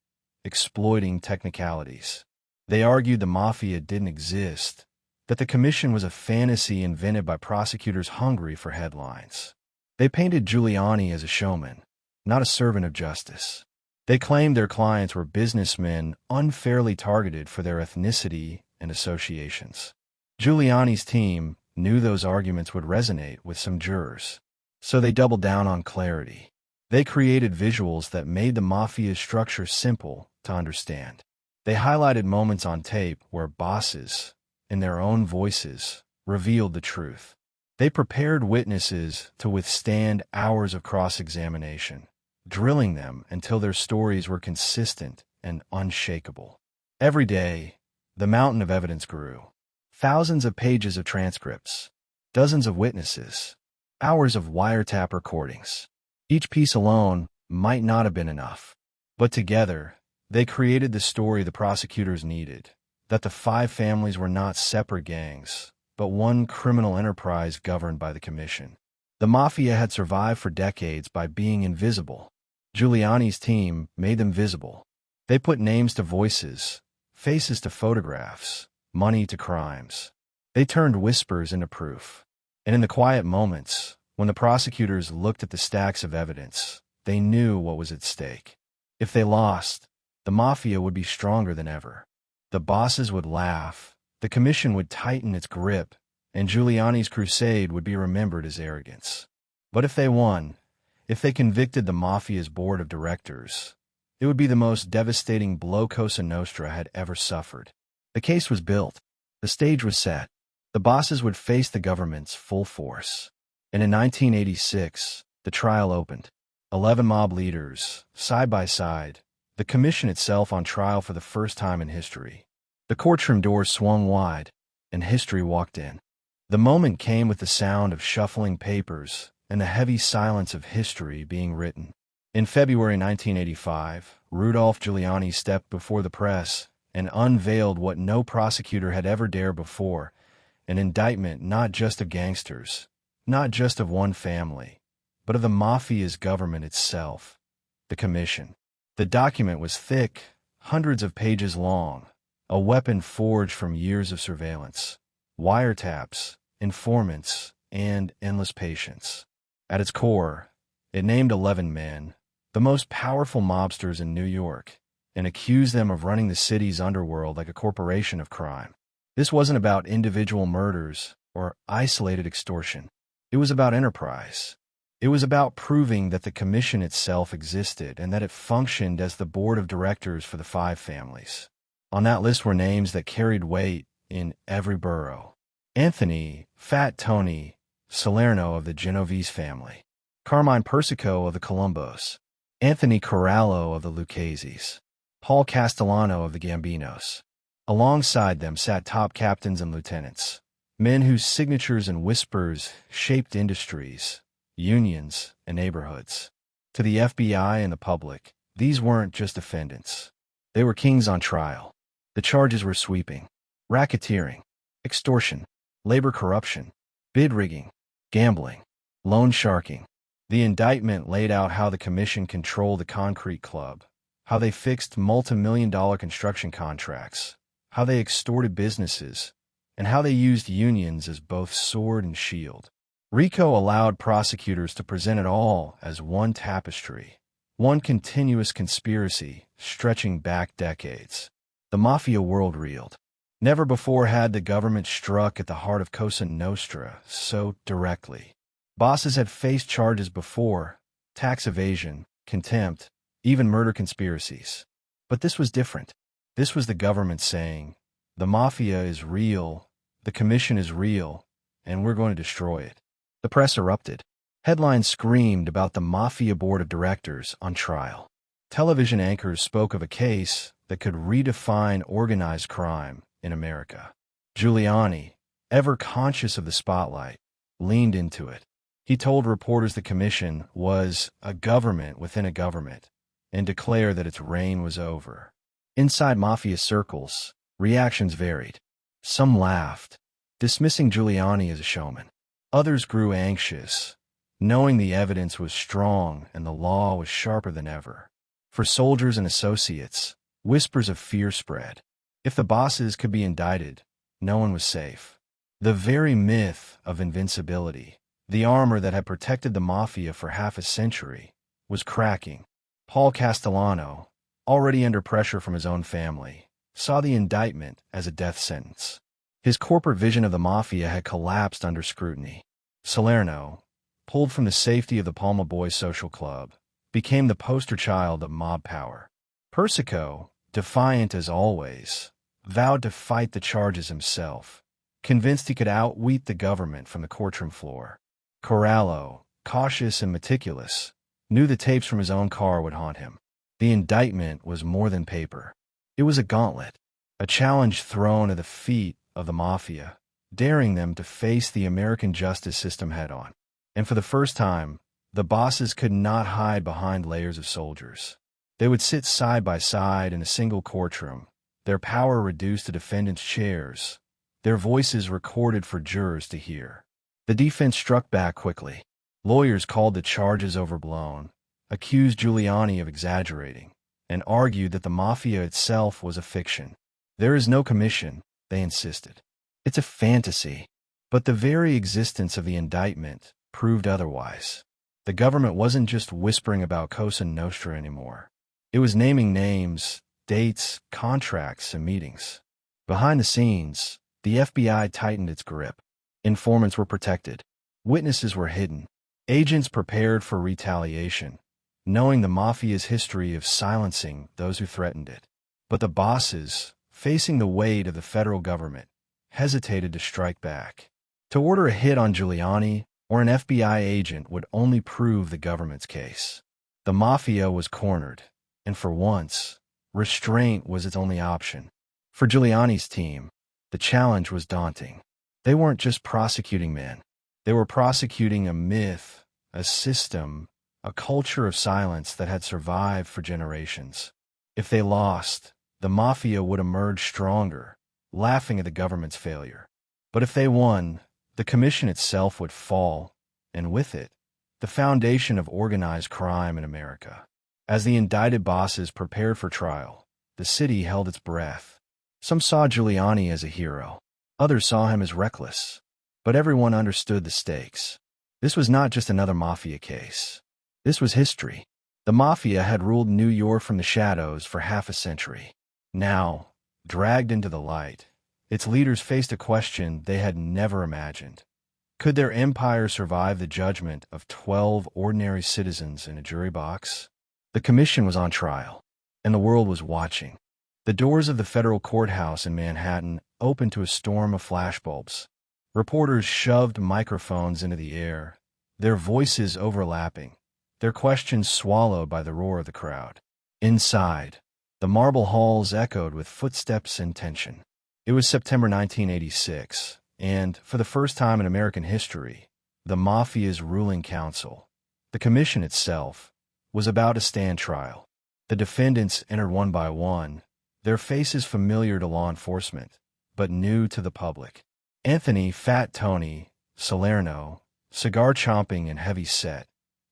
exploiting technicalities. They argued the Mafia didn't exist, that the commission was a fantasy invented by prosecutors hungry for headlines. They painted Giuliani as a showman, not a servant of justice. They claimed their clients were businessmen unfairly targeted for their ethnicity and associations. Giuliani's team knew those arguments would resonate with some jurors, so they doubled down on clarity. They created visuals that made the Mafia's structure simple to understand. They highlighted moments on tape where bosses, in their own voices, revealed the truth. They prepared witnesses to withstand hours of cross-examination, drilling them until their stories were consistent and unshakable. Every day, the mountain of evidence grew. Thousands of pages of transcripts, dozens of witnesses, hours of wiretap recordings. Each piece alone might not have been enough, but together, they created the story the prosecutors needed, that the five families were not separate gangs, but one criminal enterprise governed by the commission. The Mafia had survived for decades by being invisible. Giuliani's team made them visible. They put names to voices, faces to photographs, money to crimes. They turned whispers into proof. And in the quiet moments, When the prosecutors looked at the stacks of evidence, they knew what was at stake. If they lost, the Mafia would be stronger than ever. The bosses would laugh, the commission would tighten its grip, and Giuliani's crusade would be remembered as arrogance. But if they won, if they convicted the Mafia's board of directors, it would be the most devastating blow Cosa Nostra had ever suffered. The case was built. The stage was set. The bosses would face the government's full force. And in 1986, the trial opened. 11 mob leaders, side by side, the commission itself on trial for the first time in history. The courtroom doors swung wide, and history walked in. The moment came with the sound of shuffling papers and the heavy silence of history being written. In February 1985, Rudolph Giuliani stepped before the press and unveiled what no prosecutor had ever dared before, an indictment not just of gangsters, not just of one family, but of the Mafia's government itself, the commission. The document was thick, hundreds of pages long, a weapon forged from years of surveillance, wiretaps, informants, and endless patience. At its core, it named 11 men, the most powerful mobsters in New York, and accused them of running the city's underworld like a corporation of crime. This wasn't about individual murders or isolated extortion. It was about enterprise. It was about proving that the commission itself existed and that it functioned as the board of directors for the 5 families. On that list were names that carried weight in every borough. Anthony, Fat Tony, Salerno of the Genovese family. Carmine Persico of the Colombos. Anthony Corallo of the Lucchese's. Paul Castellano of the Gambinos. Alongside them sat top captains and lieutenants, men whose signatures and whispers shaped industries, unions, and neighborhoods. To the FBI and the public, these weren't just defendants. They were kings on trial. The charges were sweeping: racketeering, extortion, labor corruption, bid rigging, gambling, loan sharking. The indictment laid out how the commission controlled the concrete club, how they fixed multi-million-dollar construction contracts, how they extorted businesses, and how they used unions as both sword and shield. RICO allowed prosecutors to present it all as one tapestry, one continuous conspiracy stretching back decades. The Mafia world reeled. Never before had the government struck at the heart of Cosa Nostra so directly. Bosses had faced charges before: tax evasion, contempt, even murder conspiracies. But this was different. This was the government saying, the Mafia is real, the commission is real, and we're going to destroy it. The press erupted. Headlines screamed about the Mafia board of directors on trial. Television anchors spoke of a case that could redefine organized crime in America. Giuliani, ever conscious of the spotlight, leaned into it. He told reporters the commission was a government within a government and declared that its reign was over. Inside Mafia circles, reactions varied. Some laughed, dismissing Giuliani as a showman. Others grew anxious, knowing the evidence was strong and the law was sharper than ever. For soldiers and associates, whispers of fear spread. If the bosses could be indicted, no one was safe. The very myth of invincibility, the armor that had protected the Mafia for half a century, was cracking. Paul Castellano, already under pressure from his own family, saw the indictment as a death sentence. His corporate vision of the Mafia had collapsed under scrutiny. Salerno, pulled from the safety of the Palma Boys social club, became the poster child of mob power. Persico, defiant as always, vowed to fight the charges himself, convinced he could outwit the government from the courtroom floor. Corallo, cautious and meticulous, knew the tapes from his own car would haunt him. The indictment was more than paper. It was a gauntlet, a challenge thrown at the feet of the Mafia, daring them to face the American justice system head-on. And for the first time, the bosses could not hide behind layers of soldiers. They would sit side by side in a single courtroom, their power reduced to defendants' chairs, their voices recorded for jurors to hear. The defense struck back quickly. Lawyers called the charges overblown, accused Giuliani of exaggerating, and argued that the Mafia itself was a fiction. There is no commission, they insisted. It's a fantasy. But the very existence of the indictment proved otherwise. The government wasn't just whispering about Cosa Nostra anymore. It was naming names, dates, contracts, and meetings. Behind the scenes, the FBI tightened its grip. Informants were protected. Witnesses were hidden. Agents prepared for retaliation, knowing the Mafia's history of silencing those who threatened it. But the bosses, facing the weight of the federal government, hesitated to strike back. To order a hit on Giuliani or an FBI agent would only prove the government's case. The Mafia was cornered, and for once, restraint was its only option. For Giuliani's team, the challenge was daunting. They weren't just prosecuting men. They were prosecuting a myth, a system, a culture of silence that had survived for generations. If they lost, the Mafia would emerge stronger, laughing at the government's failure. But if they won, the commission itself would fall, and with it, the foundation of organized crime in America. As the indicted bosses prepared for trial, the city held its breath. Some saw Giuliani as a hero. Others saw him as reckless. But everyone understood the stakes. This was not just another Mafia case. This was history. The Mafia had ruled New York from the shadows for half a century. Now, dragged into the light, its leaders faced a question they had never imagined. Could their empire survive the judgment of 12 ordinary citizens in a jury box? The commission was on trial, and the world was watching. The doors of the federal courthouse in Manhattan opened to a storm of flashbulbs. Reporters shoved microphones into the air, their voices overlapping, their questions swallowed by the roar of the crowd. Inside, the marble halls echoed with footsteps and tension. It was September 1986, and, for the first time in American history, the Mafia's ruling council, the commission itself, was about to stand trial. The defendants entered one by one, their faces familiar to law enforcement, but new to the public. Anthony "Fat Tony" Salerno, cigar-chomping and heavy-set,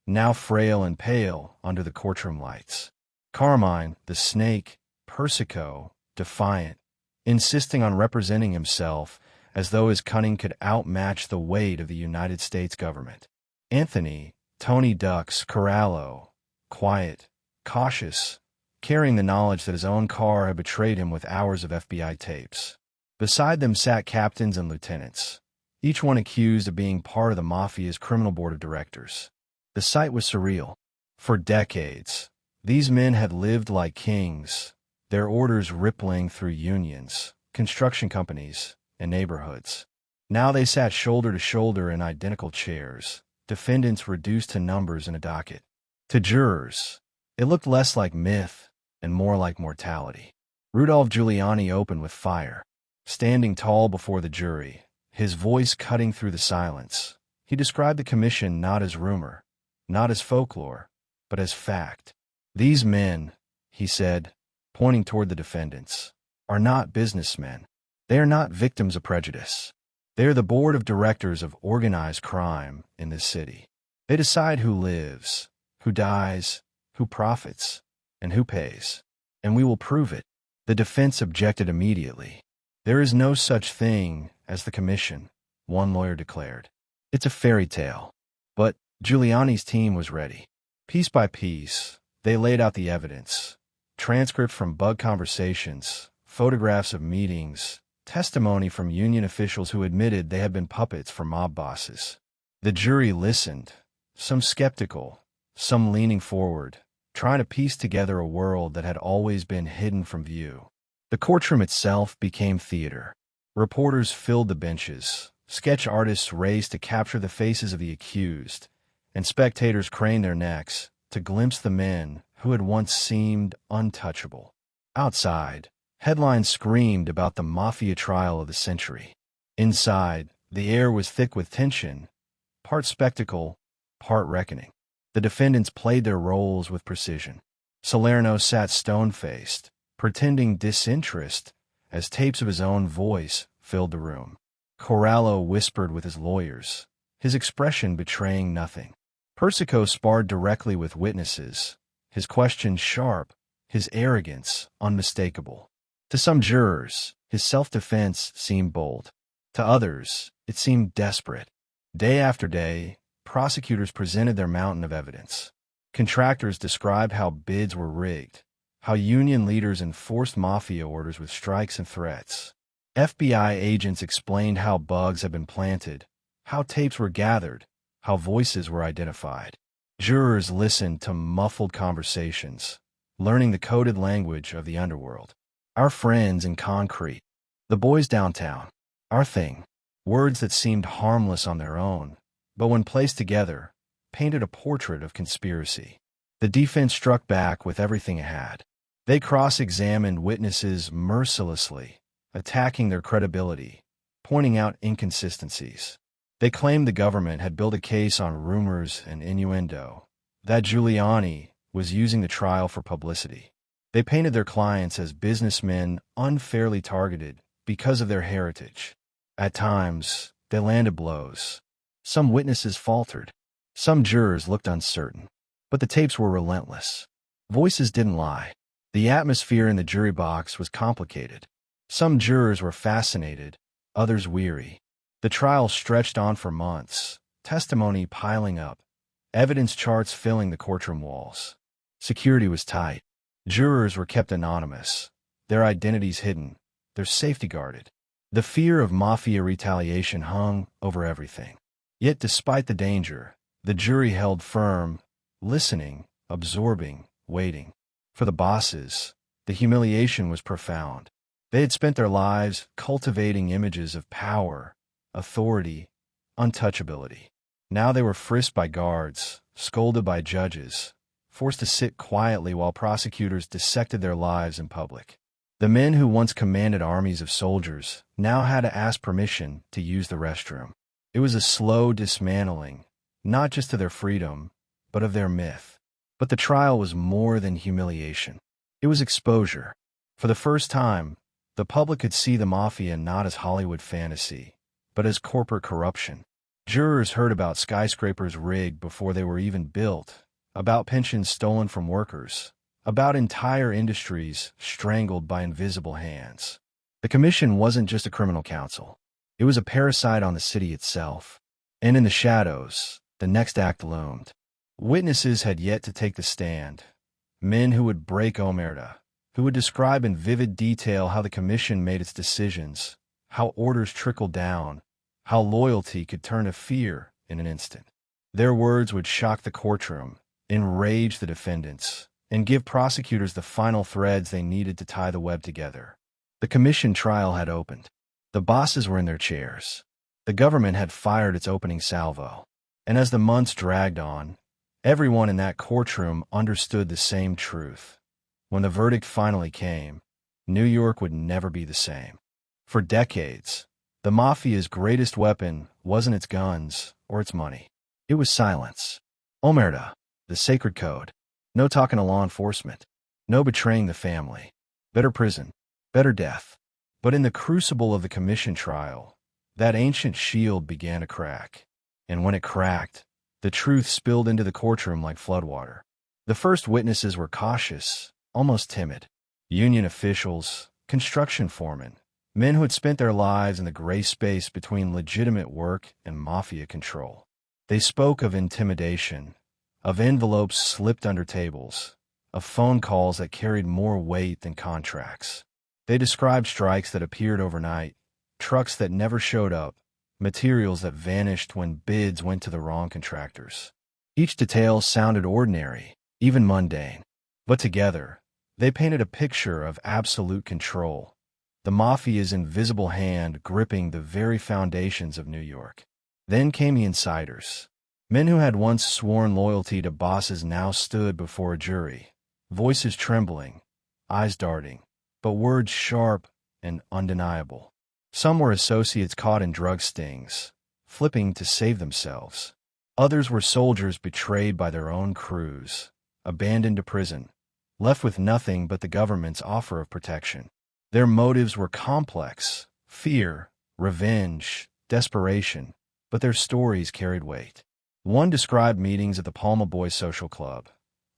now frail and pale under the courtroom lights. Carmine, the Snake, Persico, defiant, insisting on representing himself as though his cunning could outmatch the weight of the United States government. Anthony, Tony Ducks Corallo, quiet, cautious, carrying the knowledge that his own car had betrayed him with hours of FBI tapes. Beside them sat captains and lieutenants, each one accused of being part of the Mafia's criminal board of directors. The sight was surreal. For decades, these men had lived like kings, their orders rippling through unions, construction companies, and neighborhoods. Now they sat shoulder to shoulder in identical chairs, defendants reduced to numbers in a docket. To jurors, it looked less like myth and more like mortality. Rudolph Giuliani opened with fire. Standing tall before the jury, his voice cutting through the silence, he described the commission not as rumor, not as folklore, but as fact. These men, he said, pointing toward the defendants, are not businessmen. They are not victims of prejudice. They are the board of directors of organized crime in this city. They decide who lives, who dies, who profits, and who pays. And we will prove it. The defense objected immediately. There is no such thing as the commission, one lawyer declared. It's a fairy tale. But Giuliani's team was ready. Piece by piece, they laid out the evidence. Transcripts from bug conversations, photographs of meetings, testimony from union officials who admitted they had been puppets for mob bosses. The jury listened, some skeptical, some leaning forward, trying to piece together a world that had always been hidden from view. The courtroom itself became theater. Reporters filled the benches, sketch artists raced to capture the faces of the accused, and spectators craned their necks to glimpse the men who had once seemed untouchable. Outside, headlines screamed about the Mafia trial of the century. Inside, the air was thick with tension, part spectacle, part reckoning. The defendants played their roles with precision. Salerno sat stone-faced, pretending disinterest as tapes of his own voice filled the room. Corallo whispered with his lawyers, his expression betraying nothing. Persico sparred directly with witnesses, his questions sharp, his arrogance unmistakable. To some jurors, his self-defense seemed bold. To others, it seemed desperate. Day after day, prosecutors presented their mountain of evidence. Contractors described how bids were rigged, how union leaders enforced mafia orders with strikes and threats. FBI agents explained how bugs had been planted, how tapes were gathered, how voices were identified. Jurors listened to muffled conversations, learning the coded language of the underworld. Our friends in concrete. The boys downtown. Our thing. Words that seemed harmless on their own, but when placed together, painted a portrait of conspiracy. The defense struck back with everything it had. They cross-examined witnesses mercilessly, attacking their credibility, pointing out inconsistencies. They claimed the government had built a case on rumors and innuendo, that Giuliani was using the trial for publicity. They painted their clients as businessmen unfairly targeted because of their heritage. At times, they landed blows. Some witnesses faltered. Some jurors looked uncertain. But the tapes were relentless. Voices didn't lie. The atmosphere in the jury box was complicated. Some jurors were fascinated, others weary. The trial stretched on for months, testimony piling up, evidence charts filling the courtroom walls. Security was tight. Jurors were kept anonymous, their identities hidden, their safety guarded. The fear of mafia retaliation hung over everything. Yet despite the danger, the jury held firm, listening, absorbing, waiting. For the bosses, the humiliation was profound. They had spent their lives cultivating images of power, authority, untouchability. Now they were frisked by guards, scolded by judges, forced to sit quietly while prosecutors dissected their lives in public. The men who once commanded armies of soldiers now had to ask permission to use the restroom. It was a slow dismantling, not just of their freedom, but of their myth. But the trial was more than humiliation. It was exposure. For the first time, the public could see the mafia not as Hollywood fantasy, but as corporate corruption. Jurors heard about skyscrapers rigged before they were even built, about pensions stolen from workers, about entire industries strangled by invisible hands. The commission wasn't just a criminal council. It was a parasite on the city itself. And in the shadows, the next act loomed. Witnesses had yet to take the stand. Men who would break omerta, who would describe in vivid detail how the commission made its decisions, how orders trickled down, how loyalty could turn to fear in an instant. Their words would shock the courtroom, enrage the defendants, and give prosecutors the final threads they needed to tie the web together. The commission trial had opened. The bosses were in their chairs. The government had fired its opening salvo. And as the months dragged on, everyone in that courtroom understood the same truth. When the verdict finally came, New York would never be the same. For decades, the mafia's greatest weapon wasn't its guns or its money. It was silence. Omerta, the sacred code. No talking to law enforcement. No betraying the family. Better prison. Better death. But in the crucible of the commission trial, that ancient shield began to crack. And when it cracked, the truth spilled into the courtroom like floodwater. The first witnesses were cautious, almost timid. Union officials, construction foremen, men who had spent their lives in the gray space between legitimate work and mafia control. They spoke of intimidation, of envelopes slipped under tables, of phone calls that carried more weight than contracts. They described strikes that appeared overnight, trucks that never showed up, materials that vanished when bids went to the wrong contractors. Each detail sounded ordinary, even mundane. But together, they painted a picture of absolute control, the mafia's invisible hand gripping the very foundations of New York. Then came the insiders. Men who had once sworn loyalty to bosses now stood before a jury, voices trembling, eyes darting, but words sharp and undeniable. Some were associates caught in drug stings, flipping to save themselves. Others were soldiers betrayed by their own crews, abandoned to prison, left with nothing but the government's offer of protection. Their motives were complex: fear, revenge, desperation, but their stories carried weight. One described meetings at the Palma Boys Social Club,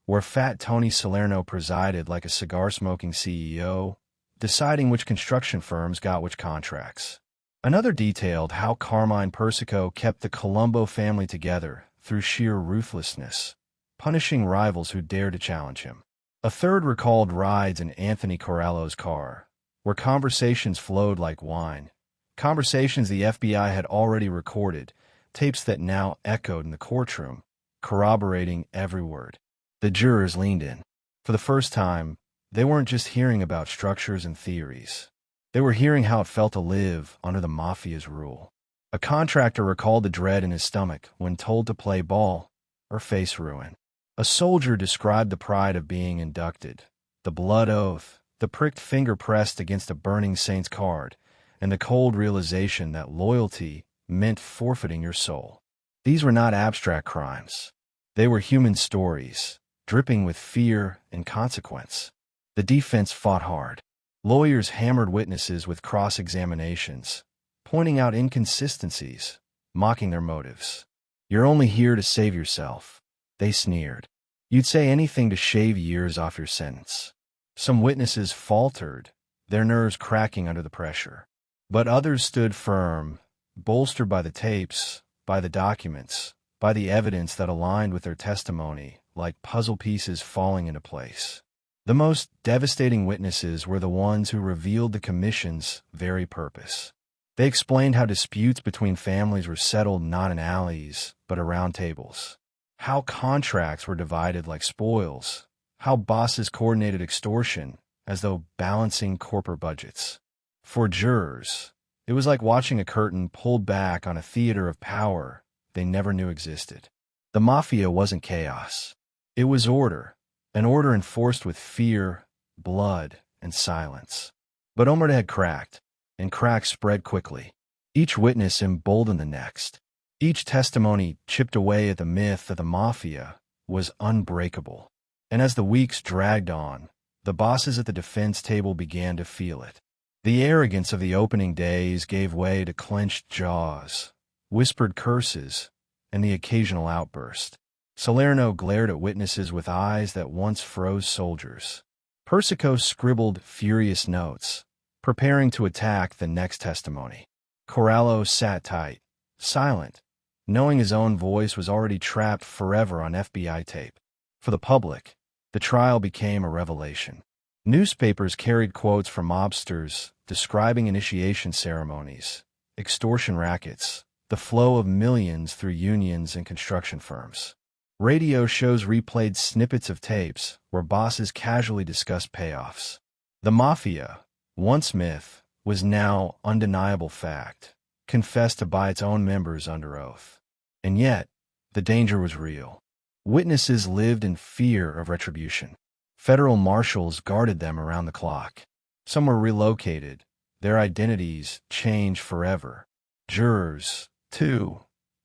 where Fat Tony Salerno presided like a cigar-smoking CEO, deciding which construction firms got which contracts. Another detailed how Carmine Persico kept the Colombo family together through sheer ruthlessness, punishing rivals who dared to challenge him. A third recalled rides in Anthony Corallo's car, where conversations flowed like wine, conversations the FBI had already recorded, tapes that now echoed in the courtroom, corroborating every word. The jurors leaned in. For the first time, they weren't just hearing about structures and theories. They were hearing how it felt to live under the Mafia's rule. A contractor recalled the dread in his stomach when told to play ball or face ruin. A soldier described the pride of being inducted, the blood oath, the pricked finger pressed against a burning Saints card, and the cold realization that loyalty meant forfeiting your soul. These were not abstract crimes. They were human stories, dripping with fear and consequence. The defense fought hard. Lawyers hammered witnesses with cross-examinations, pointing out inconsistencies, mocking their motives. "You're only here to save yourself," they sneered. "You'd say anything to shave years off your sentence." Some witnesses faltered, their nerves cracking under the pressure. But others stood firm, bolstered by the tapes, by the documents, by the evidence that aligned with their testimony, like puzzle pieces falling into place. The most devastating witnesses were the ones who revealed the commission's very purpose. They explained how disputes between families were settled not in alleys, but around tables. How contracts were divided like spoils. How bosses coordinated extortion, as though balancing corporate budgets. For jurors, it was like watching a curtain pulled back on a theater of power they never knew existed. The Mafia wasn't chaos. It was order, an order enforced with fear, blood, and silence. But Omerta had cracked, and cracks spread quickly. Each witness emboldened the next. Each testimony chipped away at the myth that the Mafia was unbreakable. And as the weeks dragged on, the bosses at the defense table began to feel it. The arrogance of the opening days gave way to clenched jaws, whispered curses, and the occasional outburst. Salerno glared at witnesses with eyes that once froze soldiers. Persico scribbled furious notes, preparing to attack the next testimony. Corallo sat tight, silent, knowing his own voice was already trapped forever on FBI tape. For the public, the trial became a revelation. Newspapers carried quotes from mobsters describing initiation ceremonies, extortion rackets, the flow of millions through unions and construction firms. Radio shows replayed snippets of tapes where bosses casually discussed payoffs. The Mafia, once myth, was now undeniable fact, confessed to by its own members under oath. And yet, the danger was real. Witnesses lived in fear of retribution. Federal marshals guarded them around the clock. Some were relocated, their identities changed forever. Jurors, too,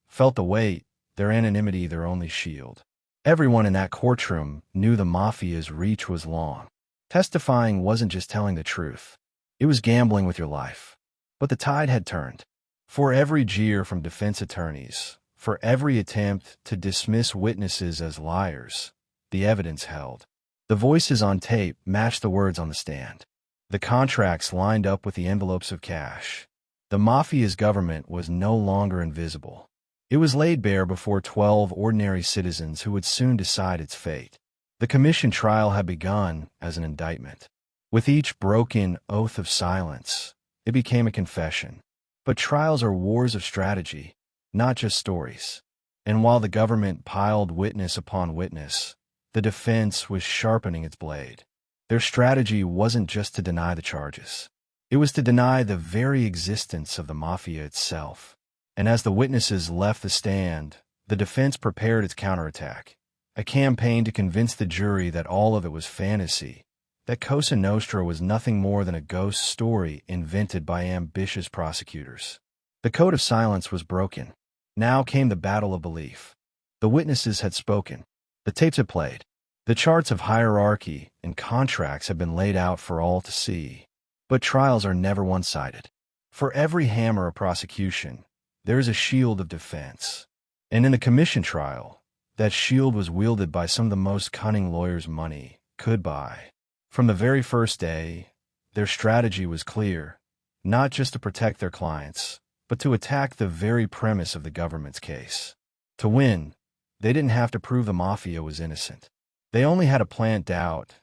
felt the weight, their anonymity their only shield. Everyone in that courtroom knew the Mafia's reach was long. Testifying wasn't just telling the truth. It was gambling with your life. But the tide had turned. For every jeer from defense attorneys, for every attempt to dismiss witnesses as liars, the evidence held. The voices on tape matched the words on the stand. The contracts lined up with the envelopes of cash. The Mafia's government was no longer invisible. It was laid bare before 12 ordinary citizens who would soon decide its fate. The commission trial had begun as an indictment. With each broken oath of silence, it became a confession. But trials are wars of strategy, not just stories. And while the government piled witness upon witness, the defense was sharpening its blade. Their strategy wasn't just to deny the charges. It was to deny the very existence of the Mafia itself. And as the witnesses left the stand, the defense prepared its counterattack, a campaign to convince the jury that all of it was fantasy, that Cosa Nostra was nothing more than a ghost story invented by ambitious prosecutors. The code of silence was broken. Now came the battle of belief. The witnesses had spoken. The tapes had played. The charts of hierarchy and contracts had been laid out for all to see. But trials are never one-sided. For every hammer of prosecution, there is a shield of defense. And in the commission trial, that shield was wielded by some of the most cunning lawyers money could buy. From the very first day, their strategy was clear, not just to protect their clients, but to attack the very premise of the government's case. To win, They didn't have to prove the Mafia was innocent. They only had to plant doubt.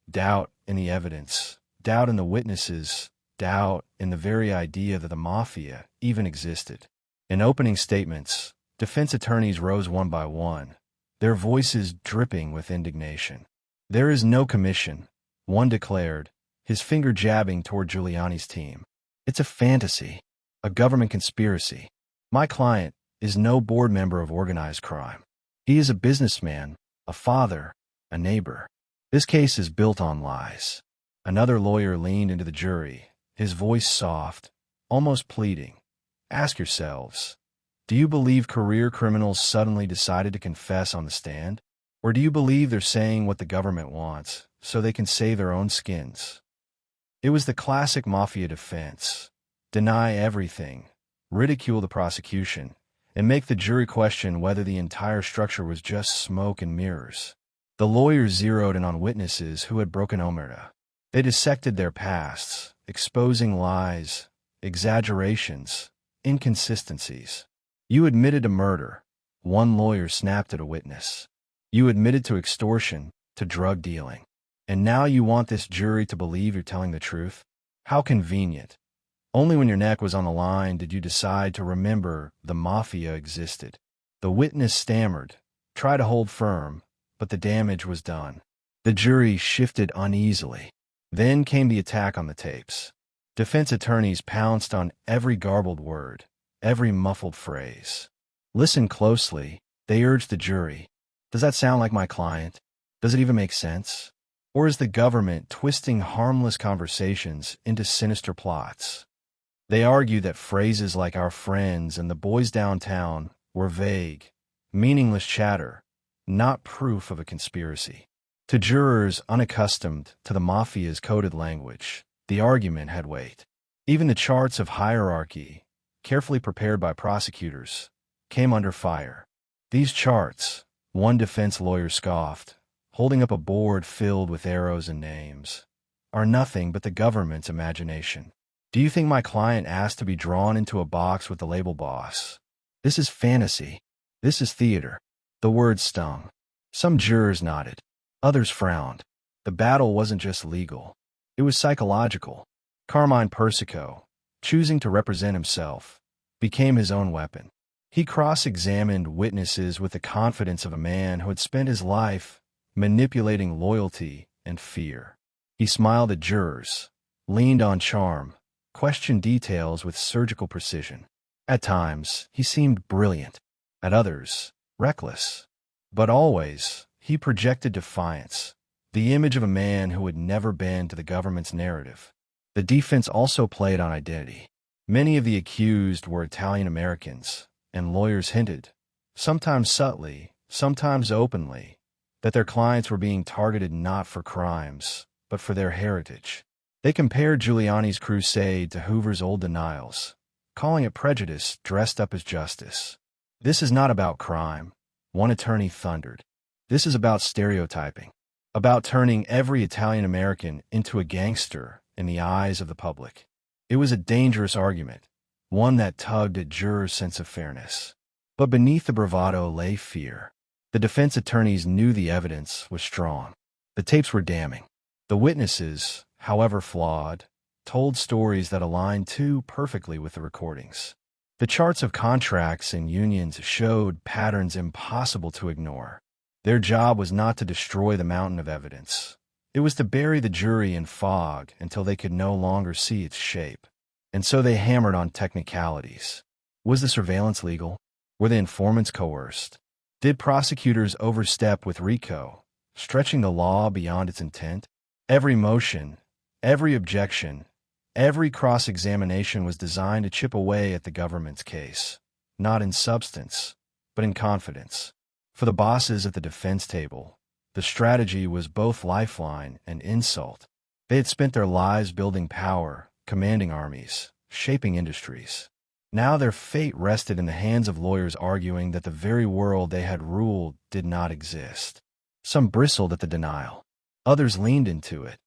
Doubt in the evidence, doubt in the witnesses, doubt in the very idea that the Mafia even existed. In opening statements, defense attorneys rose one by one, their voices dripping with indignation. "There is no commission," one declared, his finger jabbing toward Giuliani's team. "It's a fantasy, a government conspiracy. My client is no board member of organized crime. He is a businessman, a father, a neighbor. This case is built on lies." Another lawyer leaned into the jury, his voice soft, almost pleading. "Ask yourselves, do you believe career criminals suddenly decided to confess on the stand? Or do you believe they're saying what the government wants so they can save their own skins?" It was the classic Mafia defense. Deny everything, ridicule the prosecution, and make the jury question whether the entire structure was just smoke and mirrors. The lawyers zeroed in on witnesses who had broken omerta. They dissected their pasts, exposing lies, exaggerations, inconsistencies. "You admitted to murder," one lawyer snapped at a witness. "You admitted to extortion, to drug dealing. And now you want this jury to believe you're telling the truth? How convenient. Only when your neck was on the line did you decide to remember the Mafia existed." The witness stammered, tried to hold firm, but the damage was done. The jury shifted uneasily. Then came the attack on the tapes. Defense attorneys pounced on every garbled word, every muffled phrase. "Listen closely," they urged the jury. "Does that sound like my client? Does it even make sense? Or is the government twisting harmless conversations into sinister plots?" They argued that phrases like "our friends" and "the boys downtown" were vague, meaningless chatter, not proof of a conspiracy. To jurors unaccustomed to the Mafia's coded language, the argument had weight. Even the charts of hierarchy, carefully prepared by prosecutors, came under fire. "These charts," one defense lawyer scoffed, holding up a board filled with arrows and names, "are nothing but the government's imagination. Do you think my client asked to be drawn into a box with the label boss? This is fantasy. This is theater." The words stung. Some jurors nodded. Others frowned. The battle wasn't just legal. It was psychological. Carmine Persico, choosing to represent himself, became his own weapon. He cross-examined witnesses with the confidence of a man who had spent his life manipulating loyalty and fear. He smiled at jurors, leaned on charm, questioned details with surgical precision. At times, he seemed brilliant. At others, reckless. But always, he projected defiance, the image of a man who would never bend to the government's narrative. The defense also played on identity. Many of the accused were Italian Americans, and lawyers hinted, sometimes subtly, sometimes openly, that their clients were being targeted not for crimes, but for their heritage. They compared Giuliani's crusade to Hoover's old denials, calling it prejudice dressed up as justice. "This is not about crime," one attorney thundered. "This is about stereotyping, about turning every Italian American into a gangster in the eyes of the public." It was a dangerous argument, one that tugged at jurors' sense of fairness. But beneath the bravado lay fear. The defense attorneys knew the evidence was strong. The tapes were damning. The witnesses, however flawed, told stories that aligned too perfectly with the recordings. The charts of contracts and unions showed patterns impossible to ignore. Their job was not to destroy the mountain of evidence. It was to bury the jury in fog until they could no longer see its shape. And so they hammered on technicalities. Was the surveillance legal? Were the informants coerced? Did prosecutors overstep with RICO, stretching the law beyond its intent? Every motion, every objection, every cross-examination was designed to chip away at the government's case, not in substance, but in confidence. For the bosses at the defense table, the strategy was both lifeline and insult. They had spent their lives building power, commanding armies, shaping industries. Now their fate rested in the hands of lawyers arguing that the very world they had ruled did not exist. Some bristled at the denial. Others leaned into it,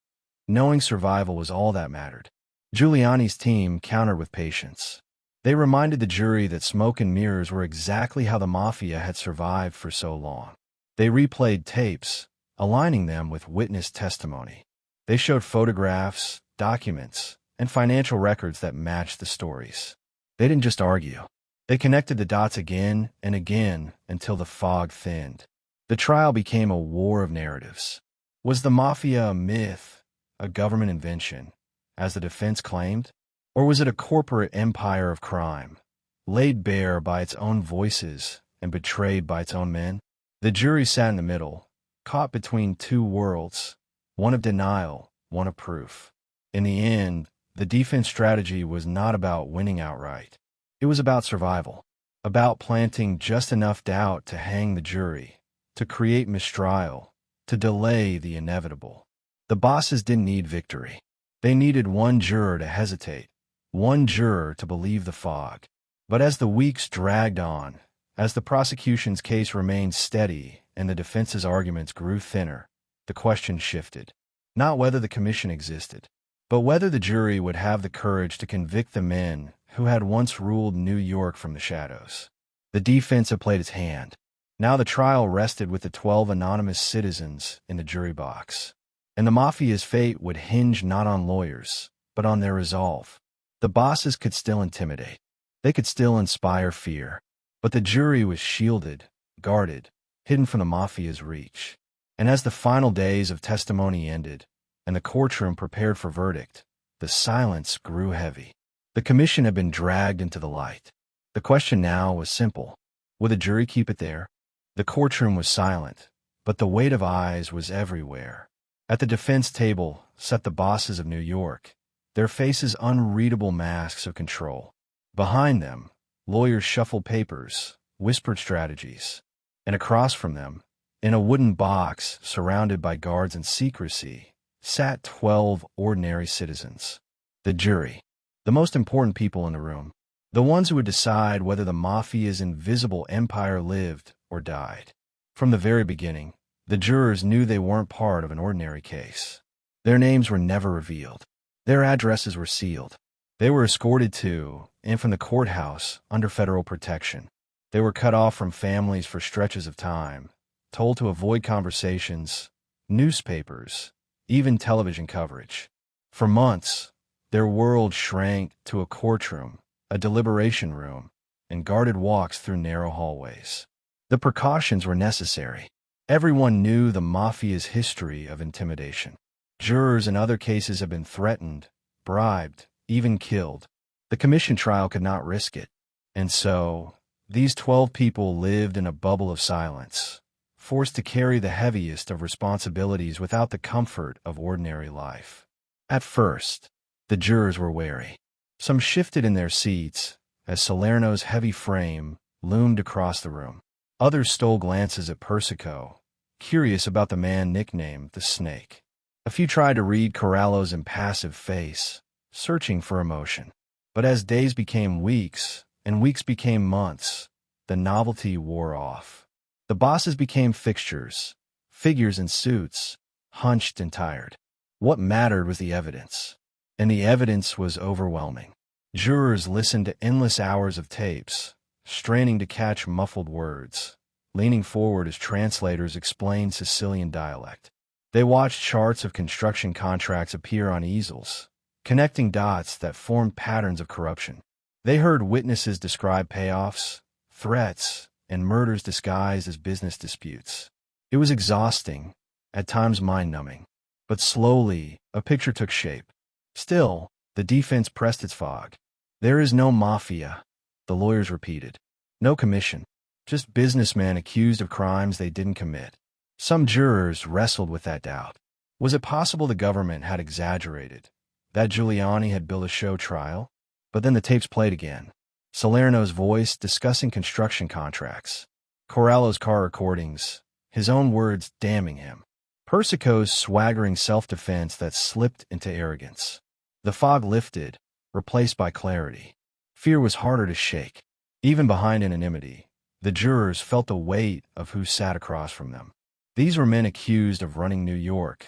knowing survival was all that mattered. Giuliani's team countered with patience. They reminded the jury that smoke and mirrors were exactly how the Mafia had survived for so long. They replayed tapes, aligning them with witness testimony. They showed photographs, documents, and financial records that matched the stories. They didn't just argue. They connected the dots again and again until the fog thinned. The trial became a war of narratives. Was the Mafia a myth, a government invention, as the defense claimed? Or was it a corporate empire of crime, laid bare by its own voices and betrayed by its own men? The jury sat in the middle, caught between two worlds, one of denial, one of proof. In the end, the defense strategy was not about winning outright. It was about survival, about planting just enough doubt to hang the jury, to create mistrial, to delay the inevitable. The bosses didn't need victory. They needed one juror to hesitate, one juror to believe the fog. But as the weeks dragged on, as the prosecution's case remained steady and the defense's arguments grew thinner, the question shifted. Not whether the commission existed, but whether the jury would have the courage to convict the men who had once ruled New York from the shadows. The defense had played its hand. Now the trial rested with the 12 anonymous citizens in the jury box. And the Mafia's fate would hinge not on lawyers, but on their resolve. The bosses could still intimidate. They could still inspire fear. But the jury was shielded, guarded, hidden from the Mafia's reach. And as the final days of testimony ended, and the courtroom prepared for verdict, the silence grew heavy. The commission had been dragged into the light. The question now was simple. Would the jury keep it there? The courtroom was silent, but the weight of eyes was everywhere. At the defense table sat the bosses of New York, their faces unreadable masks of control. Behind them, lawyers shuffled papers, whispered strategies. And across from them, in a wooden box surrounded by guards and secrecy, sat 12 ordinary citizens. The jury. The most important people in the room. The ones who would decide whether the Mafia's invisible empire lived or died. From the very beginning, the jurors knew they weren't part of an ordinary case. Their names were never revealed. Their addresses were sealed. They were escorted to and from the courthouse under federal protection. They were cut off from families for stretches of time, told to avoid conversations, newspapers, even television coverage. For months, their world shrank to a courtroom, a deliberation room, and guarded walks through narrow hallways. The precautions were necessary. Everyone knew the Mafia's history of intimidation. Jurors in other cases had been threatened, bribed, even killed. The commission trial could not risk it. And so, these 12 people lived in a bubble of silence, forced to carry the heaviest of responsibilities without the comfort of ordinary life. At first, the jurors were wary. Some shifted in their seats as Salerno's heavy frame loomed across the room. Others stole glances at Persico, curious about the man nicknamed the Snake. A few tried to read Corallo's impassive face, searching for emotion. But as days became weeks, and weeks became months, the novelty wore off. The bosses became fixtures, figures in suits, hunched and tired. What mattered was the evidence. And the evidence was overwhelming. Jurors listened to endless hours of tapes, straining to catch muffled words, leaning forward as translators explained Sicilian dialect. They watched charts of construction contracts appear on easels, connecting dots that formed patterns of corruption. They heard witnesses describe payoffs, threats, and murders disguised as business disputes. It was exhausting, at times mind-numbing. But slowly, a picture took shape. Still, the defense pressed its fog. There is no Mafia, the lawyers repeated. No commission, just businessmen accused of crimes they didn't commit. Some jurors wrestled with that doubt. Was it possible the government had exaggerated, that Giuliani had built a show trial? But then the tapes played again. Salerno's voice discussing construction contracts, Corallo's car recordings, his own words damning him. Persico's swaggering self-defense that slipped into arrogance. The fog lifted, replaced by clarity. Fear was harder to shake. Even behind anonymity, the jurors felt the weight of who sat across from them. These were men accused of running New York,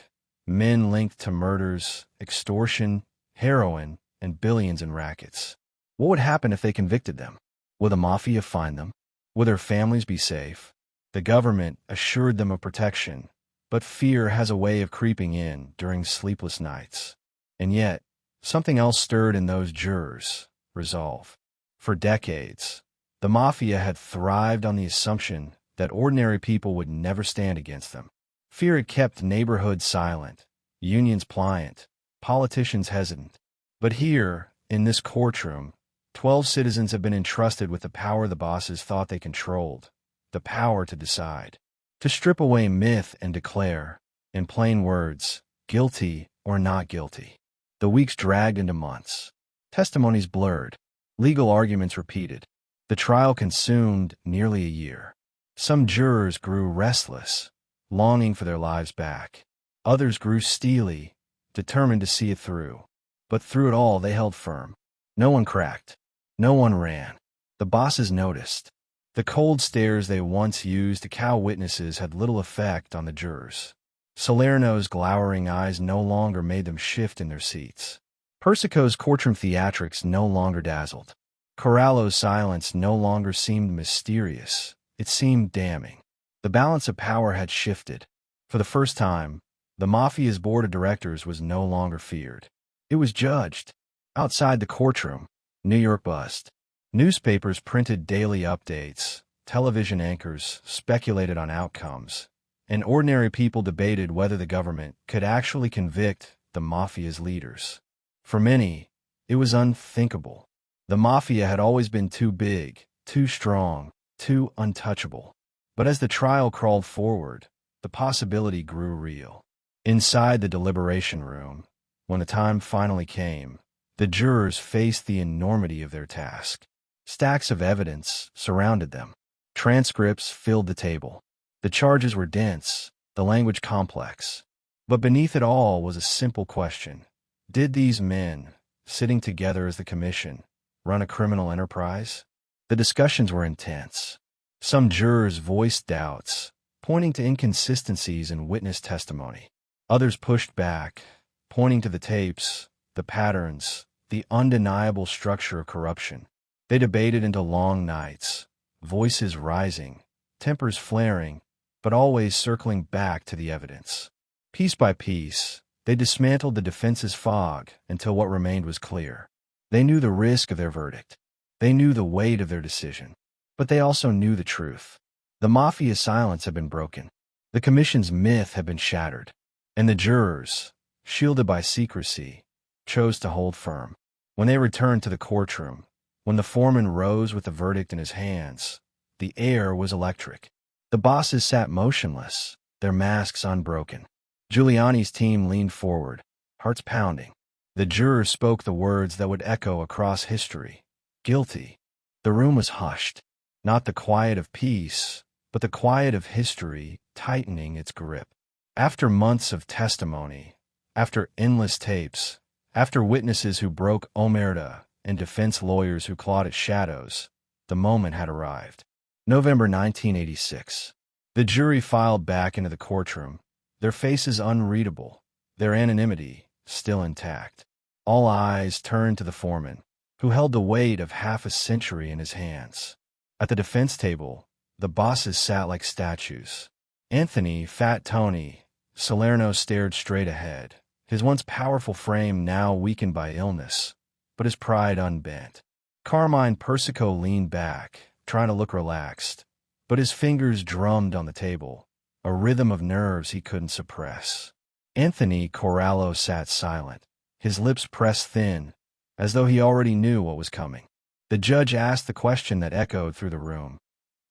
men linked to murders, extortion, heroin, and billions in rackets. What would happen if they convicted them? Would the Mafia find them? Would their families be safe? The government assured them of protection, but fear has a way of creeping in during sleepless nights. And yet, something else stirred in those jurors: resolve. For decades, the Mafia had thrived on the assumption that ordinary people would never stand against them. Fear had kept neighborhoods silent, unions pliant, politicians hesitant. But here, in this courtroom, 12 citizens have been entrusted with the power the bosses thought they controlled, the power to decide, to strip away myth and declare, in plain words, guilty or not guilty. The weeks dragged into months. Testimonies blurred. Legal arguments repeated. The trial consumed nearly a year. Some jurors grew restless, longing for their lives back. Others grew steely, determined to see it through. But through it all, they held firm. No one cracked. No one ran. The bosses noticed. The cold stares they once used to cow witnesses had little effect on the jurors. Salerno's glowering eyes no longer made them shift in their seats. Persico's courtroom theatrics no longer dazzled. Corallo's silence no longer seemed mysterious. It seemed damning. The balance of power had shifted. For the first time, the Mafia's board of directors was no longer feared. It was judged. Outside the courtroom, New York buzzed. Newspapers printed daily updates. Television anchors speculated on outcomes. And ordinary people debated whether the government could actually convict the Mafia's leaders. For many, it was unthinkable. The Mafia had always been too big, too strong, too untouchable. But as the trial crawled forward, the possibility grew real. Inside the deliberation room, when the time finally came, the jurors faced the enormity of their task. Stacks of evidence surrounded them. Transcripts filled the table. The charges were dense, the language complex. But beneath it all was a simple question. Did these men, sitting together as the commission, run a criminal enterprise? The discussions were intense. Some jurors voiced doubts, pointing to inconsistencies in witness testimony. Others pushed back, pointing to the tapes, the patterns, the undeniable structure of corruption. They debated into long nights, voices rising, tempers flaring, but always circling back to the evidence. Piece by piece, they dismantled the defense's fog until what remained was clear. They knew the risk of their verdict. They knew the weight of their decision. But they also knew the truth. The Mafia's silence had been broken. The commission's myth had been shattered. And the jurors, shielded by secrecy, chose to hold firm. When they returned to the courtroom, when the foreman rose with the verdict in his hands, the air was electric. The bosses sat motionless, their masks unbroken. Giuliani's team leaned forward, hearts pounding. The jurors spoke the words that would echo across history. Guilty. The room was hushed. Not the quiet of peace, but the quiet of history tightening its grip. After months of testimony, after endless tapes, after witnesses who broke omerta and defense lawyers who clawed at shadows, the moment had arrived. November 1986. The jury filed back into the courtroom, their faces unreadable, their anonymity still intact. All eyes turned to the foreman, who held the weight of half a century in his hands. At the defense table, the bosses sat like statues. Anthony, Fat Tony, Salerno stared straight ahead, his once powerful frame now weakened by illness, but his pride unbent. Carmine Persico leaned back, trying to look relaxed, but his fingers drummed on the table, a rhythm of nerves he couldn't suppress. Anthony Corallo sat silent, his lips pressed thin, as though he already knew what was coming. The judge asked the question that echoed through the room.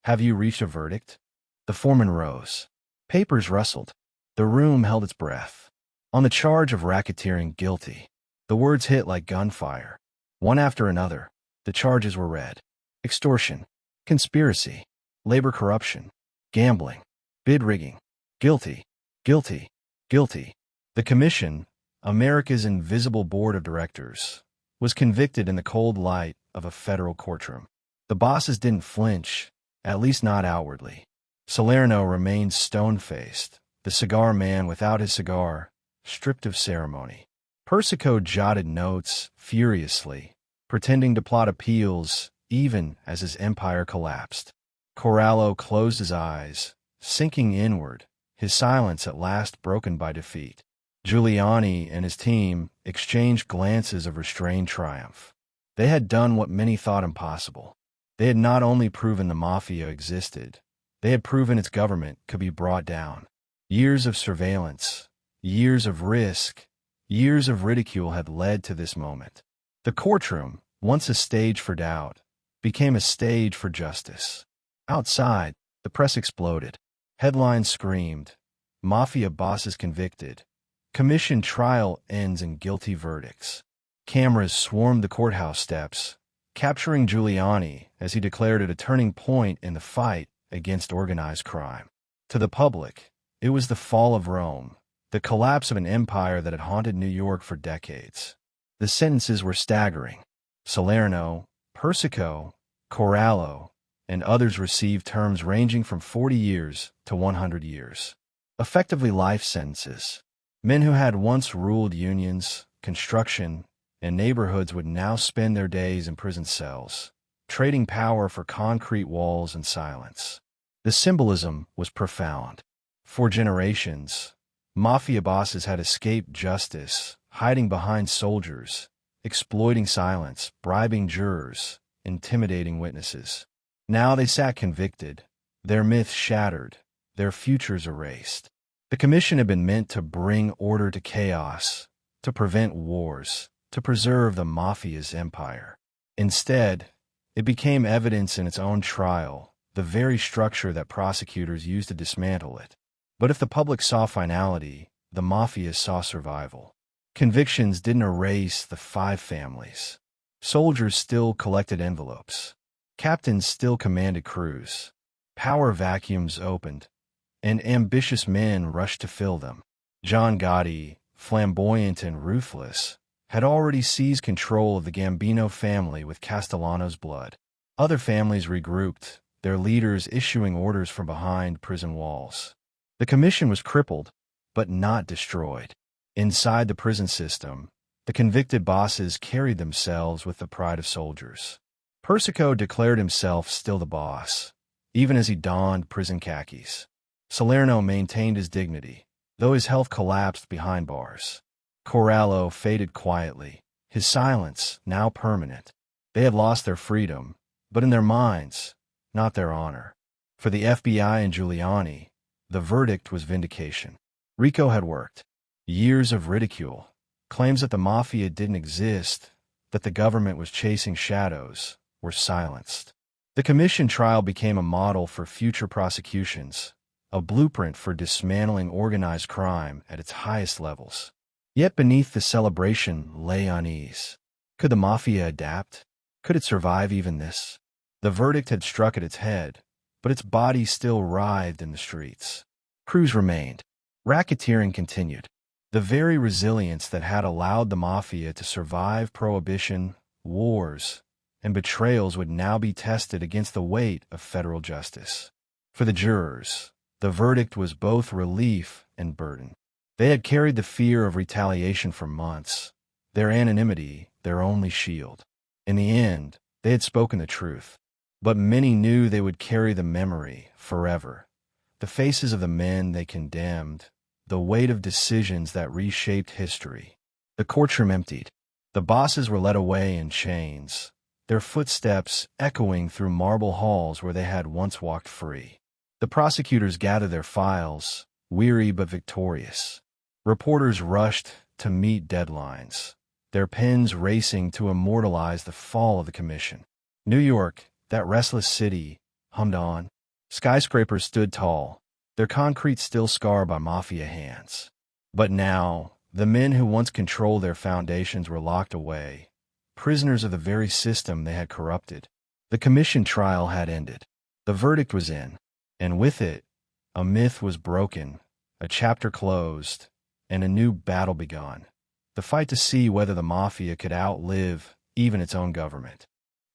Have you reached a verdict? The foreman rose. Papers rustled. The room held its breath. On the charge of racketeering, guilty. The words hit like gunfire. One after another, the charges were read. Extortion, conspiracy, labor corruption, gambling, bid rigging. Guilty, guilty, guilty. The commission, America's invisible board of directors, was convicted in the cold light of a federal courtroom. The bosses didn't flinch, at least not outwardly. Salerno remained stone-faced, the cigar man without his cigar, stripped of ceremony. Persico jotted notes furiously, pretending to plot appeals even as his empire collapsed. Corallo closed his eyes, sinking inward, his silence at last broken by defeat. Giuliani and his team exchanged glances of restrained triumph. They had done what many thought impossible. They had not only proven the Mafia existed, they had proven its government could be brought down. Years of surveillance, years of risk, years of ridicule had led to this moment. The courtroom, once a stage for doubt, became a stage for justice. Outside, the press exploded. Headlines screamed, "Mafia bosses convicted. Commission trial ends in guilty verdicts." Cameras swarmed the courthouse steps, capturing Giuliani as he declared it a turning point in the fight against organized crime. To the public, it was the fall of Rome, the collapse of an empire that had haunted New York for decades. The sentences were staggering. Salerno, Persico, Corallo, and others received terms ranging from 40 years to 100 years. Effectively life sentences. Men who had once ruled unions, construction, and neighborhoods would now spend their days in prison cells, trading power for concrete walls and silence. The symbolism was profound. For generations, Mafia bosses had escaped justice, hiding behind soldiers, exploiting silence, bribing jurors, intimidating witnesses. Now they sat convicted, their myths shattered, their futures erased. The commission had been meant to bring order to chaos, to prevent wars, to preserve the Mafia's empire. Instead, it became evidence in its own trial, the very structure that prosecutors used to dismantle it. But if the public saw finality, the Mafia saw survival. Convictions didn't erase the 5 families. Soldiers still collected envelopes. Captains still commanded crews. Power vacuums opened, and ambitious men rushed to fill them. John Gotti, flamboyant and ruthless, had already seized control of the Gambino family with Castellano's blood. Other families regrouped, their leaders issuing orders from behind prison walls. The commission was crippled, but not destroyed. Inside the prison system, the convicted bosses carried themselves with the pride of soldiers. Persico declared himself still the boss, even as he donned prison khakis. Salerno maintained his dignity, though his health collapsed behind bars. Corallo faded quietly, his silence now permanent. They had lost their freedom, but in their minds, not their honor. For the FBI and Giuliani, the verdict was vindication. RICO had worked. Years of ridicule, claims that the Mafia didn't exist, that the government was chasing shadows, were silenced. The commission trial became a model for future prosecutions, a blueprint for dismantling organized crime at its highest levels. Yet beneath the celebration lay unease. Could the Mafia adapt? Could it survive even this? The verdict had struck at its head, but its body still writhed in the streets. Crews remained. Racketeering continued. The very resilience that had allowed the Mafia to survive prohibition, wars, and betrayals would now be tested against the weight of federal justice. For the jurors, the verdict was both relief and burden. They had carried the fear of retaliation for months, their anonymity their only shield. In the end, they had spoken the truth, but many knew they would carry the memory forever. The faces of the men they condemned, the weight of decisions that reshaped history. The courtroom emptied. The bosses were led away in chains, their footsteps echoing through marble halls where they had once walked free. The prosecutors gathered their files, weary but victorious. Reporters rushed to meet deadlines, their pens racing to immortalize the fall of the commission. New York, that restless city, hummed on. Skyscrapers stood tall, their concrete still scarred by Mafia hands. But now, the men who once controlled their foundations were locked away, prisoners of the very system they had corrupted. The commission trial had ended. The verdict was in, and with it, a myth was broken, a chapter closed, and a new battle begun. The fight to see whether the Mafia could outlive even its own government.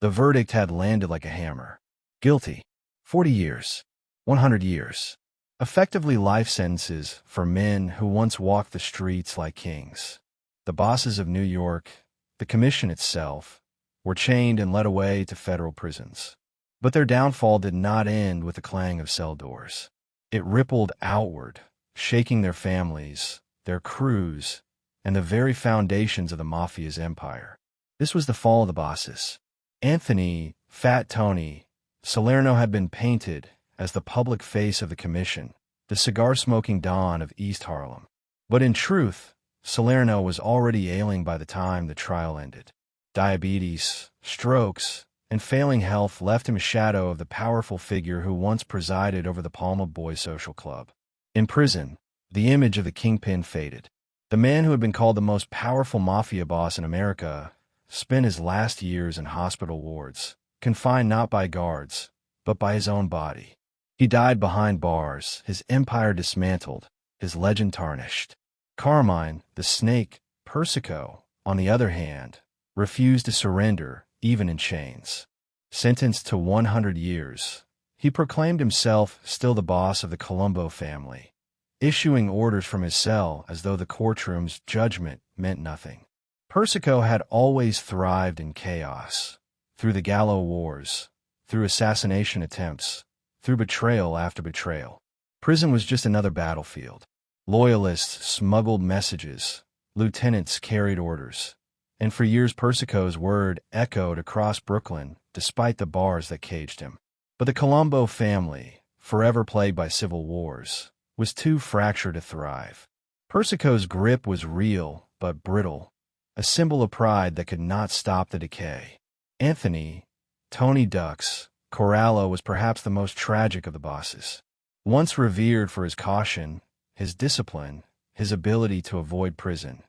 The verdict had landed like a hammer. Guilty. 40 years. 100 years. Effectively life sentences for men who once walked the streets like kings. The bosses of New York, the commission itself, were chained and led away to federal prisons. But their downfall did not end with the clang of cell doors. It rippled outward, shaking their families, their crews, and the very foundations of the Mafia's empire. This was the fall of the bosses. Anthony, Fat Tony, Salerno had been painted as the public face of the commission, the cigar-smoking Don of East Harlem. But in truth, Salerno was already ailing by the time the trial ended. Diabetes, strokes, and failing health left him a shadow of the powerful figure who once presided over the Palma Boys Social Club. In prison, the image of the kingpin faded. The man who had been called the most powerful mafia boss in America spent his last years in hospital wards, confined not by guards, but by his own body. He died behind bars, his empire dismantled, his legend tarnished. Carmine, the snake, Persico, on the other hand, refused to surrender, even in chains. Sentenced to 100 years, he proclaimed himself still the boss of the Colombo family, issuing orders from his cell as though the courtroom's judgment meant nothing. Persico had always thrived in chaos, through the Gallo Wars, through assassination attempts, through betrayal after betrayal. Prison was just another battlefield. Loyalists smuggled messages, lieutenants carried orders, and for years Persico's word echoed across Brooklyn despite the bars that caged him. But the Colombo family, forever plagued by civil wars, was too fractured to thrive. Persico's grip was real but brittle, a symbol of pride that could not stop the decay. Anthony, Tony Ducks, Corallo was perhaps the most tragic of the bosses. Once revered for his caution, his discipline, his ability to avoid prison,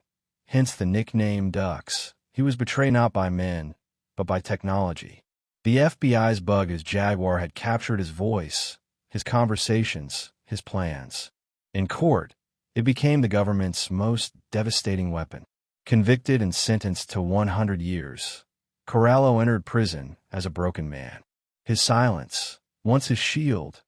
hence the nickname Ducks, he was betrayed not by men, but by technology. The FBI's bug as Jaguar had captured his voice, his conversations, his plans. In court, it became the government's most devastating weapon. Convicted and sentenced to 100 years, Corallo entered prison as a broken man. His silence, once his shield,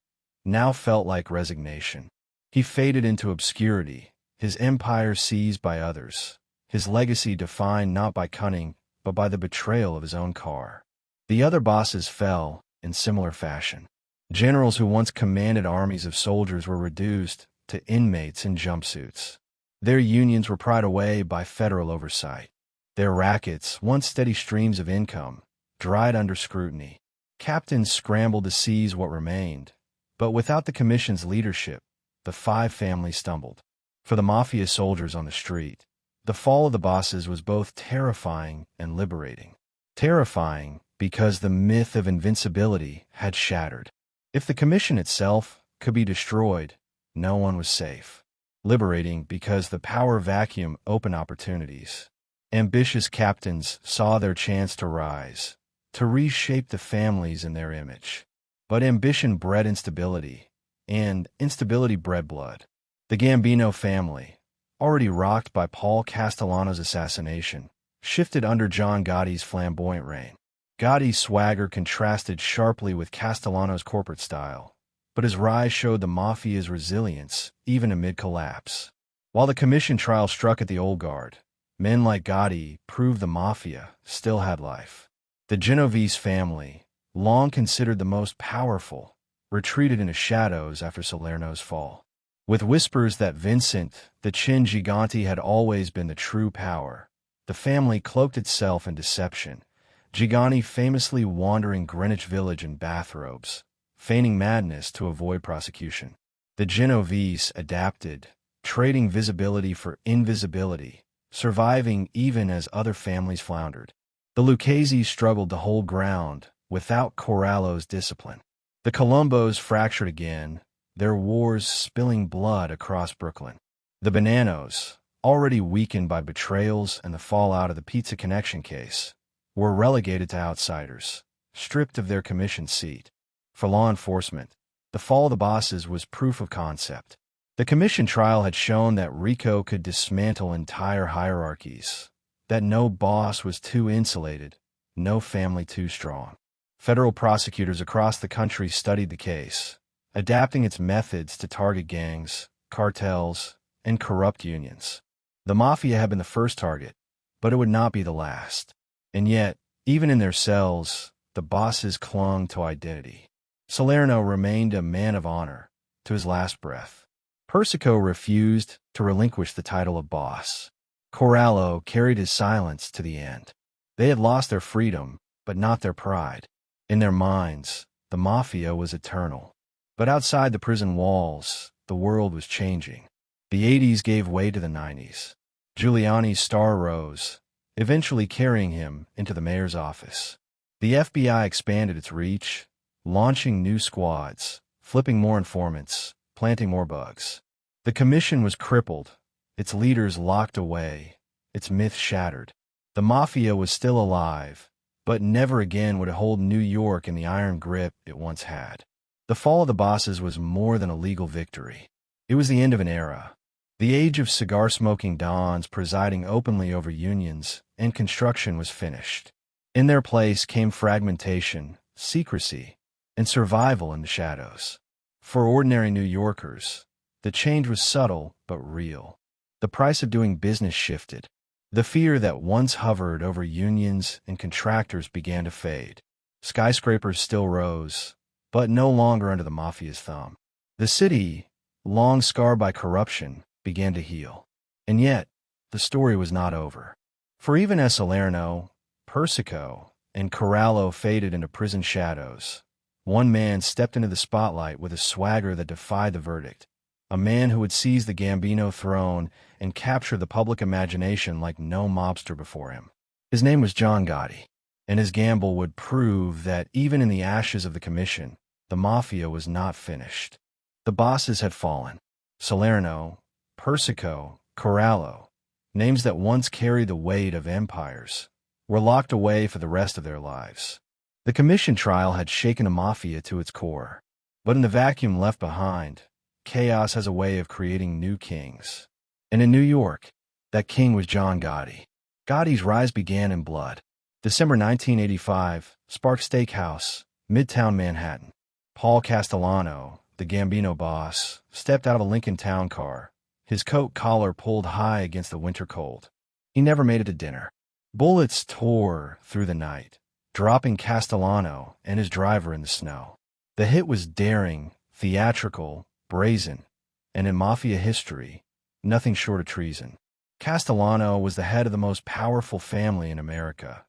now felt like resignation. He faded into obscurity, his empire seized by others, his legacy defined not by cunning, but by the betrayal of his own car. The other bosses fell in similar fashion. Generals who once commanded armies of soldiers were reduced to inmates in jumpsuits. Their unions were pried away by federal oversight. Their rackets, once steady streams of income, dried under scrutiny. Captains scrambled to seize what remained, but without the commission's leadership, the five families stumbled. For the mafia soldiers on the street, the fall of the bosses was both terrifying and liberating. Terrifying because the myth of invincibility had shattered. If the commission itself could be destroyed, no one was safe. Liberating because the power vacuum opened opportunities. Ambitious captains saw their chance to rise, to reshape the families in their image. But ambition bred instability, and instability bred blood. The Gambino family, already rocked by Paul Castellano's assassination, shifted under John Gotti's flamboyant reign. Gotti's swagger contrasted sharply with Castellano's corporate style, but his rise showed the Mafia's resilience even amid collapse. While the commission trial struck at the old guard, men like Gotti proved the Mafia still had life. The Genovese family, long considered the most powerful, retreated into shadows after Salerno's fall. With whispers that Vincent, the Chin Gigante, had always been the true power, the family cloaked itself in deception, Gigante famously wandering Greenwich Village in bathrobes, feigning madness to avoid prosecution. The Genovese adapted, trading visibility for invisibility, surviving even as other families floundered. The Lucchese's struggled to hold ground without Corallo's discipline. The Colombos fractured again, their wars spilling blood across Brooklyn. The Bananos, already weakened by betrayals and the fallout of the Pizza Connection case, were relegated to outsiders, stripped of their commission seat. For law enforcement, the fall of the bosses was proof of concept. The commission trial had shown that RICO could dismantle entire hierarchies, that no boss was too insulated, no family too strong. Federal prosecutors across the country studied the case, adapting its methods to target gangs, cartels, and corrupt unions. The Mafia had been the first target, but it would not be the last. And yet, Even in their cells, the bosses clung to identity. Salerno remained a man of honor to his last breath. Persico refused to relinquish the title of boss. Corallo carried his silence to the end. They had lost their freedom, but not their pride. In their minds, the Mafia was eternal. But outside the prison walls, the world was changing. The 80s gave way to the 90s. Giuliani's star rose, eventually carrying him into the mayor's office. The FBI expanded its reach, launching new squads, flipping more informants, planting more bugs. The commission was crippled, its leaders locked away, its myth shattered. The Mafia was still alive, but never again would it hold New York in the iron grip it once had. The fall of the bosses was more than a legal victory. It was the end of an era. The age of cigar-smoking dons presiding openly over unions and construction was finished. In their place came fragmentation, secrecy, and survival in the shadows. For ordinary New Yorkers, the change was subtle but real. The price of doing business shifted. The fear that once hovered over unions and contractors began to fade. Skyscrapers still rose, but no longer under the Mafia's thumb. The city, long scarred by corruption, began to heal. And yet, the story was not over. For even as Salerno, Persico, and Corallo faded into prison shadows, one man stepped into the spotlight with a swagger that defied the verdict. A man who would seize the Gambino throne and capture the public imagination like no mobster before him. His name was John Gotti, and his gamble would prove that even in the ashes of the commission, the Mafia was not finished. The bosses had fallen. Salerno, Persico, Corallo, names that once carried the weight of empires, were locked away for the rest of their lives. The commission trial had shaken the Mafia to its core. But in the vacuum left behind, chaos has a way of creating new kings. And in New York, that king was John Gotti. Gotti's rise began in blood. December 1985, Spark Steakhouse, Midtown Manhattan. Paul Castellano, the Gambino boss, stepped out of a Lincoln Town car, his coat collar pulled high against the winter cold. He never made it to dinner. Bullets tore through the night, dropping Castellano and his driver in the snow. The hit was daring, theatrical, brazen, and in Mafia history, nothing short of treason. Castellano was the head of the most powerful family in America,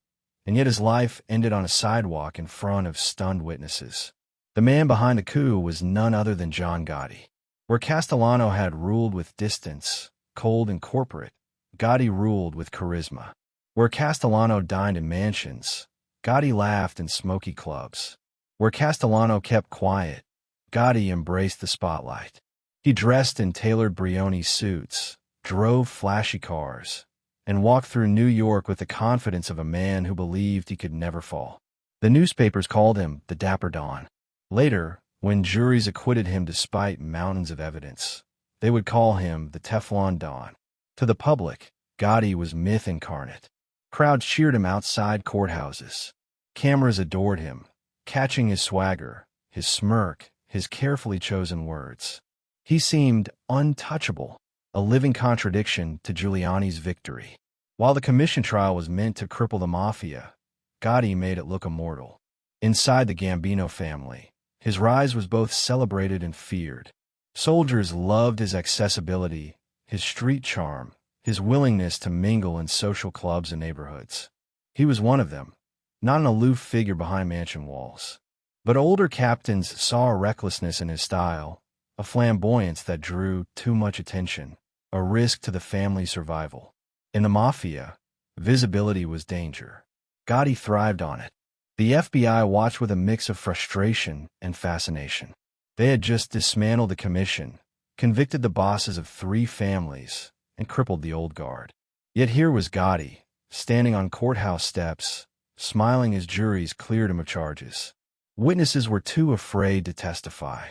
and yet his life ended on a sidewalk in front of stunned witnesses. The man behind the coup was none other than John Gotti. Where Castellano had ruled with distance, cold and corporate, Gotti ruled with charisma. Where Castellano dined in mansions, Gotti laughed in smoky clubs. Where Castellano kept quiet, Gotti embraced the spotlight. He dressed in tailored Brioni suits, drove flashy cars, and walked through New York with the confidence of a man who believed he could never fall. The newspapers called him the Dapper Don. Later, when juries acquitted him despite mountains of evidence, they would call him the Teflon Don. To the public, Gotti was myth incarnate. Crowds cheered him outside courthouses. Cameras adored him, catching his swagger, his smirk, his carefully chosen words. He seemed untouchable, a living contradiction to Giuliani's victory. While the commission trial was meant to cripple the Mafia, Gotti made it look immortal. Inside the Gambino family, his rise was both celebrated and feared. Soldiers loved his accessibility, his street charm, his willingness to mingle in social clubs and neighborhoods. He was one of them, not an aloof figure behind mansion walls. But older captains saw a recklessness in his style, a flamboyance that drew too much attention, a risk to the family's survival. In the Mafia, visibility was danger. Gotti thrived on it. The FBI watched with a mix of frustration and fascination. They had just dismantled the commission, convicted the bosses of 3 families, and crippled the old guard. Yet here was Gotti, standing on courthouse steps, smiling as juries cleared him of charges. Witnesses were too afraid to testify.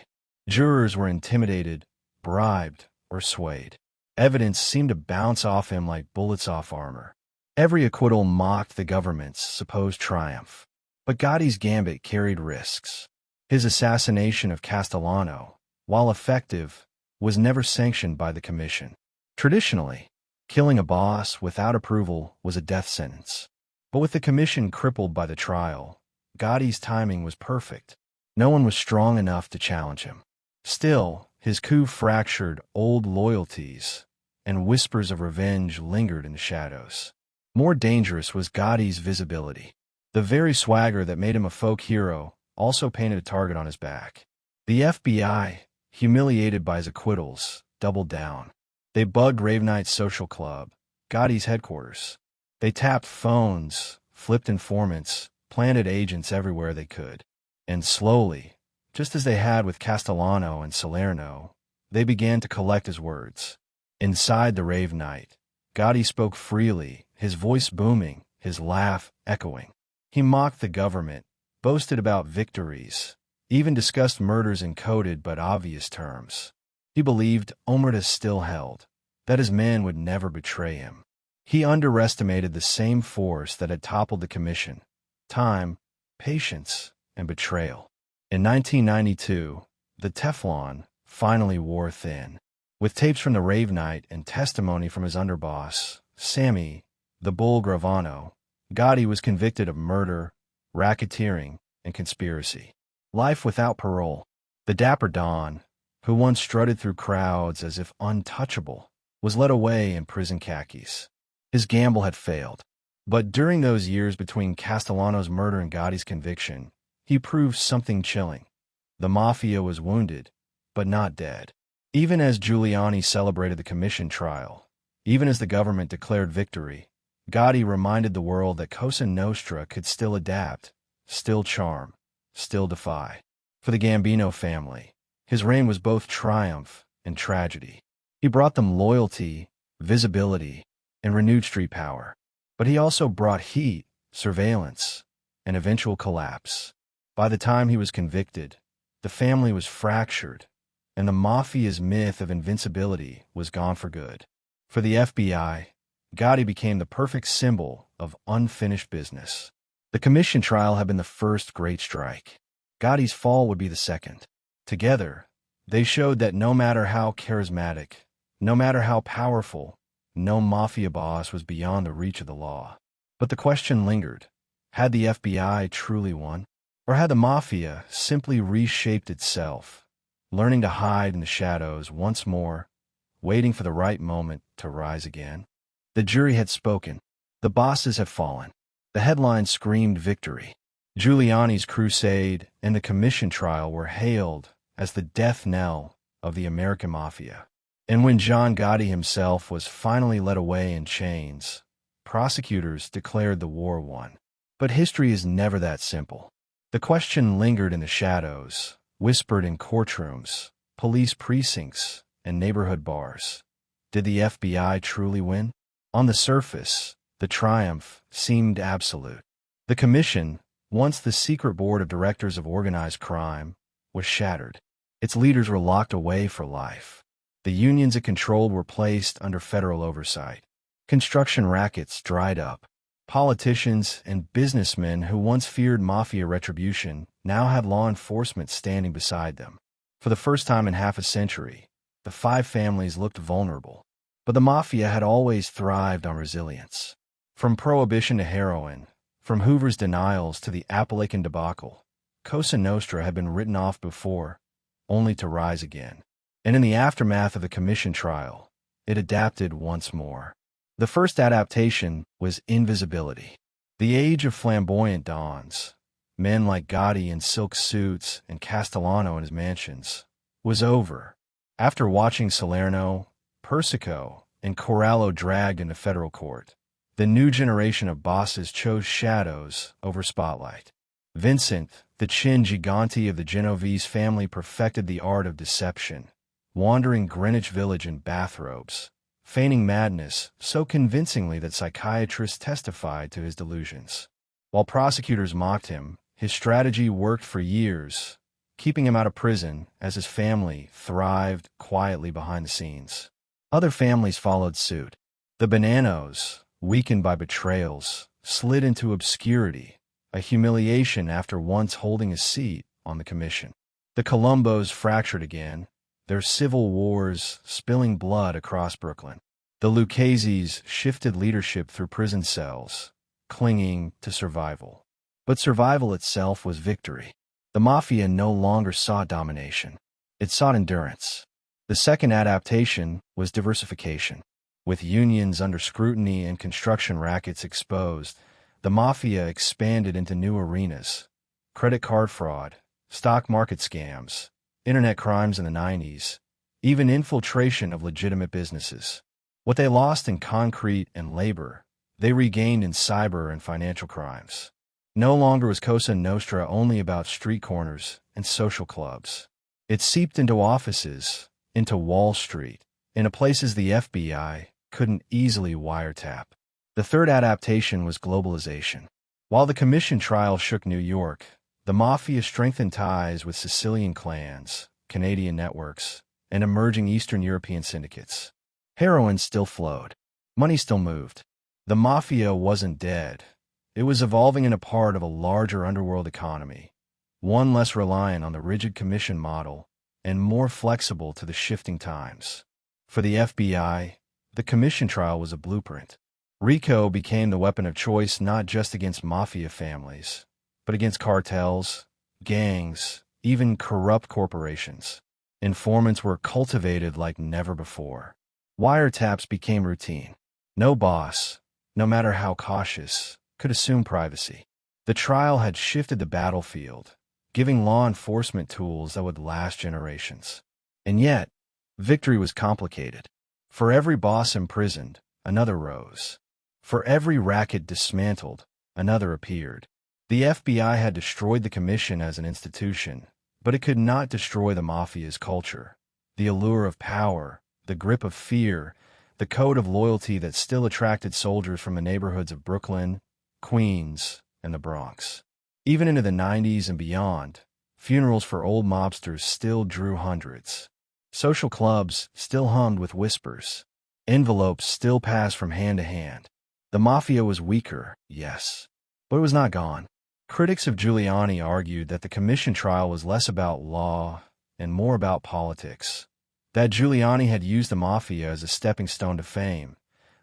Jurors were intimidated, bribed, or swayed. Evidence seemed to bounce off him like bullets off armor. Every acquittal mocked the government's supposed triumph. But Gotti's gambit carried risks. His assassination of Castellano, while effective, was never sanctioned by the commission. Traditionally, killing a boss without approval was a death sentence. But with the commission crippled by the trial, Gotti's timing was perfect. No one was strong enough to challenge him. Still, his coup fractured old loyalties, and whispers of revenge lingered in the shadows. More dangerous was Gotti's visibility. The very swagger that made him a folk hero also painted a target on his back. The FBI, humiliated by his acquittals, doubled down. They bugged Rave Night's social club, Gotti's headquarters. They tapped phones, flipped informants, planted agents everywhere they could. And slowly, just as they had with Castellano and Salerno, they began to collect his words. Inside the Rave Night, Gotti spoke freely, his voice booming, his laugh echoing. He mocked the government, boasted about victories, even discussed murders in coded but obvious terms. He believed Omerta still held, that his men would never betray him. He underestimated the same force that had toppled the commission: time, patience, and betrayal. In 1992, the Teflon finally wore thin. With tapes from the Rave Night and testimony from his underboss, Sammy, the Bull Gravano, Gotti was convicted of murder, racketeering, and conspiracy. Life without parole. The dapper Don, who once strutted through crowds as if untouchable, was led away in prison khakis. His gamble had failed. But during those years between Castellano's murder and Gotti's conviction, he proved something chilling. The Mafia was wounded, but not dead. Even as Giuliani celebrated the commission trial, even as the government declared victory, Gotti reminded the world that Cosa Nostra could still adapt, still charm, still defy. For the Gambino family, his reign was both triumph and tragedy. He brought them loyalty, visibility, and renewed street power. But he also brought heat, surveillance, and eventual collapse. By the time he was convicted, the family was fractured, and the Mafia's myth of invincibility was gone for good. For the FBI, Gotti became the perfect symbol of unfinished business. The commission trial had been the first great strike. Gotti's fall would be the second. Together, they showed that no matter how charismatic, no matter how powerful, no Mafia boss was beyond the reach of the law. But the question lingered. Had the FBI truly won? Or had the Mafia simply reshaped itself, learning to hide in the shadows once more, waiting for the right moment to rise again? The jury had spoken. The bosses had fallen. The headlines screamed victory. Giuliani's crusade and the commission trial were hailed as the death knell of the American Mafia. And when John Gotti himself was finally led away in chains, prosecutors declared the war won. But history is never that simple. The question lingered in the shadows, whispered in courtrooms, police precincts, and neighborhood bars. Did the FBI truly win? On the surface, the triumph seemed absolute. The commission, once the secret board of directors of organized crime, was shattered. Its leaders were locked away for life. The unions it controlled were placed under federal oversight. Construction rackets dried up. Politicians and businessmen who once feared Mafia retribution now had law enforcement standing beside them. For the first time in half a century, the five families looked vulnerable. But the Mafia had always thrived on resilience. From prohibition to heroin, from Hoover's denials to the Appalachian debacle, Cosa Nostra had been written off before, only to rise again. And in the aftermath of the commission trial, it adapted once more. The first adaptation was invisibility. The age of flamboyant dons, men like Gotti in silk suits and Castellano in his mansions, was over. After watching Salerno, Persico, and Corallo dragged into federal court, the new generation of bosses chose shadows over spotlight. Vincent, the chin gigante of the Genovese family, perfected the art of deception, wandering Greenwich Village in bathrobes, feigning madness so convincingly that psychiatrists testified to his delusions. While prosecutors mocked him, his strategy worked for years, keeping him out of prison as his family thrived quietly behind the scenes. Other families followed suit. The Bananos, weakened by betrayals, slid into obscurity, a humiliation after once holding a seat on the commission. The Colombos fractured again, their civil wars spilling blood across Brooklyn. The Lucchese's shifted leadership through prison cells, clinging to survival. But survival itself was victory. The Mafia no longer sought domination. It sought endurance. The second adaptation was diversification. With unions under scrutiny and construction rackets exposed, the Mafia expanded into new arenas: credit card fraud, stock market scams, internet crimes in the 90s, even infiltration of legitimate businesses. What they lost in concrete and labor, they regained in cyber and financial crimes. No longer was Cosa Nostra only about street corners and social clubs. It seeped into offices, into Wall Street, into places the FBI couldn't easily wiretap. The third adaptation was globalization. While the commission trial shook New York, the Mafia strengthened ties with Sicilian clans, Canadian networks, and emerging Eastern European syndicates. Heroin still flowed. Money still moved. The Mafia wasn't dead. It was evolving in a part of a larger underworld economy, one less reliant on the rigid commission model and more flexible to the shifting times. For the FBI, the commission trial was a blueprint. RICO became the weapon of choice not just against Mafia families, but against cartels, gangs, even corrupt corporations. Informants were cultivated like never before. Wiretaps became routine. No boss, no matter how cautious, could assume privacy. The trial had shifted the battlefield, giving law enforcement tools that would last generations. And yet, victory was complicated. For every boss imprisoned, another rose. For every racket dismantled, another appeared. The FBI had destroyed the commission as an institution, but it could not destroy the Mafia's culture. The allure of power, the grip of fear, the code of loyalty that still attracted soldiers from the neighborhoods of Brooklyn, Queens, and the Bronx. Even into the 90s and beyond, funerals for old mobsters still drew hundreds. Social clubs still hummed with whispers. Envelopes still passed from hand to hand. The Mafia was weaker, yes, but it was not gone. Critics of Giuliani argued that the commission trial was less about law and more about politics. That Giuliani had used the Mafia as a stepping stone to fame,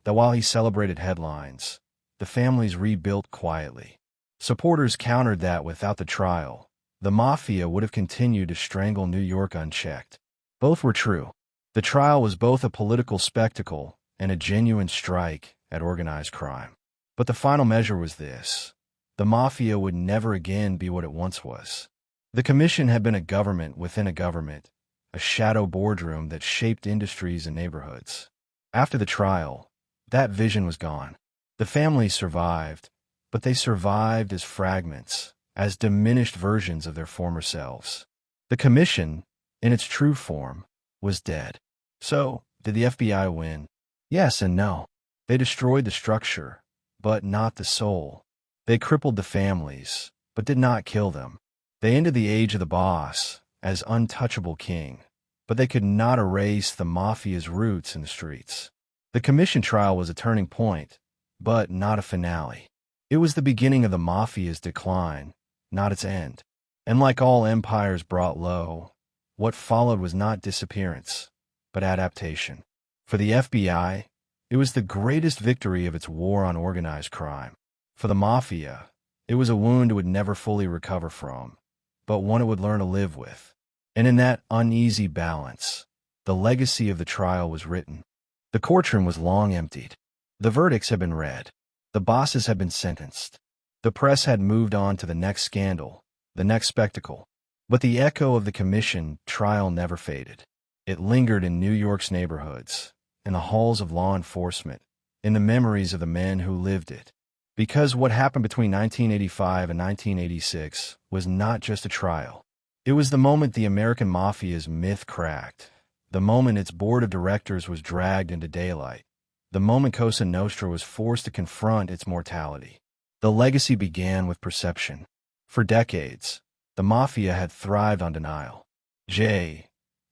that while he celebrated headlines, the families rebuilt quietly. Supporters countered that without the trial, the Mafia would have continued to strangle New York unchecked. Both were true. The trial was both a political spectacle and a genuine strike at organized crime. But the final measure was this: the Mafia would never again be what it once was. The commission had been a government within a government, a shadow boardroom that shaped industries and neighborhoods. After the trial, that vision was gone. The families survived, but they survived as fragments, as diminished versions of their former selves. The commission, in its true form, was dead. So, did the FBI win? Yes and no. They destroyed the structure, but not the soul. They crippled the families, but did not kill them. They ended the age of the boss as untouchable king, but they could not erase the Mafia's roots in the streets. The commission trial was a turning point, but not a finale. It was the beginning of the Mafia's decline, not its end. And like all empires brought low, what followed was not disappearance, but adaptation. For the FBI, it was the greatest victory of its war on organized crime. For the Mafia, it was a wound it would never fully recover from, but one it would learn to live with. And in that uneasy balance, the legacy of the trial was written. The courtroom was long emptied. The verdicts had been read. The bosses had been sentenced. The press had moved on to the next scandal, the next spectacle. But the echo of the commission trial never faded. It lingered in New York's neighborhoods, in the halls of law enforcement, in the memories of the men who lived it. Because what happened between 1985 and 1986 was not just a trial. It was the moment the American Mafia's myth cracked, the moment its board of directors was dragged into daylight, the moment Cosa Nostra was forced to confront its mortality. The legacy began with perception. For decades, the Mafia had thrived on denial. J.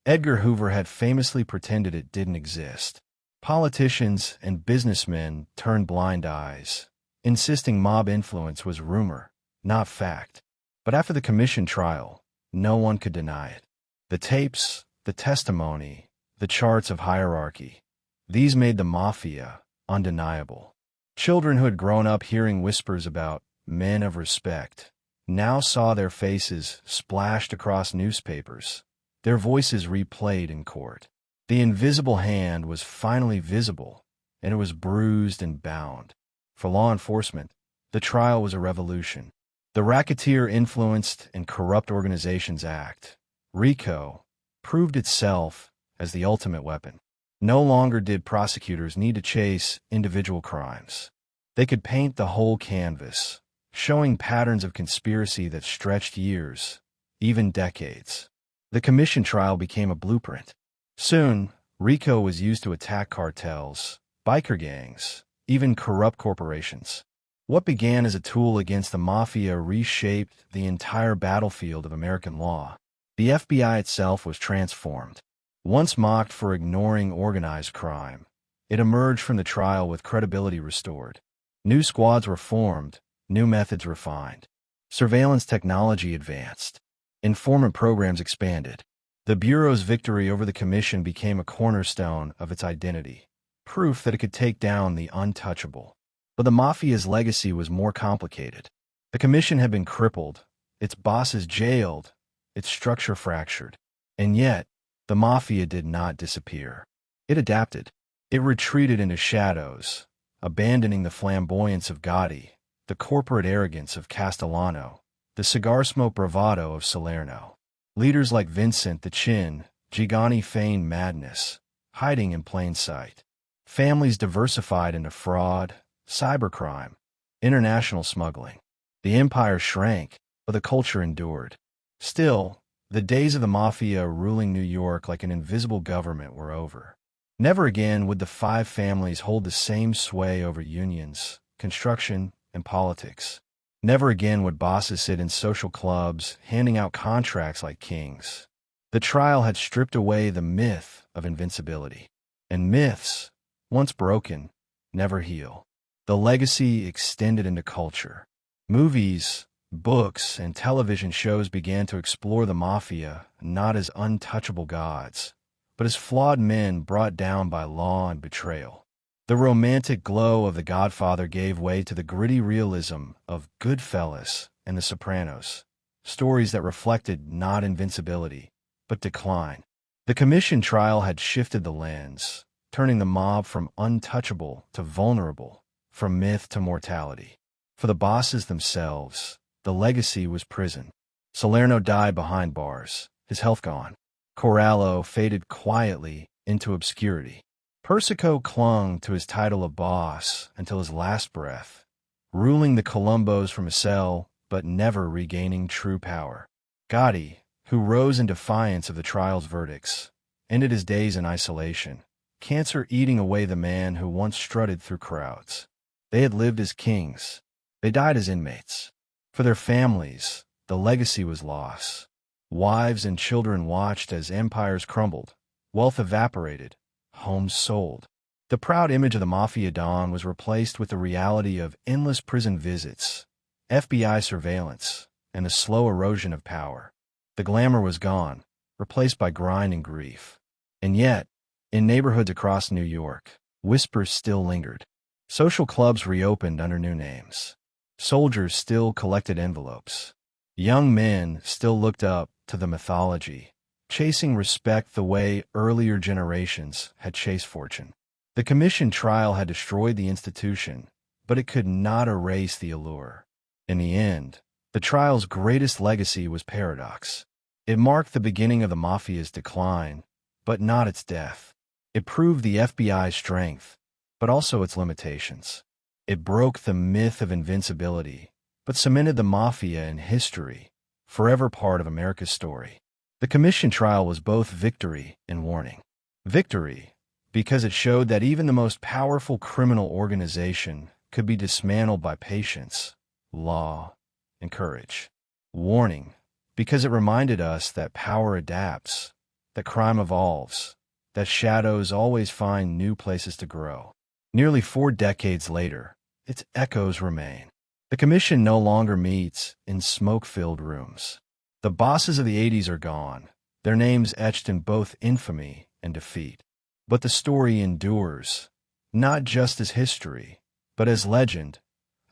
Edgar Hoover had famously pretended it didn't exist. Politicians and businessmen turned blind eyes, insisting mob influence was rumor, not fact. But after the commission trial, no one could deny it. The tapes, the testimony, the charts of hierarchy, these made the Mafia undeniable. Children who had grown up hearing whispers about men of respect now saw their faces splashed across newspapers, their voices replayed in court. The invisible hand was finally visible, and it was bruised and bound. For law enforcement, the trial was a revolution. The Racketeer Influenced and Corrupt Organizations Act, RICO, proved itself as the ultimate weapon. No longer did prosecutors need to chase individual crimes. They could paint the whole canvas, showing patterns of conspiracy that stretched years, even decades. The commission trial became a blueprint. Soon, RICO was used to attack cartels, biker gangs, even corrupt corporations. What began as a tool against the Mafia reshaped the entire battlefield of American law. The FBI itself was transformed. Once mocked for ignoring organized crime, it emerged from the trial with credibility restored. New squads were formed, new methods refined. Surveillance technology advanced. Informant programs expanded. The Bureau's victory over the Commission became a cornerstone of its identity, proof that it could take down the untouchable. But the Mafia's legacy was more complicated. The Commission had been crippled, its bosses jailed, its structure fractured. And yet, the Mafia did not disappear. It adapted. It retreated into shadows, abandoning the flamboyance of Gotti, the corporate arrogance of Castellano, the cigar smoke bravado of Salerno. Leaders like Vincent the Chin, Giuliani feigned madness, hiding in plain sight. Families diversified into fraud, cybercrime, international smuggling. The empire shrank, but the culture endured. Still, the days of the Mafia ruling New York like an invisible government were over. Never again would the five families hold the same sway over unions, construction, and politics. Never again would bosses sit in social clubs, handing out contracts like kings. The trial had stripped away the myth of invincibility. And myths, once broken, never heal. The legacy extended into culture. Movies, books, and television shows began to explore the Mafia not as untouchable gods, but as flawed men brought down by law and betrayal. The romantic glow of The Godfather gave way to the gritty realism of Goodfellas and The Sopranos, stories that reflected not invincibility, but decline. The Commission trial had shifted the lens, turning the mob from untouchable to vulnerable, from myth to mortality. For the bosses themselves, the legacy was prison. Salerno died behind bars, his health gone. Corallo faded quietly into obscurity. Persico clung to his title of boss until his last breath, ruling the Colombos from a cell but never regaining true power. Gotti, who rose in defiance of the trial's verdicts, ended his days in isolation, cancer eating away the man who once strutted through crowds. They had lived as kings. They died as inmates. For their families, the legacy was loss. Wives and children watched as empires crumbled, wealth evaporated, homes sold. The proud image of the Mafia Don was replaced with the reality of endless prison visits, FBI surveillance, and the slow erosion of power. The glamour was gone, replaced by grind and grief. And yet, in neighborhoods across New York, whispers still lingered. Social clubs reopened under new names. Soldiers still collected envelopes. Young men still looked up to the mythology, chasing respect the way earlier generations had chased fortune. The Commission trial had destroyed the institution, but it could not erase the allure. In the end, the trial's greatest legacy was paradox. It marked the beginning of the Mafia's decline, but not its death. It proved the FBI's strength, but also its limitations. It broke the myth of invincibility, but cemented the Mafia in history, forever part of America's story. The Commission trial was both victory and warning. Victory, because it showed that even the most powerful criminal organization could be dismantled by patience, law, and courage. Warning, because it reminded us that power adapts, that crime evolves, that shadows always find new places to grow. Nearly 4 decades later, its echoes remain. The Commission no longer meets in smoke-filled rooms. The bosses of the 80s are gone, their names etched in both infamy and defeat. But the story endures, not just as history, but as legend,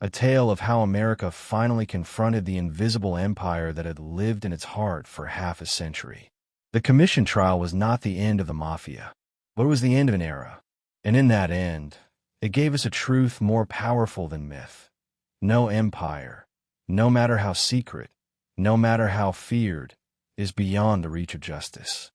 a tale of how America finally confronted the invisible empire that had lived in its heart for half a century. The commission trial was not the end of the Mafia, but it was the end of an era. And in that end, it gave us a truth more powerful than myth. No empire, no matter how secret, no matter how feared, is beyond the reach of justice.